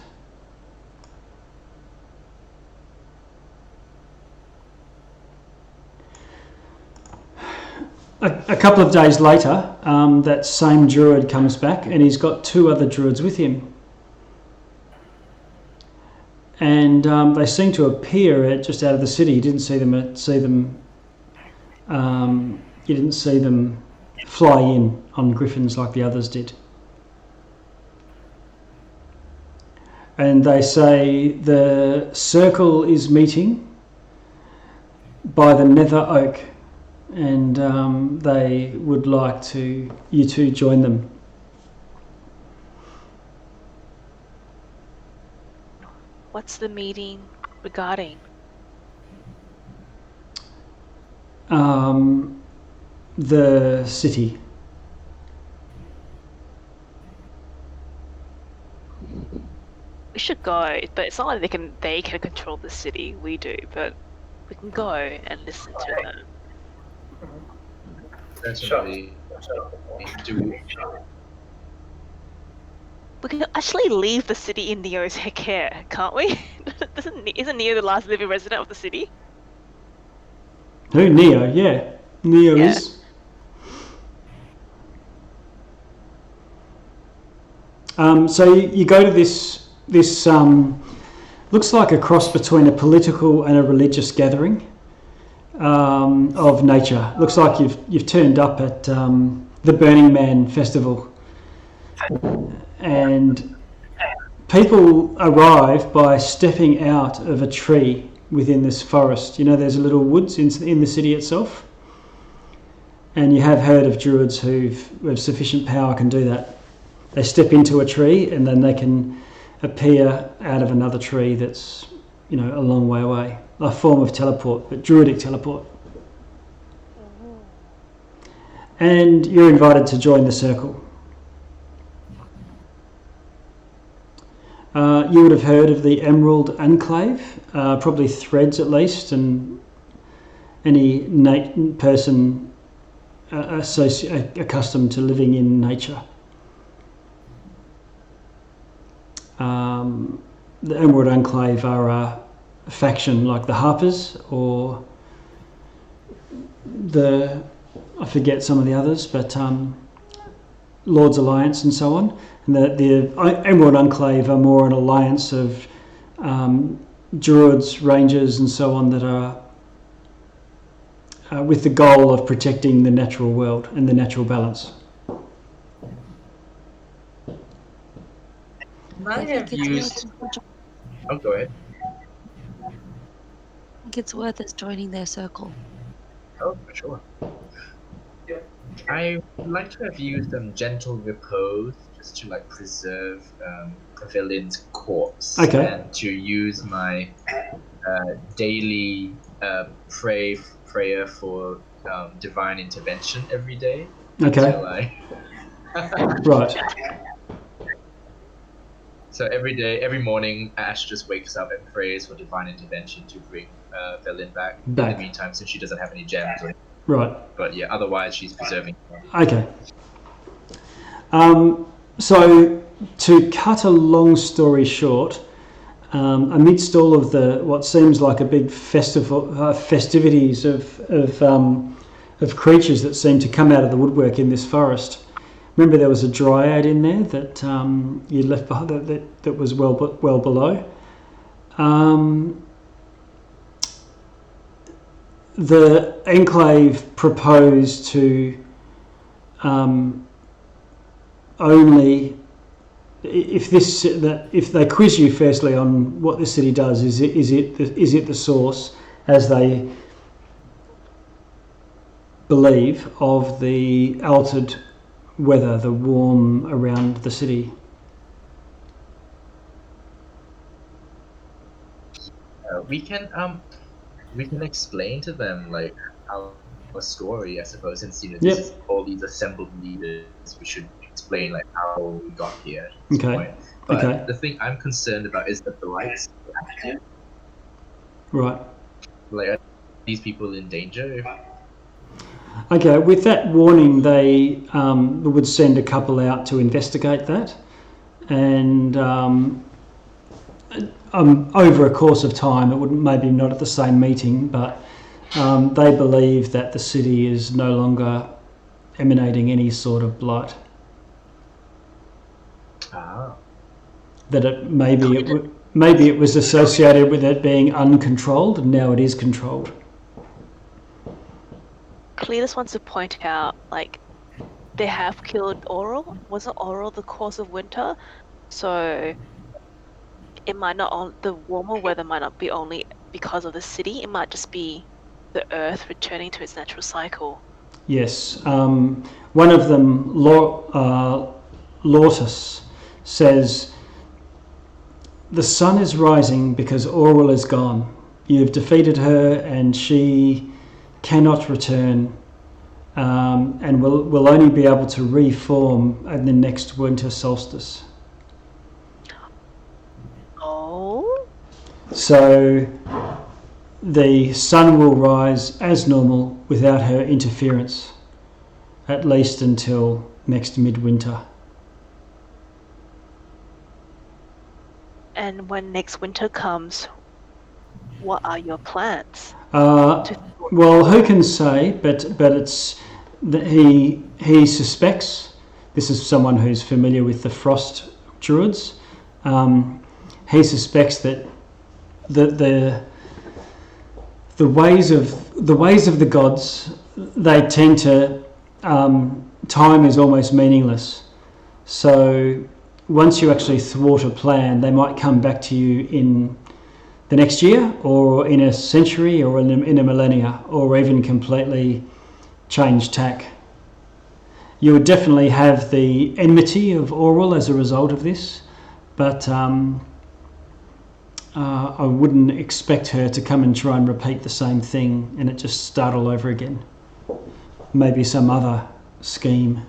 a couple of days later, that same druid comes back, and he's got 2 other druids with him. And they seem to appear just out of the city. You didn't see them. You didn't see them fly in on griffins like the others did. And they say the circle is meeting by the Nether Oak, and they would like you to join them.
What's the meeting regarding?
The city.
We should go, but it's not like they can control the city. We do, but we can go and listen to them.
Certainly.
We can actually leave the city in Neo's care, can't we? Isn't Neo the last living resident of the city?
Who? Neo? Yeah, Neo
Yeah.
is. So you go to this looks like a cross between a political and a religious gathering of nature. Looks like you've turned up at the Burning Man festival, and people arrive by stepping out of a tree within this forest. You know, there's a little woods in the city itself, and you have heard of druids who have sufficient power can do that. They step into a tree and then they can appear out of another tree that's, a long way away. A form of teleport, but druidic teleport. And you're invited to join the circle. You would have heard of the Emerald Enclave, probably Threads at least, and any person accustomed to living in nature. The Emerald Enclave are a faction like the Harpers, or I forget some of the others, but Lord's Alliance and so on. And the Emerald Enclave are more an alliance of druids, rangers and so on that are with the goal of protecting the natural world and the natural balance.
I have used... Oh, go ahead.
I think it's worth us joining their circle.
Oh, for sure. I would like to have used Gentle Repose just to preserve Velin's corpse.
Okay.
And to use my daily prayer for divine intervention every day.
Okay. Right.
So every morning, Ash just wakes up and prays for divine intervention to bring Velin back. In the meantime, since she doesn't have any gems.
Right.
But yeah, otherwise she's preserving.
Okay. So to cut a long story short, amidst all of what seems like a big festivities of creatures that seem to come out of the woodwork in this forest. Remember, there was a dryad in there that you left behind that was well below. The Enclave proposed to only if they quiz you firstly on what the city does, is it the source, as they believe, of the altered weather, the warm around the city?
We can explain to them how a story, I suppose, since this is all these assembled leaders. We should explain how we got here at this point. But the thing I'm concerned about is the blights.
Right.
Are these people in danger?
Okay, with that warning, they would send a couple out to investigate that, and over a course of time, it wouldn't, maybe not at the same meeting, but they believe that the city is no longer emanating any sort of blight.
Ah.
That maybe it was associated with it being uncontrolled, and now it is controlled.
Cletus wants to point out, like, they have killed Auril. Wasn't Auril the cause of winter? So it might not the warmer weather might not be only because of the city. It might just be the Earth returning to its natural cycle.
Yes. One of them, Lortus, says, the sun is rising because Auril is gone. You've defeated her and she cannot return, and will only be able to reform in the next winter solstice.
Oh.
So the sun will rise as normal without her interference, at least until next midwinter.
And when next winter comes, what are your plans?
Well, who can say? But it's that he suspects. This is someone who's familiar with the frost druids. He suspects that the ways of the gods, they tend to time is almost meaningless. So once you actually thwart a plan, they might come back to you in the next year, or in a century, or in a millennia, or even completely change tack. You would definitely have the enmity of Auril as a result of this, but I wouldn't expect her to come and try and repeat the same thing and it just start all over again. Maybe some other scheme.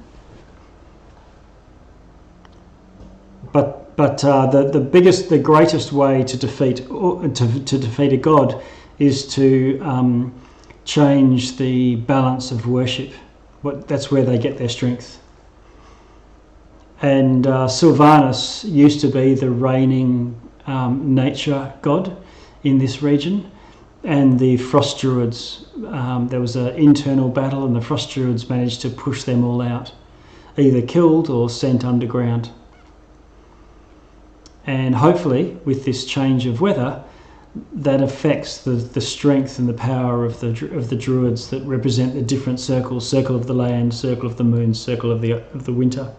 But the greatest way to defeat a god is to change the balance of worship. That's where they get their strength. And Sylvanus used to be the reigning nature god in this region, and the frost druids, there was an internal battle and the frost druids managed to push them all out, either killed or sent underground. And hopefully with this change of weather, that affects the strength and the power of the druids that represent the different circles: circle of the land, circle of the moon, circle of the winter.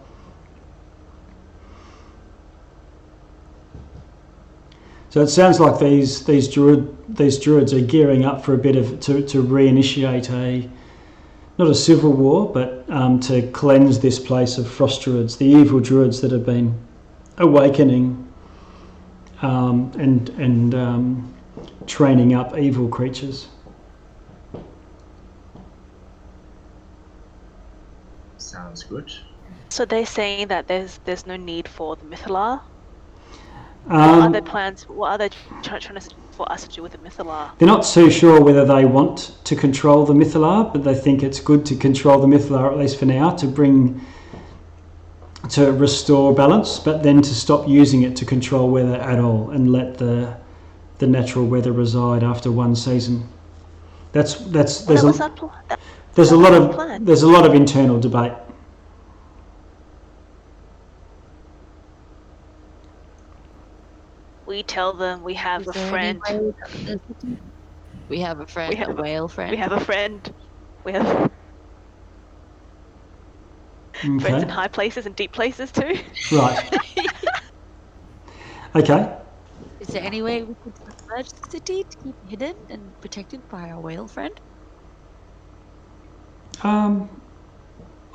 So it sounds like these druids are gearing up for a bit of to reinitiate not a civil war, but to cleanse this place of frost druids, the evil druids that have been awakening and training up evil creatures.
Sounds good.
So they're saying that there's no need for the Mythalar. What are their plans? What are they trying for us to do with the Mythalar?
They're not too sure whether they want to control the Mythalar, but they think it's good to control the Mythalar, at least for now, to restore balance, but then to stop using it to control weather at all and let the natural weather reside after one season. There's a lot of internal debate.
We tell them we have a friend.
We have a friend, a whale friend.
We have a friend. We have friends in high places and deep places too.
Right. Okay.
Is there any way we could submerge the city to keep hidden and protected by our whale friend?
I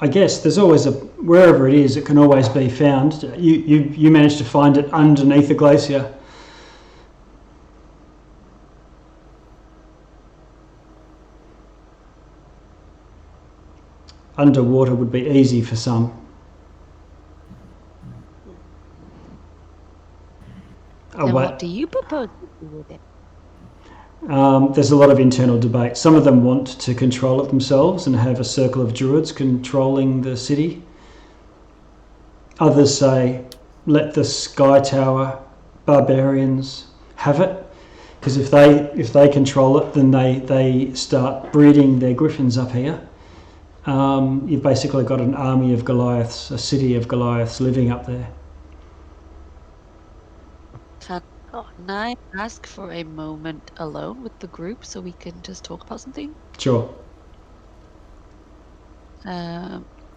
guess there's always wherever it is, it can always be found. You managed to find it underneath a glacier. Underwater would be easy for some.
And what do you propose to do with it?
There's a lot of internal debate. Some of them want to control it themselves and have a circle of druids controlling the city. Others say, let the Sky Tower barbarians have it. Because if they control it, then they start breeding their griffins up here. You've basically got an army of Goliaths, a city of Goliaths living up there.
Can I ask for a moment alone with the group so we can just talk about something?
Sure.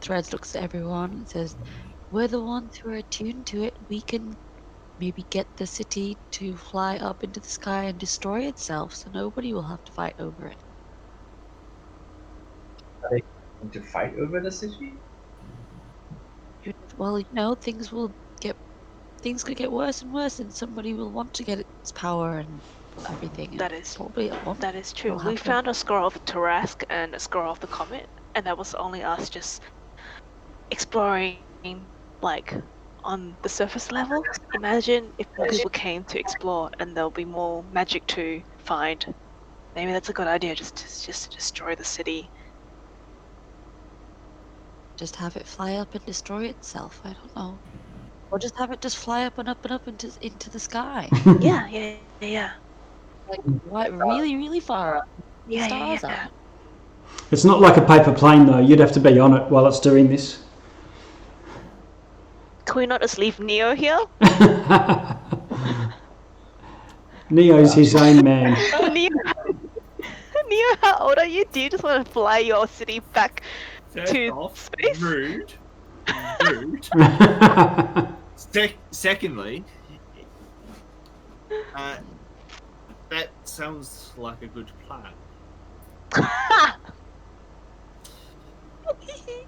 Threads looks at everyone and says, we're the ones who are attuned to it. We can maybe get the city to fly up into the sky and destroy itself so nobody will have to fight over it.
Are they going to fight over the city?
Well, you know, things could get worse and worse, and somebody will want to get its power and everything.
That is
probably at one
That is true.
will
We
happen.
found a scroll of Tarask and a scroll of the comet, and that was only us just exploring, like, on the surface level. Imagine if more people came to explore and there'll be more magic to find. Maybe that's a good idea, just to destroy the city.
Just have it fly up and destroy itself. I don't know. Or just have it just fly up and up into the sky.
Yeah.
Like what, really, really far up.
Yeah,
Stars
yeah.
up.
It's not like a paper plane though. You'd have to be on it while it's doing this.
Can we not just leave Neo here?
Neo's his own man.
Neo, how old are you? Do you just want to fly your city back
First
to
off,
space?
rude. Secondly, that sounds like a good plan.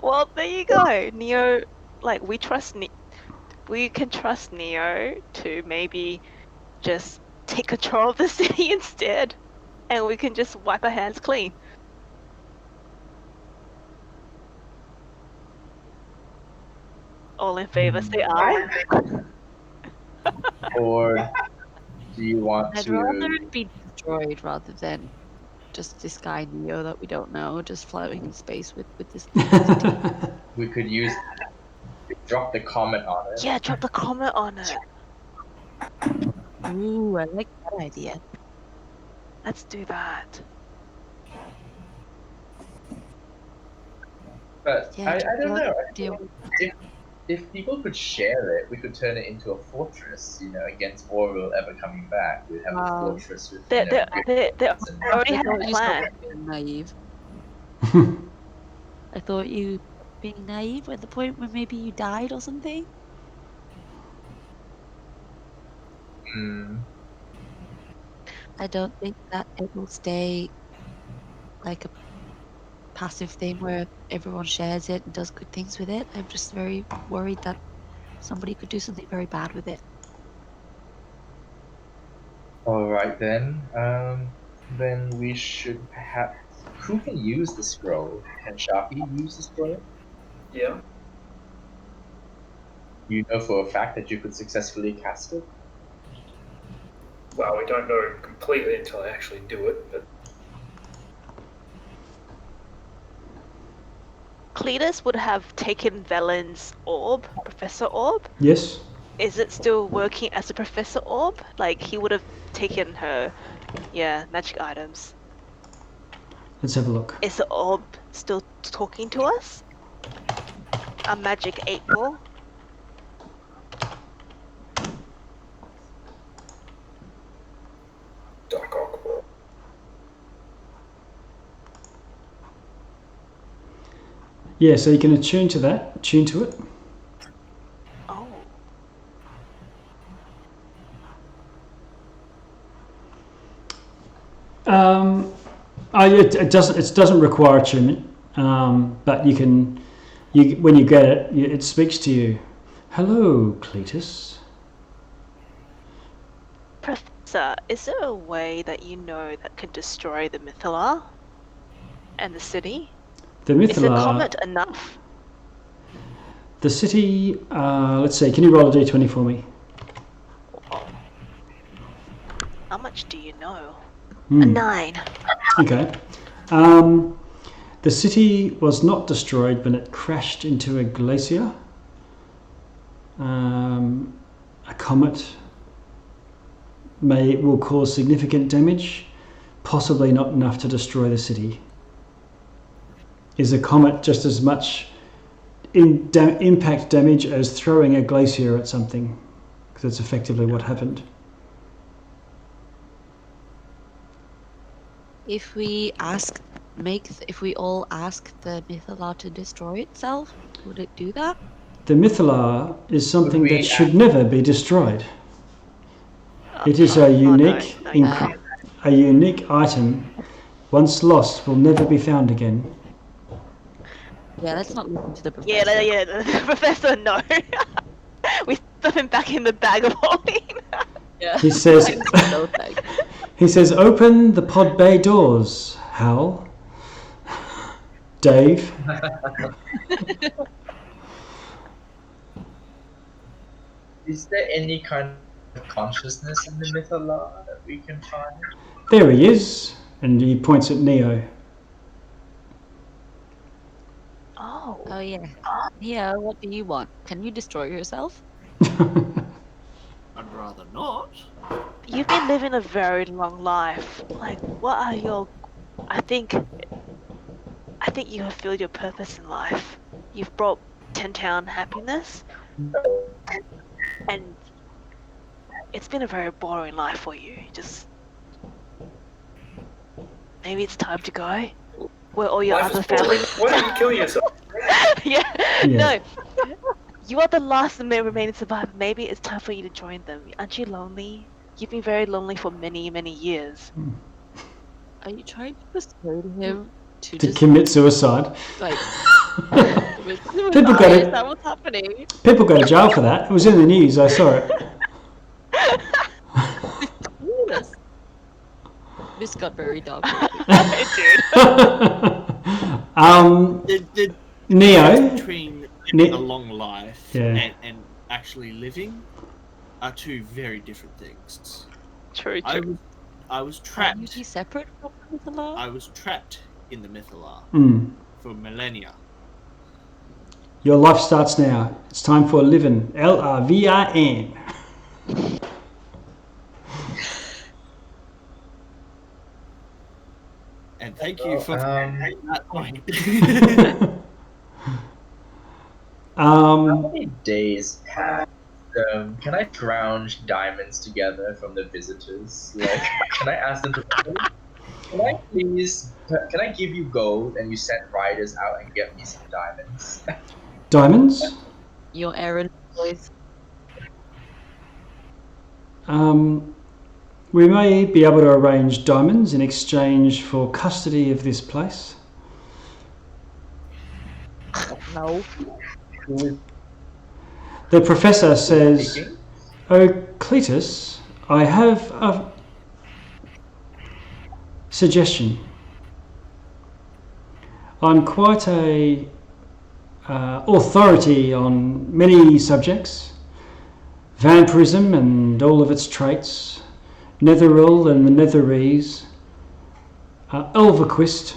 Well, there you go. Neo, like, we can trust Neo to maybe just take control of the city instead, and we can just wipe our hands clean. All in favor, say aye.
Or do you want
I'd
to?
rather it be destroyed rather than just this guy Neo that we don't know, just floating in space with this city.
We could drop the comet on it.
Yeah, drop the comet on it.
Ooh, I like that idea.
Let's do that.
But
Yeah,
I don't know.
idea.
If people could share it, we could turn it into a fortress. Against Auril ever coming back, we'd have a fortress with.
They
and-
already
I
had
thought
a
you
plan.
stopped being naive. I thought you being naive at the point where maybe you died or something. I don't think that it will stay like a passive thing where everyone shares it and does good things with it. I'm just very worried that somebody could do something very bad with it.
All right then. Then we should perhaps. Who can use the scroll? Can Sharpie use the scroll?
Yeah.
You know for a fact that you could successfully cast it?
Well, we don't know completely until I actually do it, but
Cletus would have taken Velen's orb, Professor Orb.
Yes.
Is it still working as a Professor Orb? Like, he would have taken her, magic items.
Let's have a look.
Is the orb still talking to us? A magic 8-ball?
Dark Oak Ball.
Yeah, so you can attune to it.
Oh.
It doesn't require attunement, but you can. When you get it, it speaks to you. Hello, Cletus.
Professor, is there a way that you know that can destroy the Mythala and the city?
The
Is the
Mythala.
comet enough?
The city. Let's see. Can you roll a d20 for me?
How much do you know?
Hmm.
A 9.
Okay. The city was not destroyed, but it crashed into a glacier. A comet will cause significant damage, possibly not enough to destroy the city. Is a comet just as much impact damage as throwing a glacier at something? Because that's effectively what happened.
If we all ask the Mythala to destroy itself, would it do that?
The Mythala is something
Would we
that should never be destroyed. It is a unique, a unique item. Once lost, will never be found again.
Yeah, let's not listen to the professor.
Yeah, the professor, no. We stuff him back in the bag of holding.
Yeah.
He says,
No thanks.
he says, open the pod bay doors, Hal. Dave.
Is there any kind of consciousness in the Mythala that we can find?
There he is. And he points at Neo.
Oh yeah. Neo, what do you want? Can you destroy yourself?
I'd rather not.
You've been living a very long life. Like, what are your... I think you have filled your purpose in life. You've brought 10 Town happiness. And it's been a very boring life for you. Just... Maybe it's time to go. Where all your other family...
Why don't you kill yourself?
yeah. No. You are the last remaining survivor. Maybe it's time for you to join them. Aren't you lonely? You've been very lonely for many, many years.
Are you trying to persuade him to
To
just
commit suicide.
like
People got
Is
it.
that what's happening?
People go to jail for that. It was in the news. I saw it.
Yes. This got very dark.
Neo.
Between living a long life and actually living are two very different things.
True.
I was trapped.
Are you separate from the Mythala?
I was trapped in the Mythala for millennia.
Your life starts now. It's time for living. LRVIN.
And thank you for that point.
How many days have can I scrounge diamonds together from the visitors? Like, can I ask them to can I give you gold and you send riders out and get me some diamonds?
Diamonds?
Your errand boys.
We may be able to arrange diamonds in exchange for custody of this place.
No.
The professor says, "Oh, Cletus, I have a suggestion. I'm quite a authority on many subjects, vampirism and all of its traits, Netheril and the Netherese, Elverquist,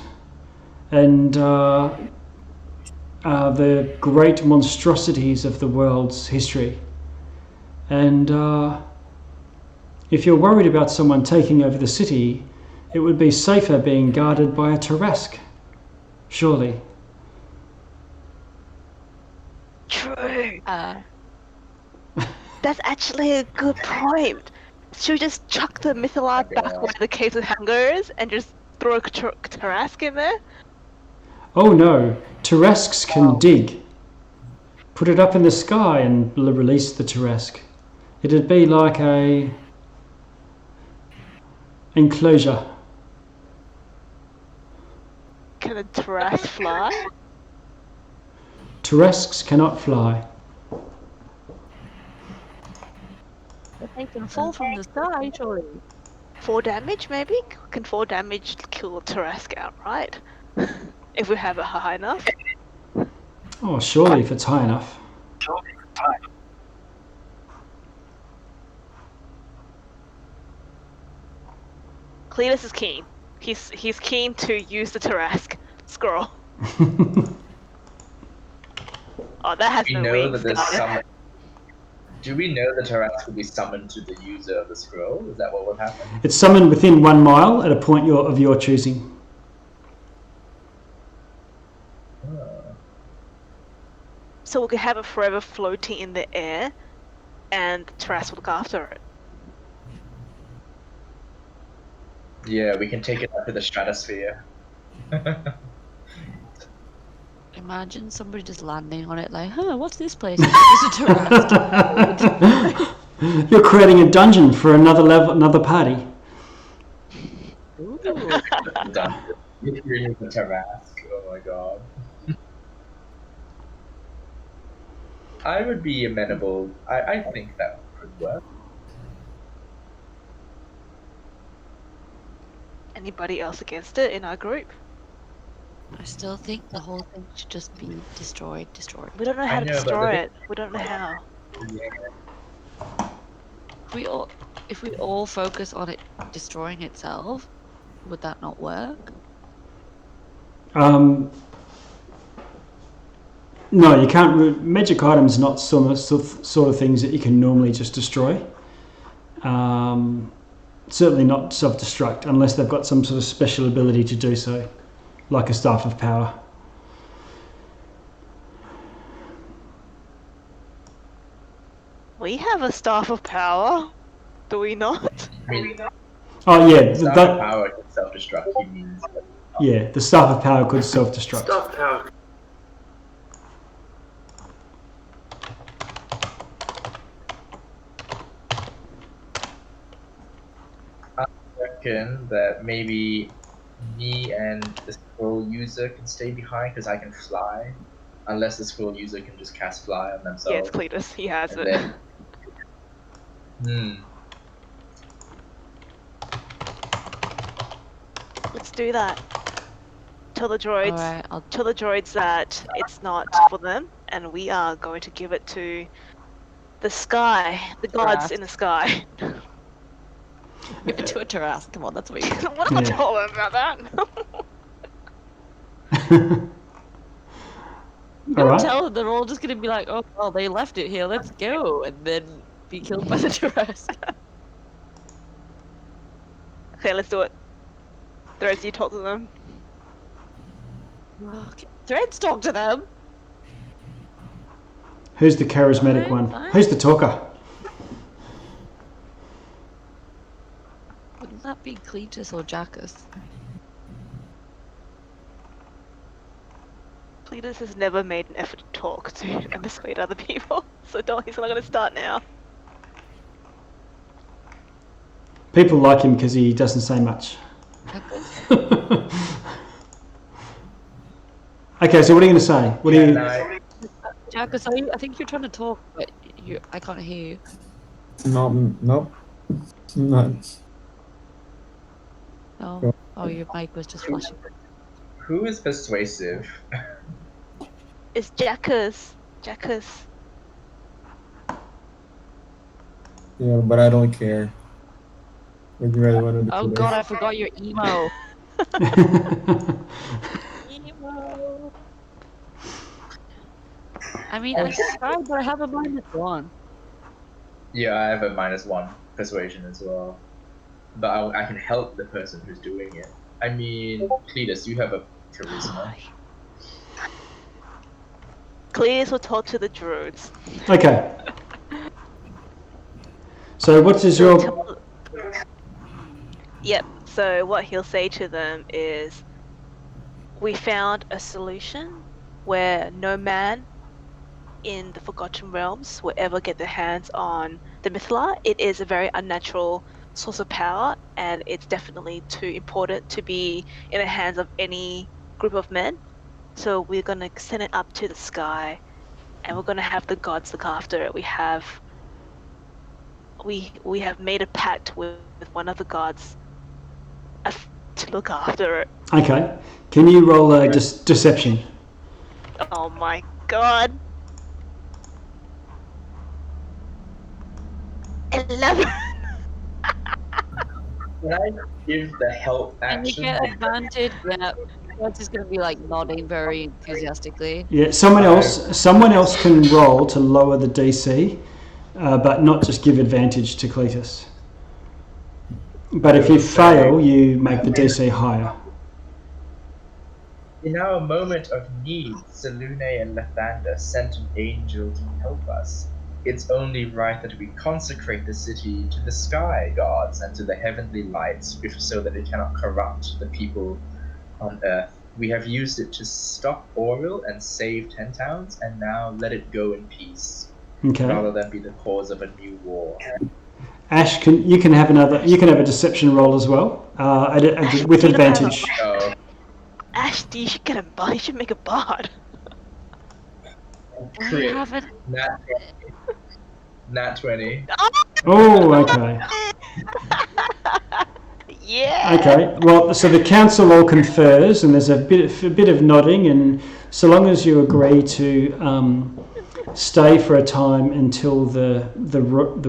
and the great monstrosities of the world's history. And if you're worried about someone taking over the city, it would be safer being guarded by a Tarrasque, surely."
True. That's actually a good point. Should we just chuck the Mythala back where the caves of hunger is and just throw a Tarrasque in there?
Oh no, Tarrasques can dig. Put it up in the sky and release the Tarrasque. It'd be like a enclosure.
Can a Tarrasque fly?
Tarrasques cannot fly.
But they can fall from the sky, surely.
4 damage, maybe? Can 4 damage kill a Tarrasque outright? If we have it high enough.
Oh, surely if it's high enough.
Cletus is keen. He's keen to use the Tarrasque. Scroll. Oh, that has
We
no
know
wings.
that there's some. Do we know the Tarrasque will be summoned to the user of the scroll? Is that what will happen?
It's summoned within 1 mile at a point of your choosing.
So we could have it forever floating in the air, and Tarrasque will look after it.
Yeah, we can take it up to the stratosphere.
Imagine somebody just landing on it like, huh, what's this place? It's a Tarrasque.
You're creating a dungeon for another level, another party.
Ooh.
If you're in the Tarrasque, oh my god. I would be amenable. I think that could work.
Anybody else against it in our group?
I still think the whole thing should just be destroyed.
We don't know how to destroy it. We don't know how.
Yeah.
If we all focus on it destroying itself, would that not work?
No, you can't. Magic items not sort of things that you can normally just destroy. Certainly not self-destruct unless they've got some sort of special ability to do so, like a staff of power.
We have a staff of power, do we not?
Oh yeah,
Staff of power can self-destruct. He means.
Yeah, the staff of power could self-destruct.
Staff of power.
That maybe me and the scroll user can stay behind because I can fly, unless the scroll user can just cast fly on themselves.
Yeah, it's Cletus. He has
And
it.
then-
Let's do that. Tell the droids.
Alright,
Tell the droids that it's not for them, and we are going to give it to the sky, the gods in the sky.
give it to a Tarrasque. Come on, that's what you
What am I told about that?
You don't
Alright.
tell them, they're all just gonna be like, oh, well, they left it here, let's go, and then be killed by the Tarrasque.
Okay, let's do it. Threads, you talk to them.
Okay. Threads talk to them.
Who's the charismatic one? Who's the talker?
Wouldn't that be Cletus or Jackus?
Cletus has never made an effort to talk to and persuade other people, so he's not going to start now.
People like him because he doesn't say much. Okay, so what are you going to say? What are you?
Jackus, I think you're trying to talk, but I can't hear you.
No. Not.
Oh, your mic was just flashing.
Who is persuasive?
It's Jackus.
Yeah, but I don't care. Would you rather want to do
Oh
today?
god, I forgot your emo. I mean, I tried, but I have a -1.
Yeah, I have a -1 persuasion as well. But I can help the person who's doing it. I mean, Cletus, you have a charisma.
Cletus will talk to the druids.
Okay. So what is your?
Yep, so what he'll say to them is, we found a solution where no man in the Forgotten Realms will ever get their hands on the Mythala. It is a very unnatural source of power, and it's definitely too important to be in the hands of any group of men. So we're going to send it up to the sky, and we're going to have the gods look after it. We have made a pact with one of the gods to look after it.
Okay. Can you roll a deception?
Oh my god. 11.
Can I give the help
And you
action?
get advantage. Yeah, Threads is gonna be like nodding very enthusiastically.
Yeah. Someone else can roll to lower the DC, but not just give advantage to Cletus. But if you fail, you make the DC higher.
In our moment of need, Selune and Lathander sent an angel to help us. It's only right that we consecrate the city to the sky gods and to the heavenly lights, so that it cannot corrupt the people on Earth. We have used it to stop Auril and save 10 towns, and now let it go in peace, rather than be the cause of a new war.
Ash, you can have a deception roll as well, with advantage.
Oh.
Ash, you should get a bard. You should make a bard.
We haven't.
Nat 20.
Oh, okay.
Yeah.
Okay. Well, so the council all confers, and there's a bit of nodding, and so long as you agree to stay for a time until the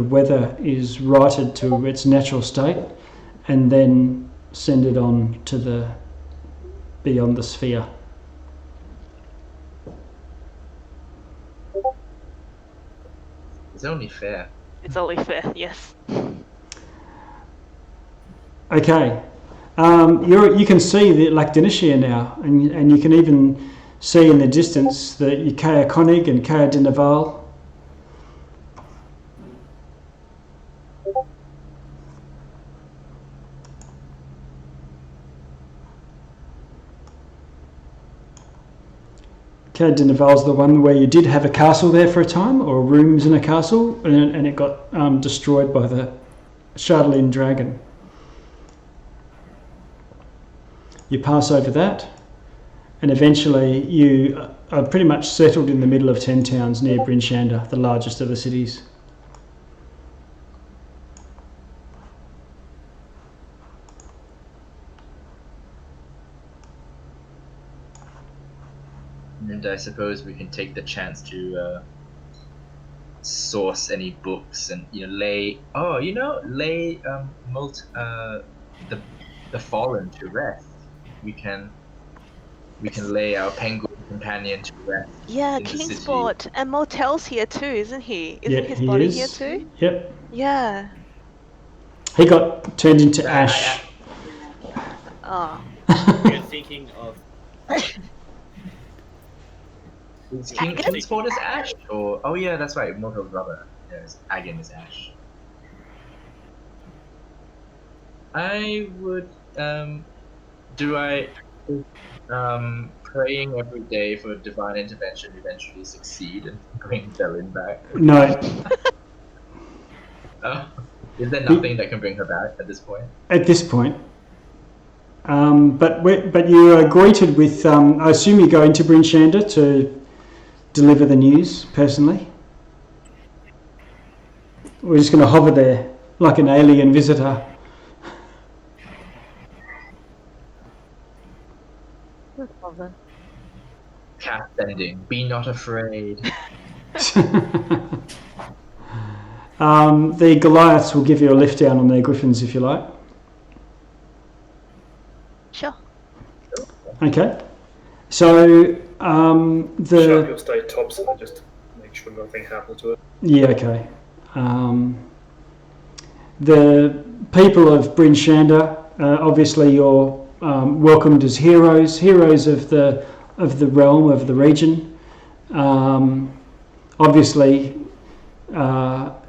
weather is righted to its natural state, and then send it on to the beyond the sphere.
It's only fair.
It's only fair, yes.
Okay. You can see the Lacdinishia now, and you can even see in the distance the Ukea Konig and Kea Dinaval. Kea Dinaval's the one where you did have a castle there for a time, or rooms in a castle, and it got destroyed by the Shardalin dragon. You pass over that, and eventually you are pretty much settled in the middle of 10 towns near Bryn Shander, the largest of the cities.
And I suppose we can take the chance to source any books and lay the fallen to rest. We can lay our penguin companion to rest.
Yeah,
in the city.
Kingsport. And Motel's here too, isn't he? Isn't his
he
body
is.
here too?
Yep.
Yeah.
He got turned into ash.
Oh.
You're thinking of.
Is Kingsport is Ash? Or oh yeah, that's right. Motel's brother. Yes, Agan is Ash. I would praying every day for divine intervention eventually succeed and bring Belen back?
No.
Is there nothing that can bring her back at this point?
At this point. But you are greeted with, I assume you go into Bryn Shander to deliver the news personally? We're just going to hover there like an alien visitor.
Cast ending. Be not afraid.
The Goliaths will give you a lift down on their griffins if you like.
Sure.
Okay. So
Shark will stay topside just to make sure nothing happens to it.
Yeah, okay. The people of Bryn Shander, obviously you're welcomed as heroes of the realm, of the region. Obviously,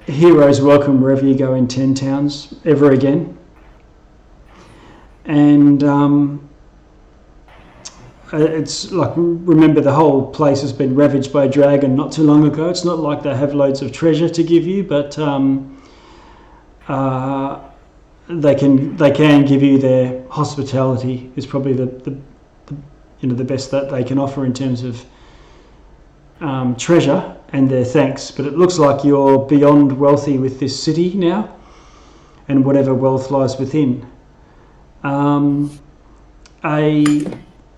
heroes welcome wherever you go in 10 towns ever again. And it's like, remember, the whole place has been ravaged by a dragon not too long ago. It's not like they have loads of treasure to give you, but they can give you their hospitality. Is probably the best that they can offer in terms of treasure and their thanks. But it looks like you're beyond wealthy with this city now, and whatever wealth lies within.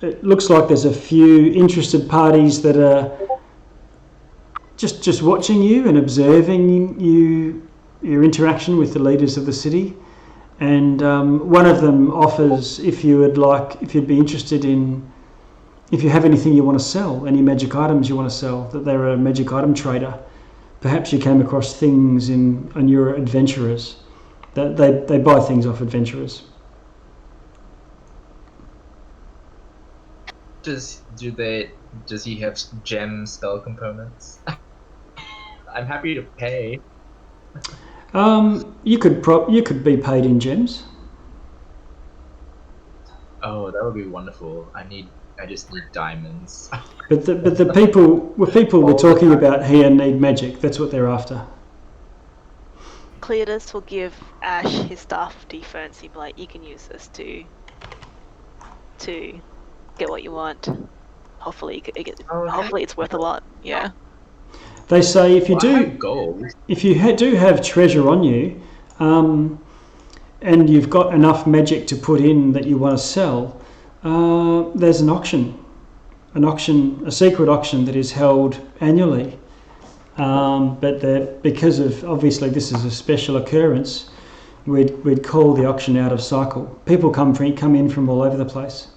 It looks like there's a few interested parties that are just watching you and observing your interaction with the leaders of the city. And one of them offers, if you'd be interested in, if you have anything you want to sell, any magic items you want to sell, that they're a magic item trader, perhaps you came across things on your adventurers. That they buy things off adventurers.
Does he have gem spell components? I'm happy to pay.
You could be paid in gems.
Oh, that would be wonderful. I just need diamonds.
But the people we're talking about here need magic. That's what they're after.
Cletus will give Ash his staff of defense. He'll be like, you can use this to get what you want. Hopefully, hopefully it's worth a lot. Yeah.
They say if you do have treasure on you, and you've got enough magic to put in that you want to sell, there's an auction, a secret auction that is held annually. But because of obviously this is a special occurrence, we'd call the auction out of cycle. People come in from all over the place.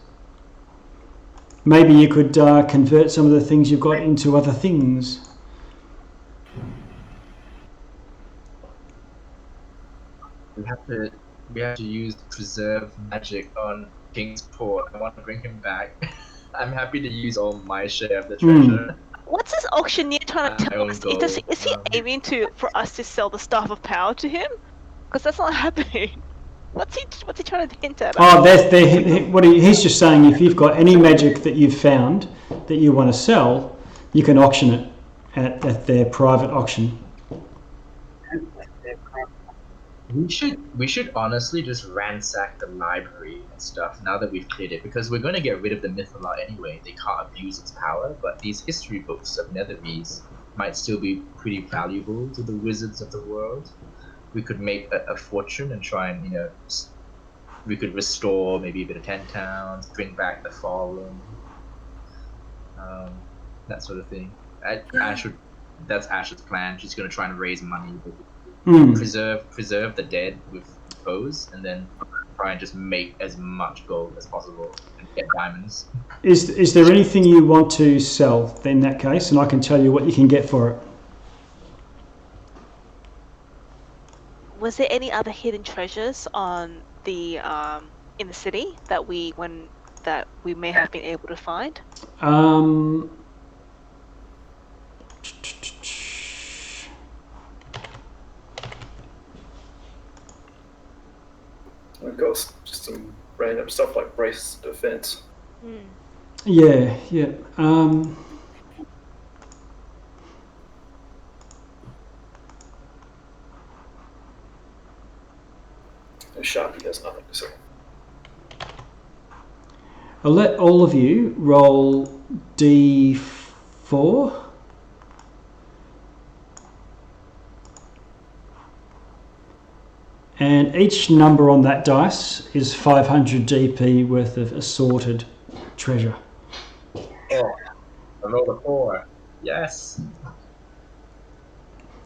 Maybe you could convert some of the things you've got into other things.
We have to use preserve magic on Kingsport. I want to bring him back. I'm happy to use all my share of the treasure.
What's this auctioneer trying to tell us? Is he aiming for us to sell the Staff of Power to him? Because that's not happening. What's he trying to hint at?
Oh, he's just saying if you've got any magic that you've found that you want to sell, you can auction it at their private auction.
We should honestly just ransack the library and stuff now that we've cleared it, because we're going to get rid of the Mythallar anyway. They can't abuse its power, but these history books of Netherese might still be pretty valuable to the wizards of the world. We could make a fortune and try and, we could restore maybe a bit of 10 towns, bring back the fallen, that sort of thing. That's Ash's plan. She's going to try and raise money. Preserve the dead with bows, and then try and just make as much gold as possible and get diamonds.
Is there anything you want to sell in that case, and I can tell you what you can get for it?
Was there any other hidden treasures on the in the city that we may have been able to find?
We've got just some random stuff like brace defense.
Yeah.
Sharpie has nothing to say.
I'll let all of you roll D4. And each number on that dice is 500 GP worth of assorted treasure.
Oh, I rolled a 4. Yes.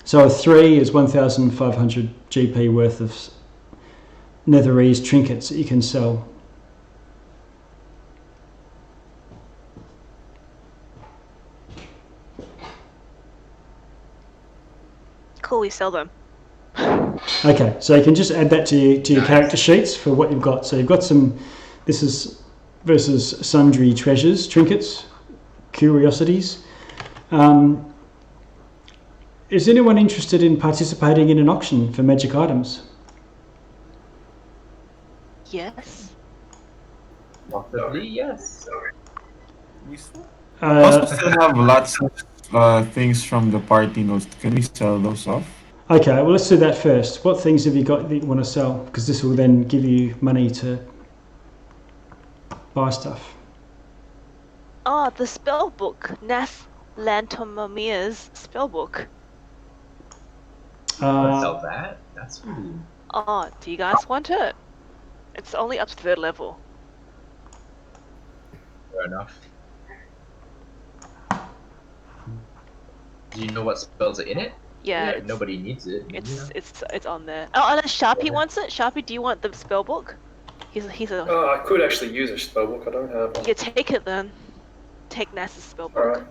So a 3 is 1,500 GP worth of Netherese trinkets that you can sell.
Cool, we sell them.
Okay, so you can just add that to your character sheets for what you've got. So you've got some, this is versus sundry treasures, trinkets, curiosities. Is anyone interested in participating in an auction for magic items?
Yes.
Possibly, yes.
We also still have lots of things from the party notes. Can we sell those off?
Okay, well let's do that first. What things have you got that you want to sell? Because this will then give you money to buy stuff.
Oh, the spell book. Nath Lantomomia's spell book.
Sell that? That's really...
Oh, do you guys want it? It's only up to 3rd level.
Fair enough. Do you know what spells are in it?
Yeah.
Nobody needs it.
It's on there. Oh, and then Sharpie wants it. Sharpie, do you want the spell book? He's a.
I could actually use a spell book. I don't have one.
Yeah, take it then. Take Nass's spell book.
Alright.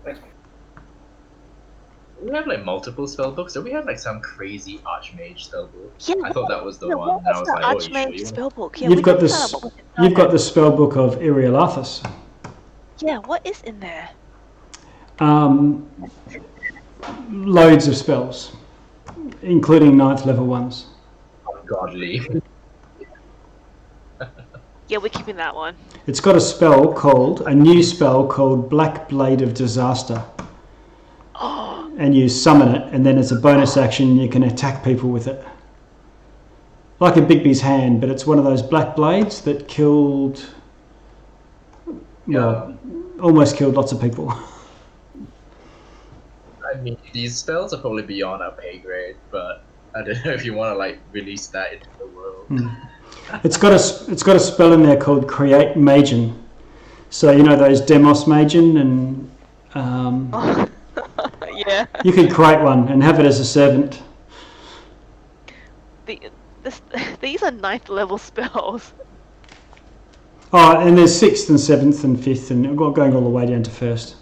Thank you.
We have like multiple spell books. So we have like some crazy archmage spell book.
Yeah,
I thought that was the
yeah,
one,
what
and I
was
was
the
like, oh, you sure
Archmage
you want?
spellbook? Yeah,
You've
we
got
didn't find out
this.
what was
You've
inside
got
it.
the spell book of Auril.
Yeah, what is in there?
Loads of spells, including 9th level ones.
Ungodly.
Yeah, we're keeping that one.
It's got a new spell called Black Blade of Disaster.
Oh,
And you summon it, and then as a bonus action, you can attack people with it. Like a Bigby's hand, but it's one of those black blades that killed, well, almost killed lots of people.
I mean, these spells are probably beyond our pay grade, but I don't know if you want to like release that into the world.
It's got a spell in there called Create Maiden. So you know those Demos Maiden, and
yeah.
you could create one and have it as a servant.
These are 9th level spells.
Oh, and there's 6th and 7th and 5th, and going all the way down to 1st.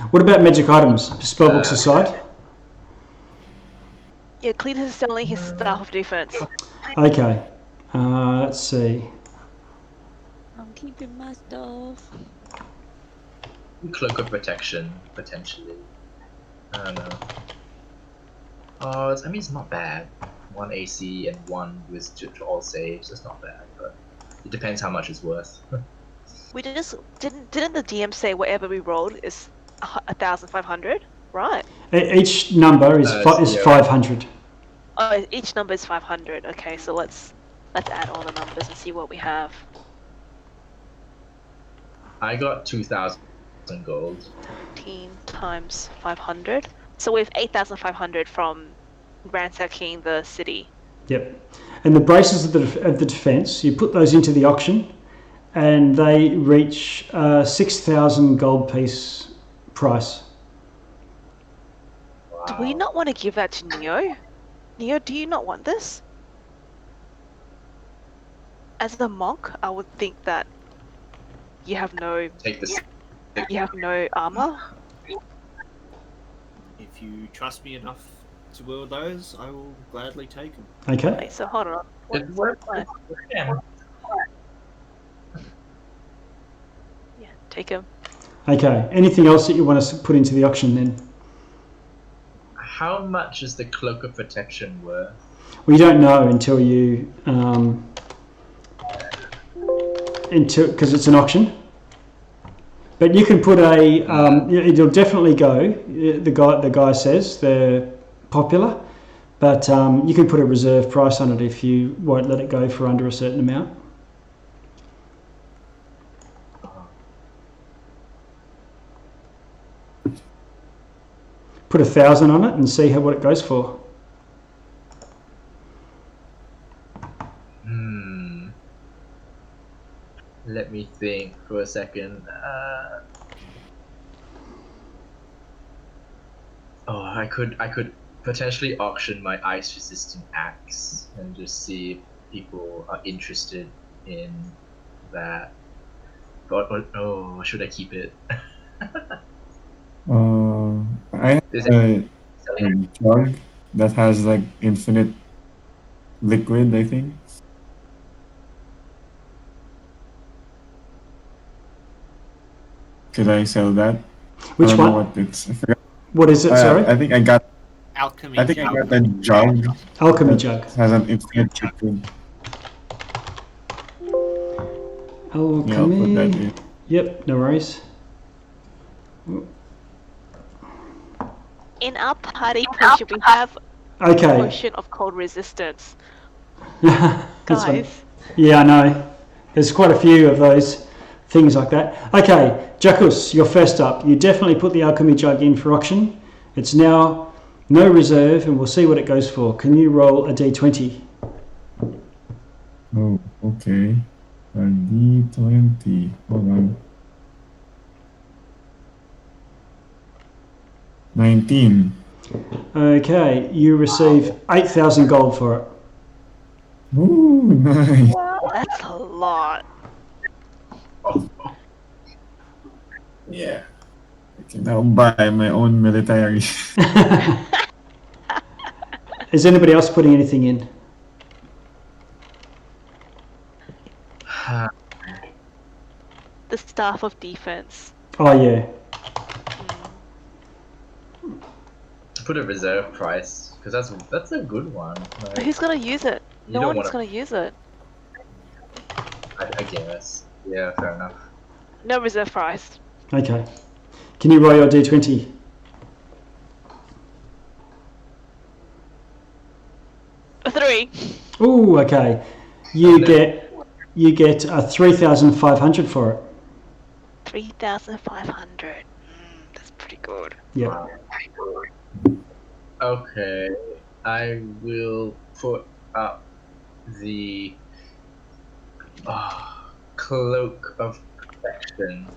What about magic items? Spellbooks aside?
Yeah, Cletus is selling his Staff of Defense.
Okay. Let's see.
I'm keeping my stuff.
Cloak of Protection, potentially. I don't know. Oh, I mean, it's not bad. 1 AC and 1 with to all saves. It's not bad, but it depends how much it's worth.
We just didn't the DM say whatever we rolled is 1,500, right?
Each number is
yeah.
500.
Oh, each number is 500. Okay, so let's add all the numbers and see what we have.
I got 2,000 gold.
15 times 500. So we have 8,500 from ransacking the city.
Yep. And the braces of the defence, you put those into the auction, and they reach 6,000 gold piece price.
Wow.
Do we not want to give that to Neo? Neo, do you not want this? As a monk, I would think that you have no
Take this.
armor.
If you trust me enough to wield those, I will gladly take them.
Okay.
Wait, so hold on.
It worked.
Yeah, take him.
Okay. Anything else that you want to put into the auction then?
How much is the Cloak of Protection worth?
We don't know until you because it's an auction. But you can put it'll definitely go. The guy says they're popular, but you can put a reserve price on it if you won't let it go for under a certain amount. Put 1,000 on it and see what it goes for.
Let me think for a second. I could potentially auction my ice resistant axe and just see if people are interested in that. But should I keep it?
I have a jug that has like infinite liquid, I think. Should I sell that?
Which
I don't know
one?
what it's. I forgot.
What is it? Sorry.
I think I got.
Alchemy.
I think I got a jug.
Alchemy
that
jug.
has an infinite liquid. Yeah, I'll put that
Alchemy.
in.
Yep. No worries.
In our party potion, we have a
Okay.
potion of cold resistance.
That's fine.
Guys,
Yeah, I know. There's quite a few of those things like that. Okay, Jackus, you're first up. You definitely put the alchemy jug in for auction. It's now no reserve, and we'll see what it goes for. Can you roll a d20?
Oh, okay. A D20. Hold on. 19.
Okay, you receive 8,000 gold for it.
Ooh, nice.
that's a lot.
Yeah. I can now buy my own military.
Is anybody else putting anything in?
The staff of defense.
Oh yeah.
Put a reserve price because that's a good one.
But
Like,
who's gonna use it?
you
No
don't
one's
wanna-
gonna use it.
I guess. Yeah, fair enough.
No reserve price.
Okay. Can you roll your d20?
A 3.
Ooh, okay. You get a 3,500 for it.
3,500. That's pretty good.
Yeah.
Okay, I will put up the cloak of perfection.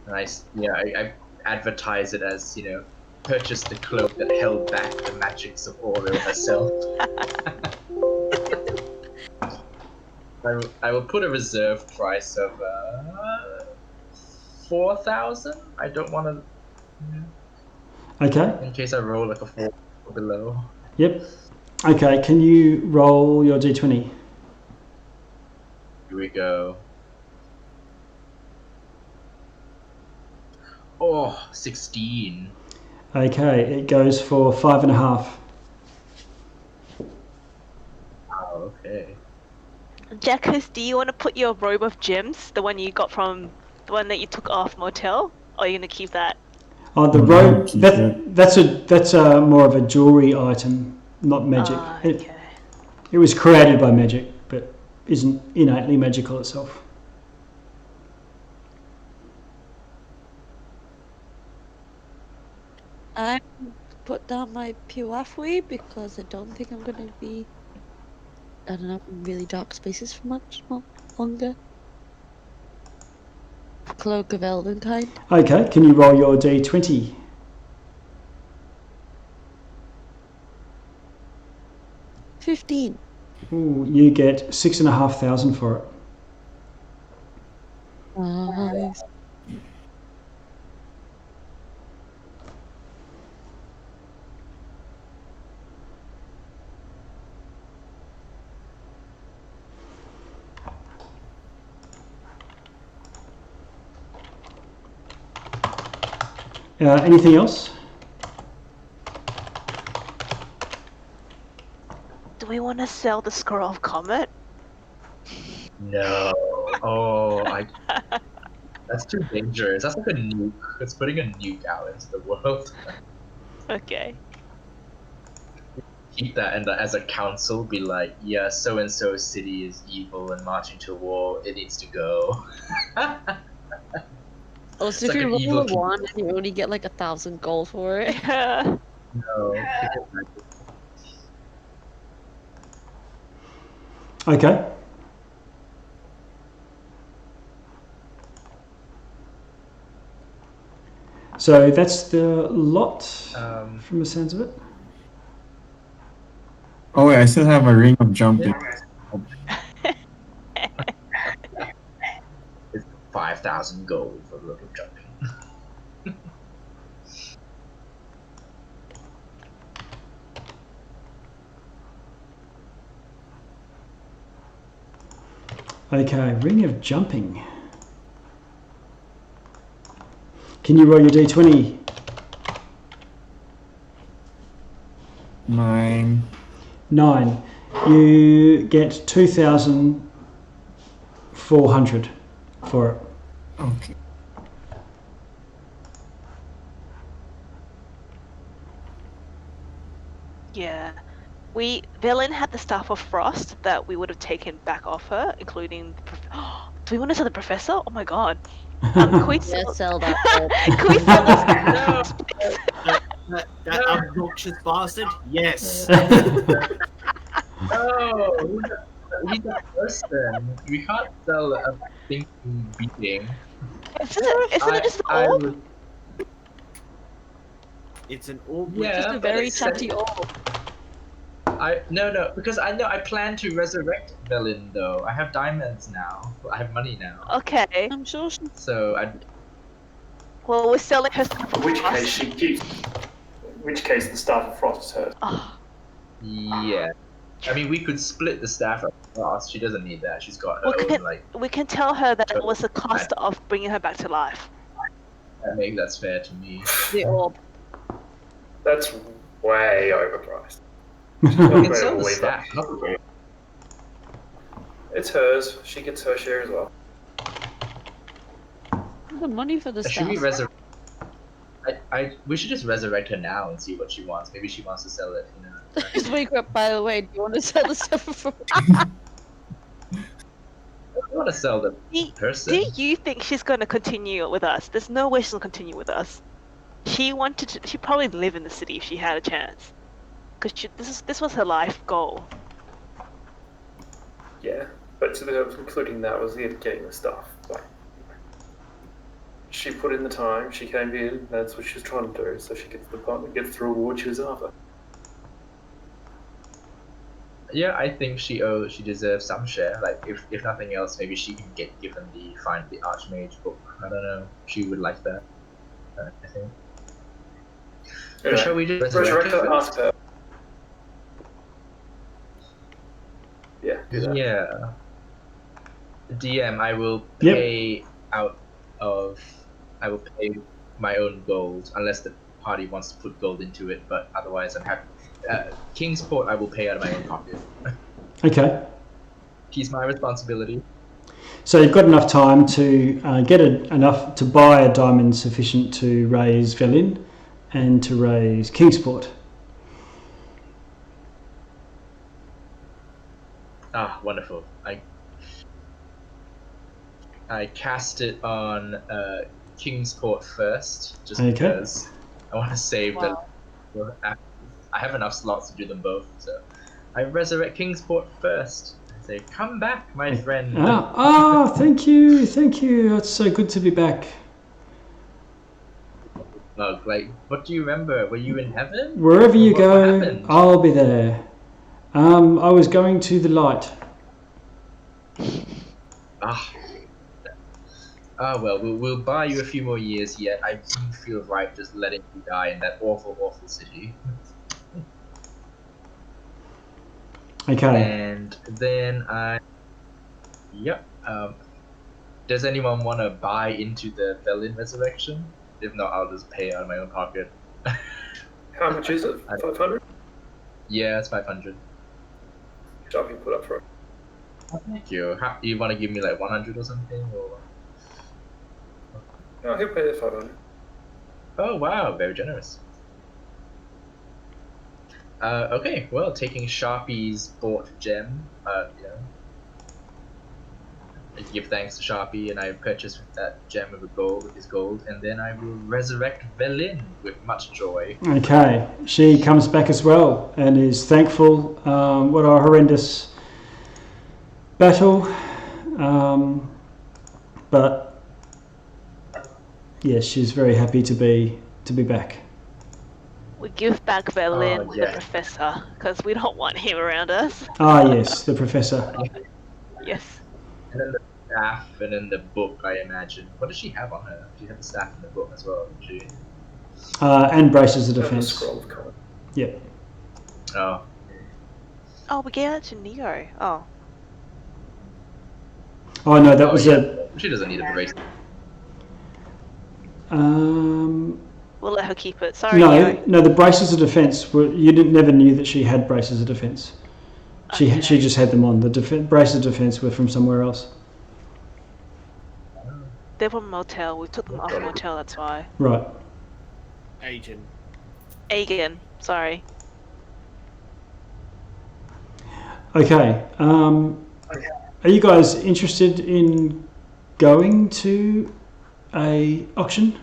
And I advertise it as, purchase the cloak that held back the magics of Auril herself. I will put a reserve price of 4,000. I don't want to.
Okay.
In case I roll like a 4 or below.
Yep. Okay. Can you roll your d20?
Here we go. Oh, 16.
Okay. It goes for 5.5.
Oh, okay.
Jackus, do you want to put your robe of gems, the one you got from the one that you took off motel, or are you gonna keep that?
Oh, the robe. That's a more of a jewelry item, not magic.
Okay.
It was created by magic, but isn't innately magical itself.
I put down my Piwafui because I don't think I'm gonna be, I don't know, in really dark spaces for much longer. Cloak of Elvenkind.
Okay. Can you roll your d20?
15.
Ooh, you get 6,500 for it.
Nice.
Anything else?
Do we want to sell the Scroll of Comet?
No. Oh, that's too dangerous. That's like a nuke. It's putting a nuke out into the world.
Okay.
Keep that and as a council be like, yeah, so and so city is evil and marching to war. It needs to go.
Oh, so if
like
you
an
roll
evil
a 1 and you only get like 1,000 gold for it.
No.
Okay. So that's the lot from the sounds of it.
Oh wait, I still have a ring of jumping.
It's 5,000 gold for the little jumping.
Okay, ring of jumping. Can you roll your d20?
9.
9. You get 2,400 for it.
Okay.
Yeah. Velen had the Staff of Frost that we would have taken back off her, including the do we want to sell the Professor? Oh my god. Can we
Yeah, sell that.
Can we sell this?
That obnoxious bastard? Yes.
Oh, he's a person. We can't sell a thinking being.
Isn't it just an orb?
It's an orb.
Yeah,
Just a
but
very
it's
chatty orb.
No, because I plan to resurrect Velen though. I have diamonds now. I have money now.
Okay.
I'm sure she.
So
Well, we're selling her stuff for
In which
Frost.
case she keeps. In which case the staff of Frost is hers.
Oh,
Yeah. I mean, we could split the staff across. She doesn't need that. She's got her own, like,
we can tell her that it was the cost of bringing her back to life.
I think that's fair to me.
The orb.
That's way overpriced.
We can
Not
sell the
believe
staff,
that.
not the orb.
It's hers. She gets her share as well.
The money for the
Should we
staff.
resurrect? We should just resurrect her now and see what she wants. Maybe she wants to sell it, you know.
Just wake up, by the way, do you want to sell the stuff for
I want to sell the person.
Do you think she's going to continue with us? There's no way she'll continue with us. She'd probably live in the city if she had a chance. Because this was her life goal.
Yeah, but including that was getting the stuff. Like, she put in the time. She came in. That's what she was trying to do. So she gets the reward she was after.
Yeah, I think she deserves some share. Like, if nothing else, maybe she can get given the Find the Archmage book. I don't know. She would like that. I think.
Anyway,
Shall we just
resurrect her?
her?
Ask her. Yeah, do that.
Yeah. DM, I will pay out of. I will pay my own gold unless the party wants to put gold into it. But otherwise, I'm happy. Kingsport, I will pay out of my own pocket.
Okay.
He's my responsibility.
So you've got enough time to get enough to buy a diamond sufficient to raise Velin and to raise Kingsport.
Ah, wonderful. I cast it on Kingsport first, just because I want to save the. I have enough slots to do them both, so I resurrect Kingsport first. I say, "Come back, my friend."
Thank you. It's so good to be back.
Like, what do you remember? Were you in heaven?
Wherever you
What
go,
happened?
I'll be there. I was going to the light.
Well, we'll buy you a few more years yet. I wouldn't feel right just letting you die in that awful, awful city.
Okay.
And then does anyone want to buy into the Velin resurrection? If not, I'll just pay out of my own pocket.
How much is it? 500?
Yeah, it's 500.
Which I can put up for it.
Thank you. You want to give me like 100 or something? Or...
No, he'll pay the 500.
Oh wow, very generous. Okay, well, taking Sharpie's bought gem, I give thanks to Sharpie, and I purchase that gem with his gold, and then I will resurrect Velin with much joy.
Okay. She comes back as well and is thankful. What a horrendous battle. But yes, she's very happy to be back.
We give back Velin with the professor because we don't want him around us.
Yes, the professor.
Yes.
And then the staff, and then the book, I imagine. What does she have on her? She has the staff in the book as well, doesn't she?
And braces of defense.
Scroll of color.
Yep.
Oh.
Oh, we gave that to Neo. Oh.
Oh no, that was a.
She doesn't need a brace.
We'll let her keep it. Sorry,
No,
Neo.
no. The braces of defense were. Never knew that she had braces of defense. She just had them on. The braces of defense were from somewhere else.
They're from motel. We took them off motel. That's why.
Right.
Aegon. Sorry.
Okay. Are you guys interested in going to a auction?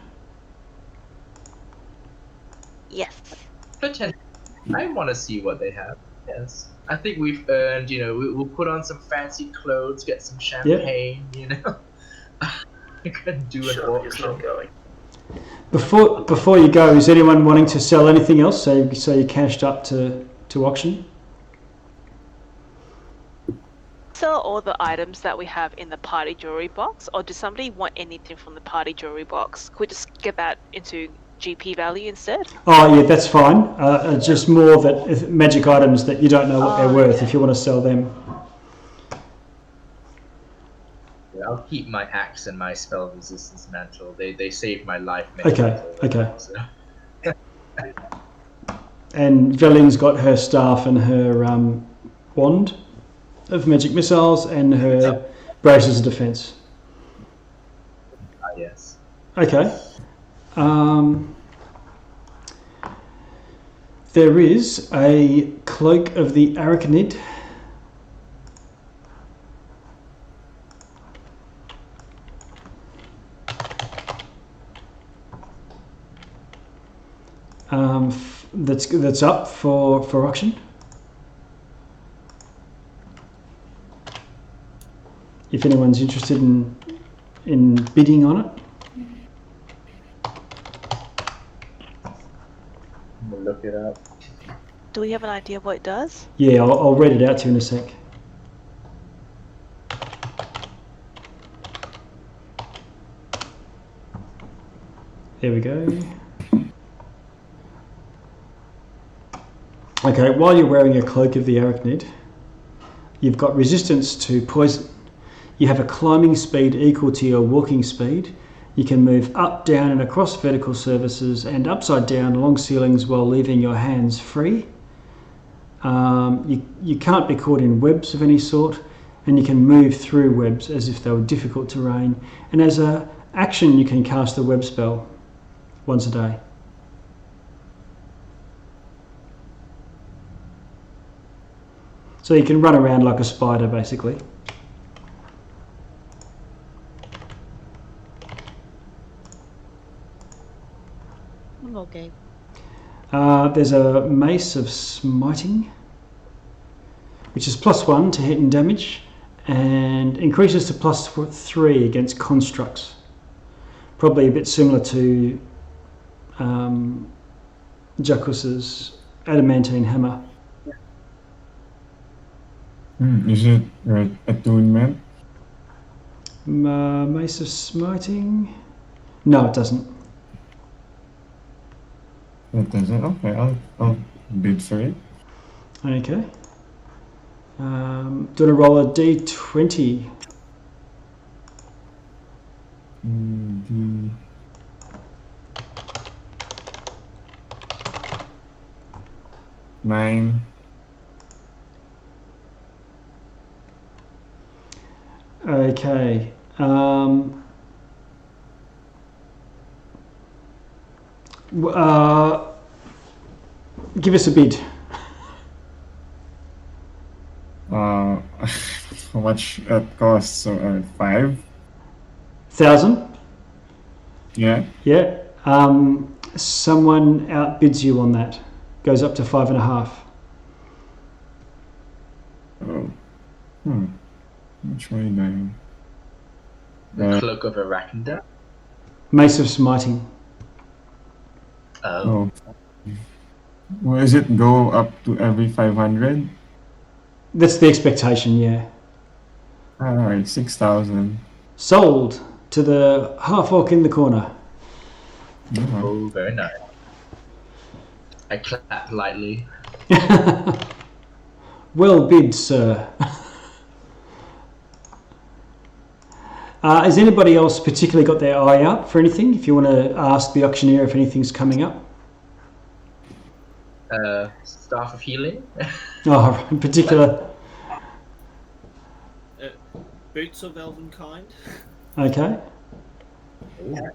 Yes.
Potentially. I want to see what they have. Yes. I think we've earned, we'll put on some fancy clothes, get some champagne, I could do an auction.
Going.
Before you go, is anyone wanting to sell anything else? So you cashed up to auction?
Sell all the items that we have in the party jewelry box, or does somebody want anything from the party jewelry box? Could we just get that into GP value instead?
Oh, yeah, that's fine. Just more that if magic items that you don't know what they're worth, if you want to sell them.
Yeah, I'll keep my axe and my spell resistance mantle. They saved my life many
Okay,
times over
okay.
now, so.
And Veline's got her staff and her wand of magic missiles and her braces of defense.
Yes.
Okay. There is a cloak of the arachnid. That's up for auction. If anyone's interested in bidding on it.
We'll look it up.
Do we have an idea of what it does?
Yeah, I'll read it out to you in a sec. There we go. Okay, while you're wearing a cloak of the arachnid, you've got resistance to poison. You have a climbing speed equal to your walking speed. You can move up, down and across vertical surfaces and upside down along ceilings while leaving your hands free. You can't be caught in webs of any sort, and you can move through webs as if they were difficult terrain. And as an action, you can cast a web spell once a day. So you can run around like a spider, basically.
Okay.
There's a Mace of Smiting, which is +1 to hit and damage, and increases to +3 against constructs. Probably a bit similar to Jacquus's adamantine hammer.
Is it attunement?
Mace of Smiting? No, it doesn't.
It doesn't. Okay, I'll bid for it.
Okay. Do you want to roll a d20?
Nine.
Okay. Give us a bid.
How much it costs? So
5,000?
Yeah.
Yeah. Someone outbids you on that. Goes up to 5.5.
Oh. Which way going?
The Cloak of Arachnida?
Mace of Smiting.
Oh. Well, does it go up to every 500?
That's the expectation, yeah.
Alright, 6,000.
Sold to the half-orc in the corner.
Oh, very nice. I clap lightly.
Well bid, sir. Has anybody else particularly got their eye out for anything? If you want to ask the auctioneer if anything's coming up.
Staff of Healing?
Oh, right, in particular.
Boots of Elven Kind.
Okay.
Yeah.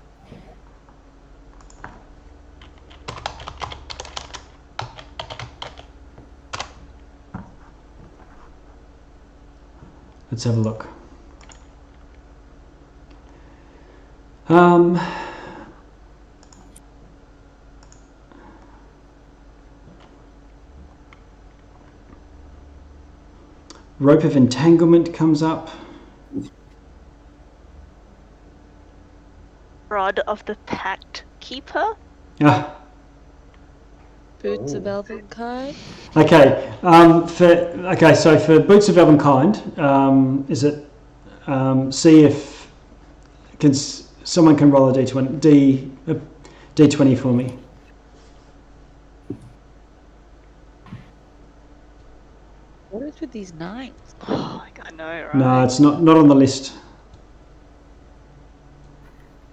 Let's have a look. Rope of Entanglement comes up.
Rod of the Pact Keeper.
Ah.
Boots of Elvenkind.
Okay. So for Boots of Elvenkind, is it see if someone can roll a d20 for me.
What is with these 9s?
Oh, I know, right?
No, it's not on the list.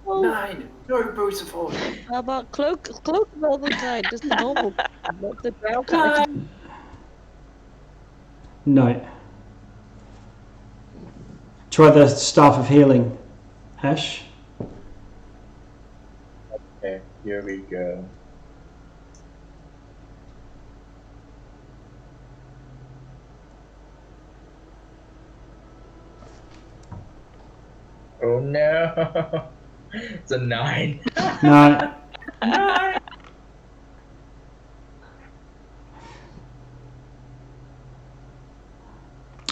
9. No boots of order.
How about Cloak of Elvenkind? Just the normal, not the brown kind.
No. Try the Staff of Healing, Ash.
Okay, here we go. Oh no! It's a 9.
No.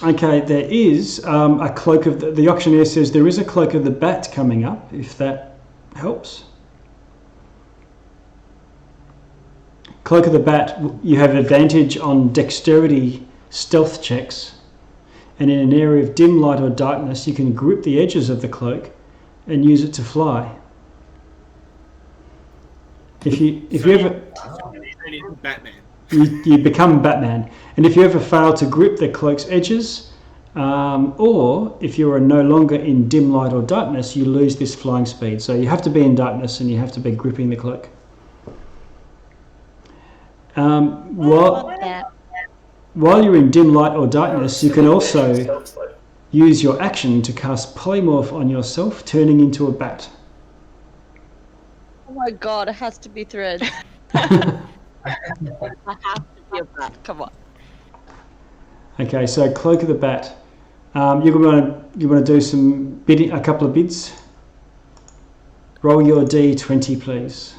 Okay, there is a Cloak of the auctioneer says there is a Cloak of the Bat coming up, if that helps. Cloak of the Bat, you have advantage on dexterity stealth checks, and in an area of dim light or darkness you can grip the edges of the cloak and use it to fly. If you ever
Batman.
you become Batman, and if you ever fail to grip the cloak's edges, or if you are no longer in dim light or darkness, you lose this flying speed. So you have to be in darkness and you have to be gripping the cloak. While you're in dim light or darkness, you can also use your action to cast Polymorph on yourself, turning into a bat.
Oh my god, it has to be Threads. I have to be a bat, come on.
Okay, so Cloak of the Bat. You want to do some bidding, a couple of bids. Roll your d20, please.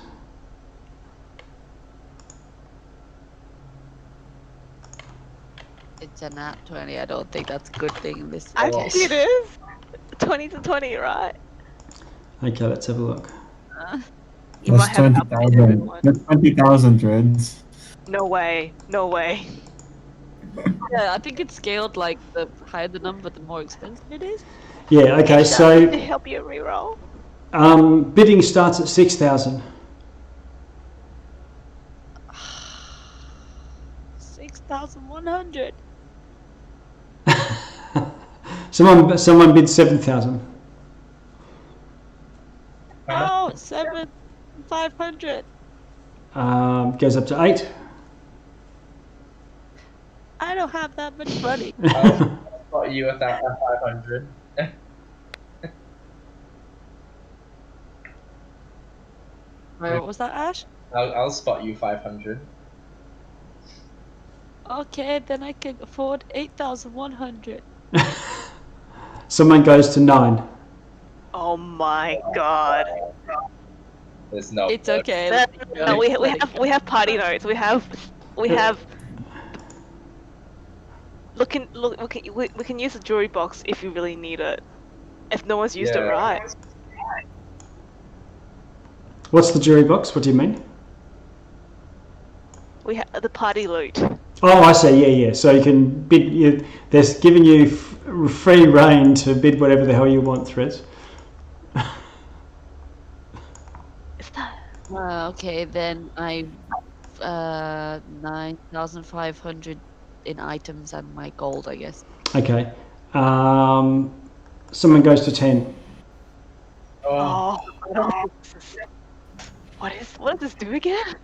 It's a nat 20. I don't think that's a good thing in this
I
case.
think it is. 20 to 20, right?
Okay, let's have a look.
You
That's
might have
20,000. That's 20,000 Threads.
No way. No way.
Yeah, I think it's scaled like the higher the number, the more expensive it is.
Yeah, okay,
To
so
help you reroll.
bidding starts at 6,000.
6,100.
Someone bid 7,000.
Oh, 7,500.
Goes up to 8.
I don't have that much money.
Got you at that 500.
Wait, what was that, Ash?
I'll spot you 500.
Okay, then I can afford 8,100.
Someone goes to 9.
Oh my god.
There's no.
It's okay.
No, we have party notes. We have. We can use the jewelry box if you really need it. If no one's used it, right?
What's the jury box? What do you mean?
We have the party loot.
Oh, I see. Yeah. So you can bid. They're giving you free reign to bid whatever the hell you want, Threads.
Is that?
Okay, then I 9,500 in items and my gold, I guess.
Okay. Someone goes to 10.
Oh. What does this do again?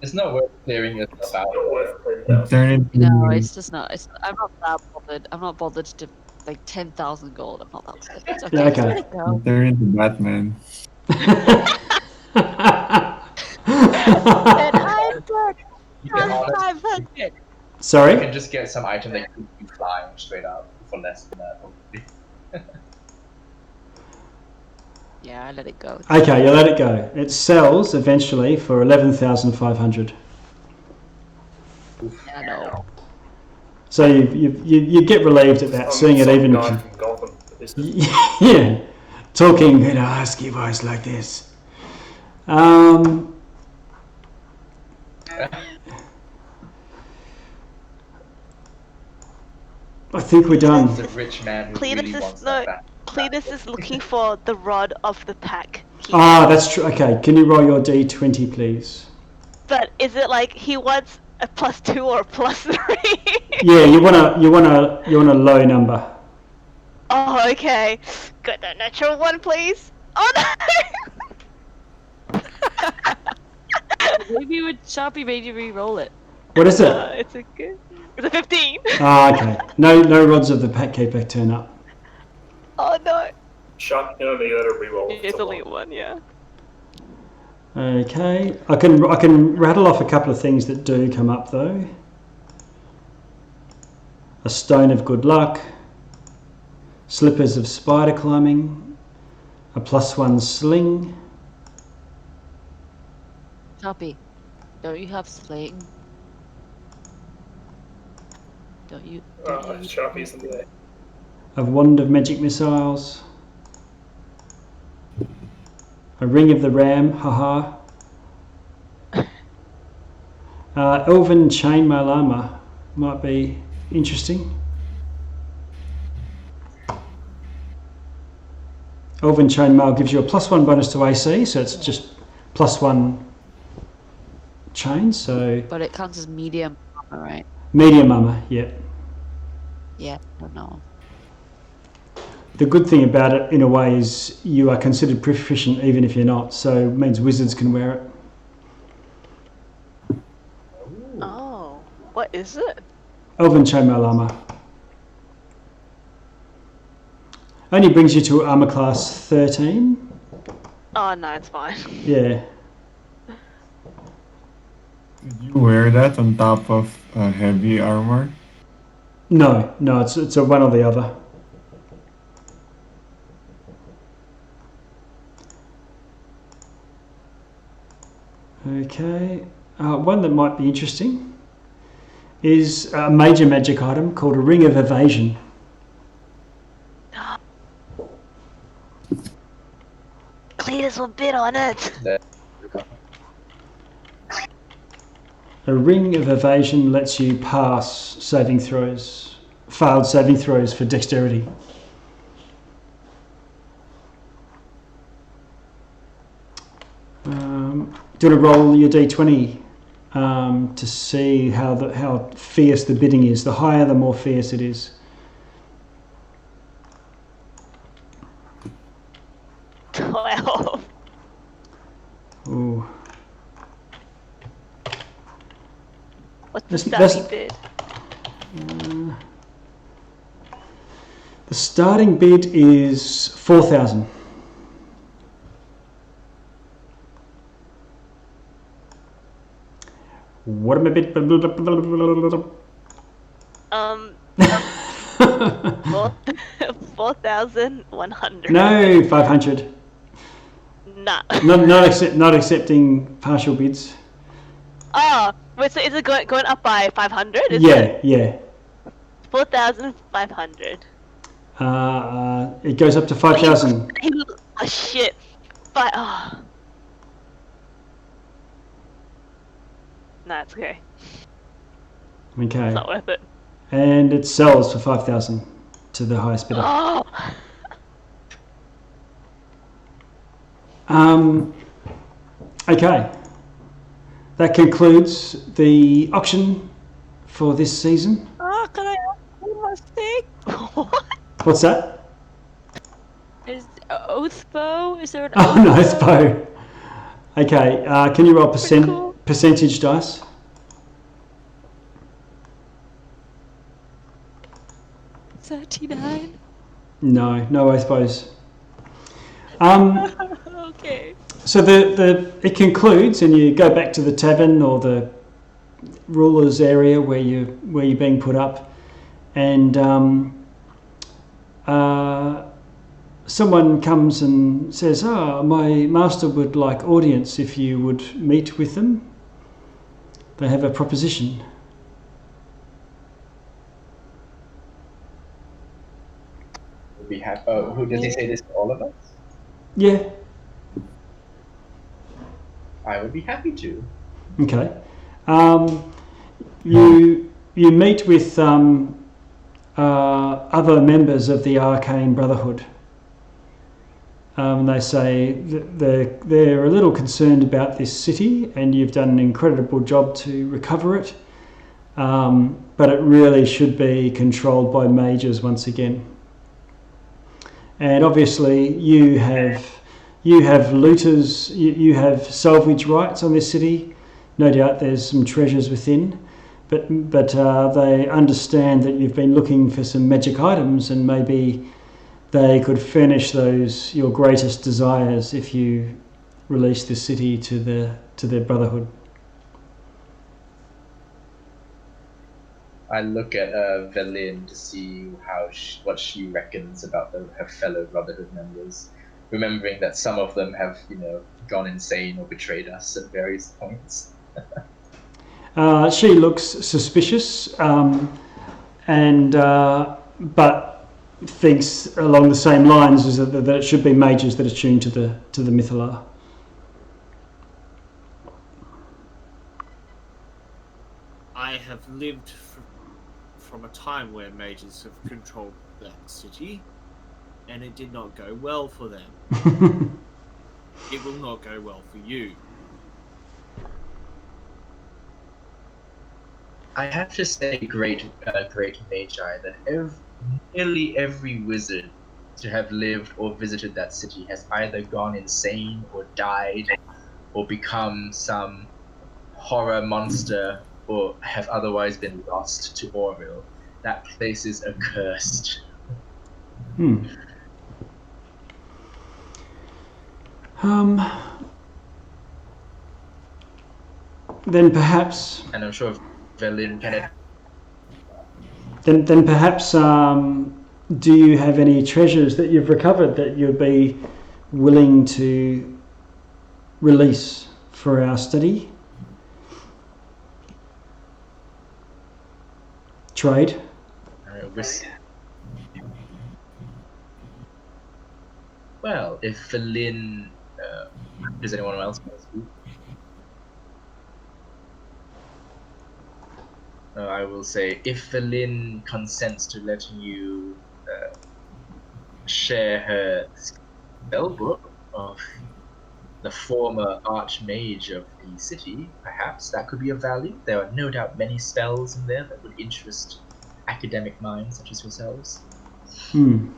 It's not worth clearing yourself out.
No, it's just not. I'm not that bothered. I'm not bothered to like 10,000 gold. I'm not that bothered. It's okay.
Yeah, okay.
Let it go.
Turn into Batman.
And I'm good.
You can honestly,
500.
Sorry?
you can just get some item that you can fly straight up for less than that. Hopefully.
Yeah, I let it go.
Okay, you let it go. It sells eventually for 11,500.
Yeah, no.
So you get relieved at that, seeing it even. Yeah, talking in a husky voice like this. I think we're done.
It's a rich man who really wants that back.
Cletus is looking for the rod of the pack.
Ah, that's true. Okay, can you roll your d20, please?
But is it like he wants a +2 or a +3?
Yeah, you want a low number.
Oh, okay. Got that natural one, please. Oh no!
Maybe with Sharpie made you re-roll it.
What is it?
It's a good. It's a 15.
Ah, okay. No rods of the pack keeper turn up.
Oh no!
Sharp can only let a reroll.
It's only one, yeah.
Okay, I can rattle off a couple of things that do come up though. A stone of good luck, slippers of spider climbing, a +1 sling.
Sharpie, don't you have slaying? Don't you?
Sharpie's in there.
A wand of magic missiles, a ring of the ram, haha. Elven chainmail armor might be interesting. Elven chainmail gives you a +1 bonus to AC, so it's just +1 chain. So.
But it counts as medium armor, right?
Medium armor, yeah.
Yeah, I don't know.
The good thing about it, in a way, is you are considered proficient even if you're not, so it means wizards can wear it.
Oh, what is it?
Elven chainmail armor. Only brings you to armor class 13.
Oh no, it's fine.
Yeah.
Did you wear that on top of heavy armor?
No, it's a one or the other. Okay, one that might be interesting is a major magic item called a Ring of Evasion.
Cletus will bid on it.
A Ring of Evasion lets you pass saving throws, failed saving throws for dexterity. Do you want to roll your d20 to see how fierce the bidding is? The higher, the more fierce it is.
12.
Ooh.
What's the
That's-
starting bid?
The starting bid is 4,000. What am I bid?
4,100.
No, 500.
Nah.
Not accepting partial bids.
Oh, wait, so is it going up by 500?
Yeah.
4,500.
It goes up to 5,000.
Oh shit. Nah, it's okay.
Okay.
It's not worth it.
And it sells for 5,000 to the highest bidder.
Oh!
Okay. That concludes the auction for this season.
Oh, can I ask one more thing?
What?
What's that?
Is Oathbow? Is there an
Oh, no, it's bow. Okay, can you roll percentage dice?
39.
No oath bows.
Okay.
So it concludes, and you go back to the tavern or the ruler's area where you're being put up, and someone comes and says, my master would like audience if you would meet with them. They have a proposition.
Who does he say this to all of us?
Yeah.
I would be happy to.
Okay. You meet with other members of the Arcane Brotherhood. They say that they're a little concerned about this city, and you've done an incredible job to recover it. But it really should be controlled by mages once again. And obviously, you have looters, you have salvage rights on this city. No doubt there's some treasures within, but they understand that you've been looking for some magic items, and maybe they could furnish those your greatest desires if you release the city to their brotherhood.
I look at Velin to see what she reckons about her fellow Brotherhood members, remembering that some of them have, gone insane or betrayed us at various points.
She looks suspicious, but thinks along the same lines as that it should be mages that are tuned to the Mythalar.
I have lived from a time where mages have controlled that city, and it did not go well for them. It will not go well for you.
I have to say, great Magi, that nearly every wizard to have lived or visited that city has either gone insane or died or become some horror monster or have otherwise been lost to Auril. That place is accursed.
Then perhaps.
And I'm sure Velin can.
Then perhaps. Do you have any treasures that you've recovered that you'd be willing to release for our study? Trade?
Well, if Velin... does anyone else want to speak? I will say, if Velin consents to letting you share her spellbook of the former archmage of the city, perhaps that could be of value. There are no doubt many spells in there that would interest academic minds such as yourselves. And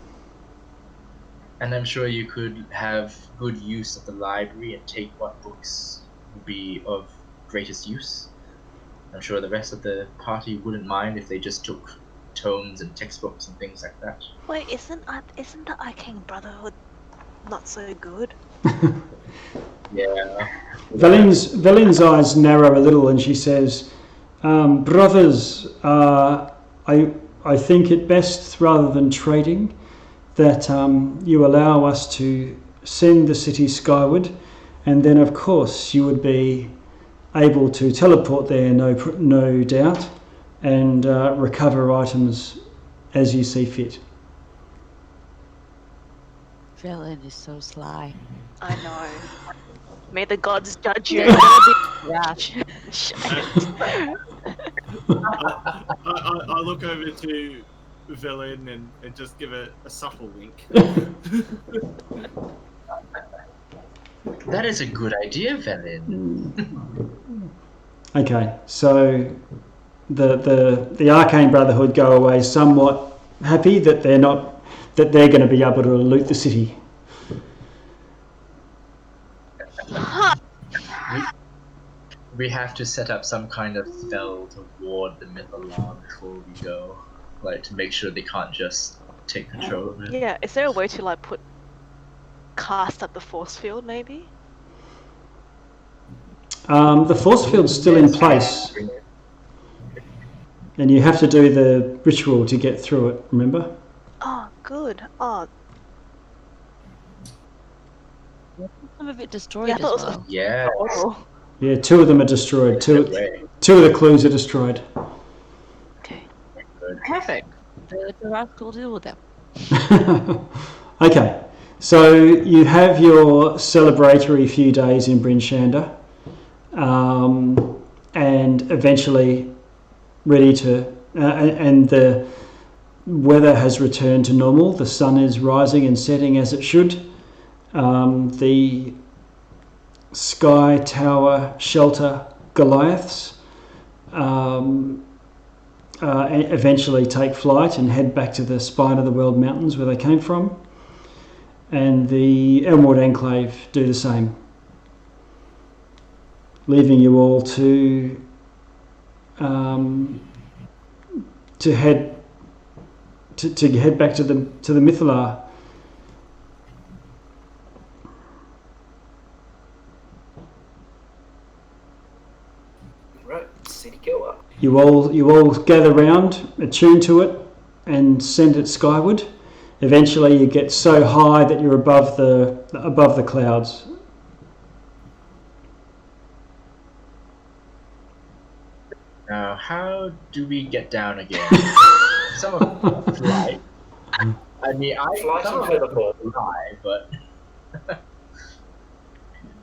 I'm sure you could have good use of the library and take what books would be of greatest use. I'm sure the rest of the party wouldn't mind if they just took tomes and textbooks and things like that.
Wait, isn't the Arcane Brotherhood not so good?
Yeah.
Velin's eyes narrow a little, and she says, "Brothers, I think it best, rather than trading, that you allow us to send the city skyward, and then of course you would be able to teleport there, no doubt, and recover items as you see fit."
Velin is so sly.
I know. May the gods judge you.
Rash.
I look over to Velin and just give a subtle wink.
That is a good idea, Velin.
Okay, so the Arcane Brotherhood go away somewhat happy that they're going to be able to loot the city.
We have to set up some kind of spell to ward the Mythalar before we go, to make sure they can't just take control of it.
Yeah, is there a way to cast up the force field maybe?
The force field's still in place, and you have to do the ritual to get through it, remember?
Oh, good. Oh.
Some of it destroyed
Yeah,
as well.
Yeah.
Oh.
Yeah, 2 of them are destroyed. Two of the clues are destroyed.
Okay.
Perfect. The rascal will deal with them.
Okay, so you have your celebratory few days in Bryn Shander. and eventually ready to, and the weather has returned to normal. The sun is rising and setting as it should. The Sky Tower shelter Goliaths eventually take flight and head back to the spine of the World Mountains where they came from. And the Elmwood Enclave do the same, leaving you all to head back to the Mythalar.
Right, city goer.
You all gather round, attune to it, and send it skyward. Eventually, you get so high that you're above the clouds.
Now, how do we get down again? Some of them fly. I mean,
Fly
some
some
of them
featherfall.
fly, but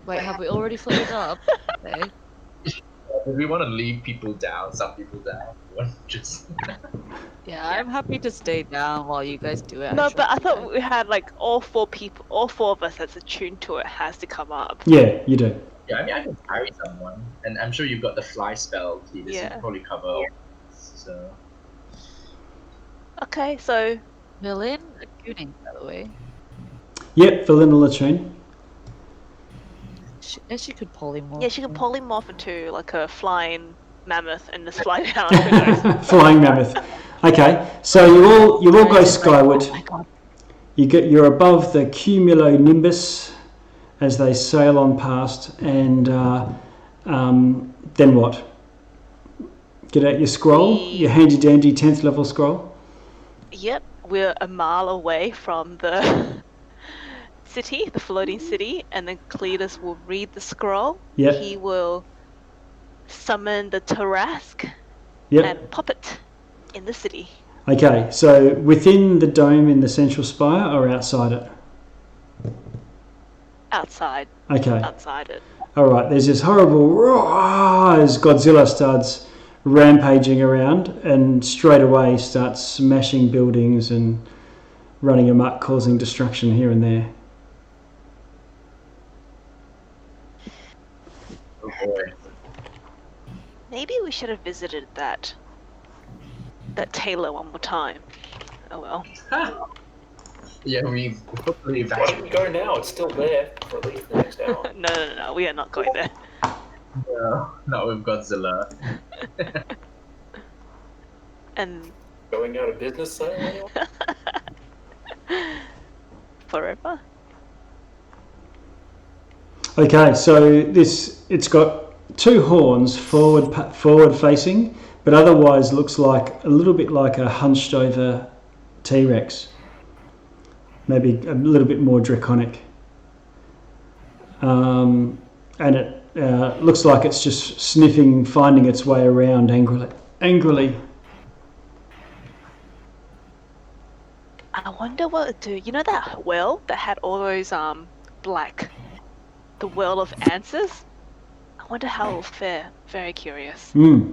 Wait, have we already floated up? Okay.
do we want to leave people down, some people down? We want to just
Yeah, I'm happy to stay down while you guys do it.
No,
actually.
but I thought we had like all four of us that's attuned to it has to come up.
Yeah, you do.
yeah. I mean, I can carry someone, and I'm sure you've got the fly spell, Cletus. You
Yeah.
can probably cover. all this, So
Okay, so
Villain tuning, by the way.
Yep, Valinda Latrine.
She could polymorph.
yeah, she can polymorph into like a flying mammoth and just fly down. Who knows?
Flying mammoth. Okay, so you all go skyward.
Oh my god.
You're above the cumulonimbus as they sail on past, and then what? Get out your scroll, your handy dandy 10th level scroll.
Yep, we're a mile away from the city, the floating city, and then Cletus will read the scroll.
Yep.
He will summon the Tarask
Yep.
and pop it in the city.
Okay, so within the dome in the central spire or outside it?
Outside.
Okay.
Outside it.
All right, there's this horrible roar as Godzilla starts rampaging around and straight away starts smashing buildings and running amok, causing destruction here and there.
oh boy.
Maybe we should have visited that tailor one more time. Oh well.
Yeah, we hopefully
Why don't we go now? It's still there for at least the next hour.
No, we are not going there.
No, not with Godzilla.
And
Going out of business sale?
forever.
Okay, so it's got two horns forward facing, but otherwise looks like a little bit like a hunched over T-Rex. Maybe a little bit more draconic. And it looks like it's just sniffing, finding its way around angrily.
I wonder what it do. You know that well that had all those the well of answers? I wonder how it will fare. Very curious.
I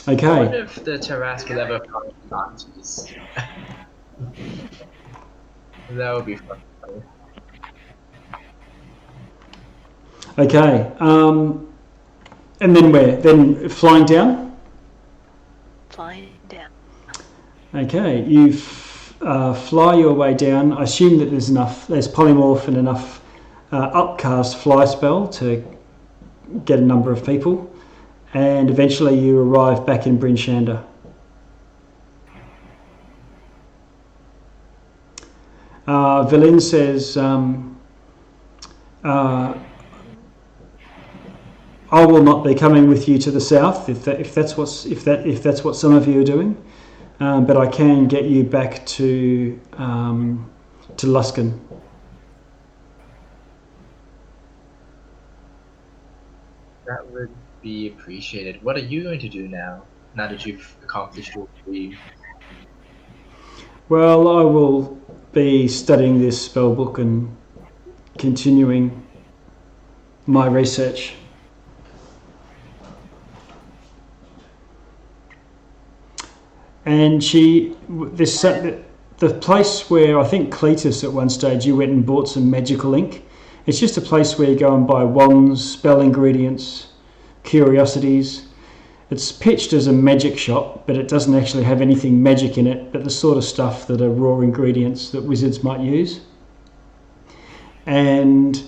Okay.
wonder if the Tarask will ever find Atlantis. That would be fun.
Okay. And then where? Then flying down?
Flying down.
Okay. You fly your way down. I assume that there's polymorph and enough upcast fly spell to get a number of people. And eventually you arrive back in Bryn Shander. Velin says, I will not be coming with you to the south if that's what some of you are doing, but I can get you back to Luskan.
That would be appreciated. What are you going to do now that you've accomplished your dream?
Well, I will be studying this spell book and continuing my research. And the place where I think Cletus at one stage you went and bought some magical ink. It's just a place where you go and buy wands, spell ingredients, curiosities. It's pitched as a magic shop, but it doesn't actually have anything magic in it, but the sort of stuff that are raw ingredients that wizards might use. And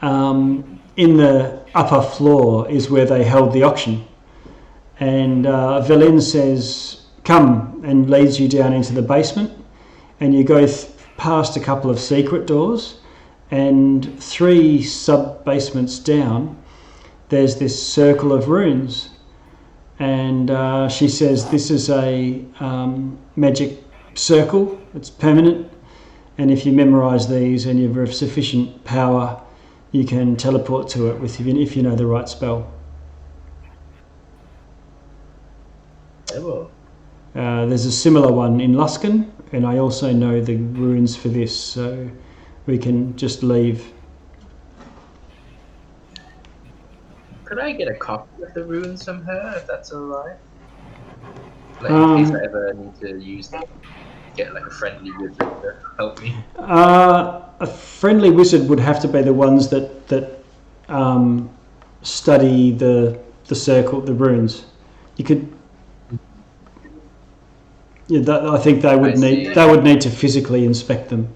in the upper floor is where they held the auction. And Velin says, come, and leads you down into the basement. And you go past a couple of secret doors, and 3 sub-basements down, there's this circle of runes. And she says this is a magic circle, it's permanent, and if you memorise these and you're of sufficient power, you can teleport to it if you know the right spell. There's a similar one in Luskan, and I also know the runes for this, so we can just leave.
Could I get a copy of the runes from her, if that's alright? Like, in case I ever need to use them. Get like a friendly wizard to help me.
A friendly wizard would have to be the ones that study the circle, the runes. You could. Yeah, I think they would need to physically inspect them.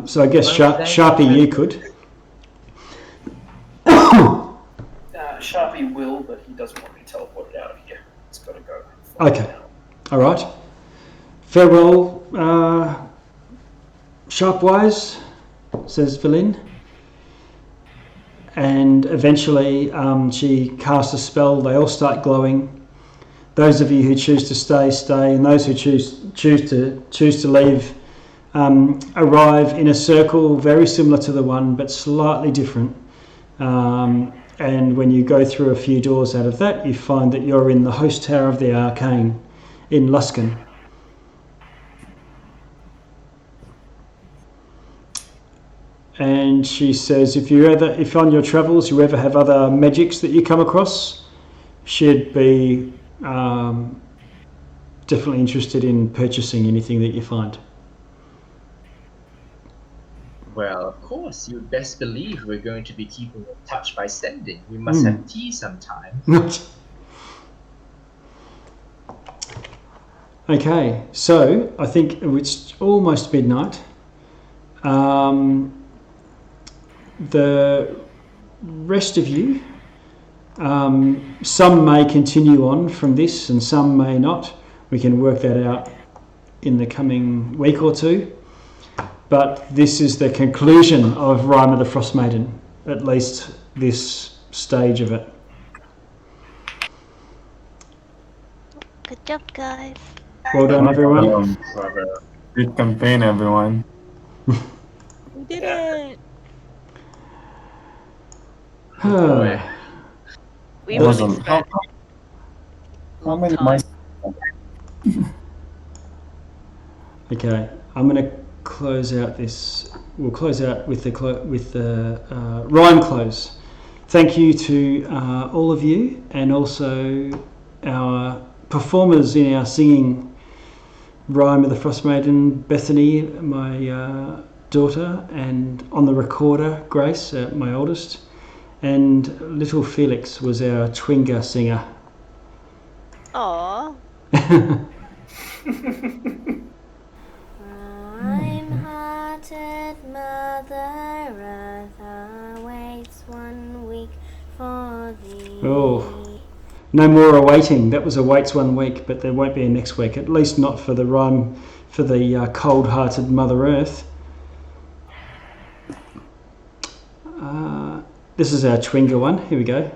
So I guess Sharpie, you could.
Sharpie will, but he doesn't want to be teleported out of here. He's got to go.
Okay. All right. Farewell, Sharpwise, says Velin. And eventually she casts a spell. They all start glowing. Those of you who choose to stay, stay, and those who choose to leave arrive in a circle very similar to the one, but slightly different. And when you go through a few doors out of that, you find that you're in the host tower of the Arcane in Luskan. And she says, if on your travels you ever have other magics that you come across, she'd be definitely interested in purchasing anything that you find.
Well, of course, you'd best believe we're going to be keeping in touch by sending. We must have tea sometime.
Okay, so I think it's almost midnight. The rest of you, some may continue on from this and some may not. We can work that out in the coming week or two. But this is the conclusion of Rime of the Frost Maiden, at least this stage of it.
Good job, guys.
Well done, everyone.
Good campaign, everyone.
We did it!
We really spent
how many months?
Okay, I'm going to close out this. We'll close out with the rhyme close. Thank you to all of you, and also our performers in our singing Rime of the Frost Maiden, Bethany, my daughter, and on the recorder, Grace, my oldest, and little Felix was our Twinger singer.
Aww.
Rime-hearted Mother Earth awaits 1 week for thee.
Oh, no more awaiting. That was awaits 1 week, but there won't be a next week. At least not for the rhyme for the cold-hearted Mother Earth. This is our Twinger one. Here we go.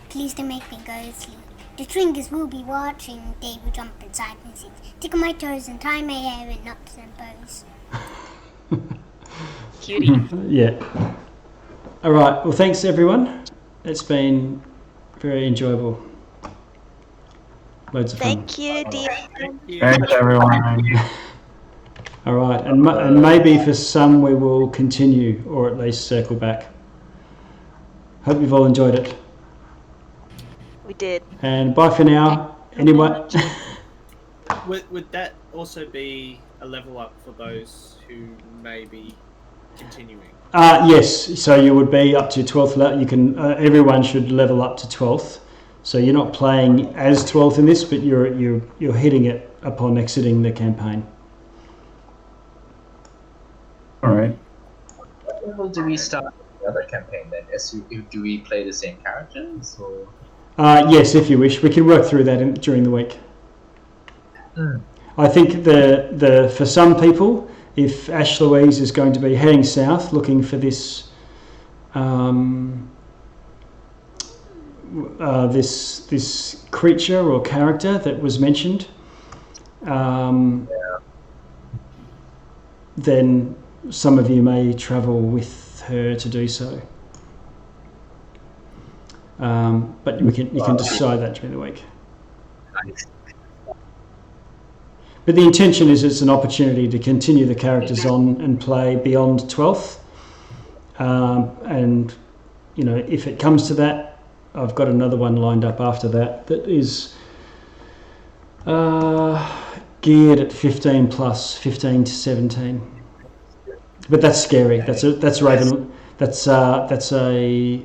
Please don't make me go to sleep. The Twingers will be watching. They will jump inside me, tickle my toes and tie my hair in knots and bows.
Cutie.
Yeah. All right. Well, thanks everyone. It's been very enjoyable. Loads of fun.
Thank you, dear.
Thanks, everyone.
All right, and maybe for some we will continue or at least circle back. Hope you've all enjoyed it.
We did.
And bye for now. Anyone?
Would that also be a level up for those who may be continuing?
Yes. So you would be up to 12th level. You can. Everyone should level up to 12th. So you're not playing as 12th in this, but you're hitting it upon exiting the campaign.
All right.
What level do we start the other campaign then? Do we play the same characters or?
Yes, if you wish, we can work through that during the week. I think the for some people, if Ash Louise is going to be heading south looking for this this creature or character that was mentioned, then some of you may travel with her to do so. But you can decide that during the week. But the intention is it's an opportunity to continue the characters on and play beyond 12th. And, you know, if it comes to that, I've got another one lined up after that is geared at 15 plus, 15 to 17. But that's scary. That's a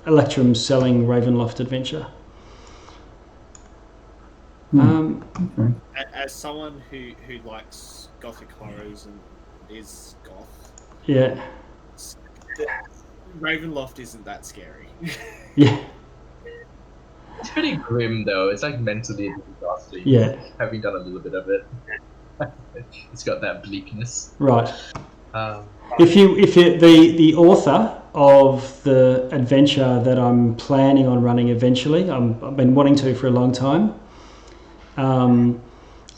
Electrum selling Ravenloft adventure.
As someone who likes gothic horrors and is goth,
Yeah.
Ravenloft isn't that scary.
Yeah.
It's pretty grim though. It's like mentally exhausting.
Yeah.
Having done a little bit of it, it's got that bleakness.
Right.
If
the author of the adventure that I'm planning on running eventually, I've been wanting to for a long time,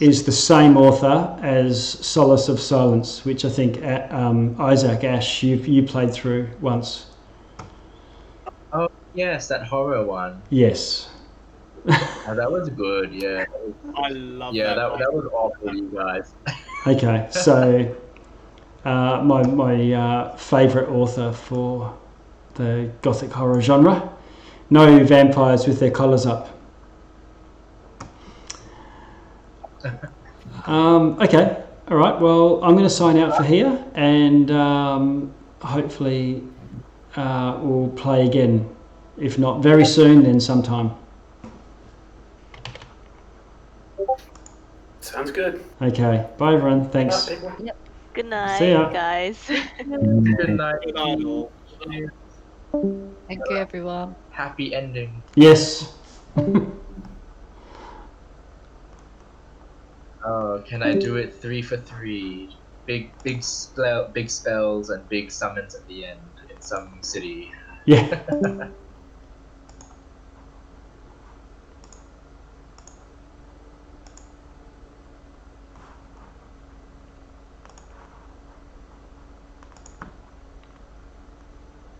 is the same author as Solace of Silence, which I think Isaac Ash you played through once.
Oh yes, that horror one.
Yes.
Oh, that was good. Yeah.
I love
Yeah,
that.
that was awful, you guys.
Okay, so my favourite author for the gothic horror genre. No vampires with their collars up. Okay, all right. Well, I'm going to sign out for here, and hopefully we'll play again. If not very soon, then sometime.
Sounds good.
Okay, bye everyone. Thanks.
Good night,
See ya.
guys.
Good night.
Good night, all.
Thank you, everyone.
Happy ending.
Yes.
Oh, can I do it 3 for 3? Big spells and big summons at the end in some city.
Yeah.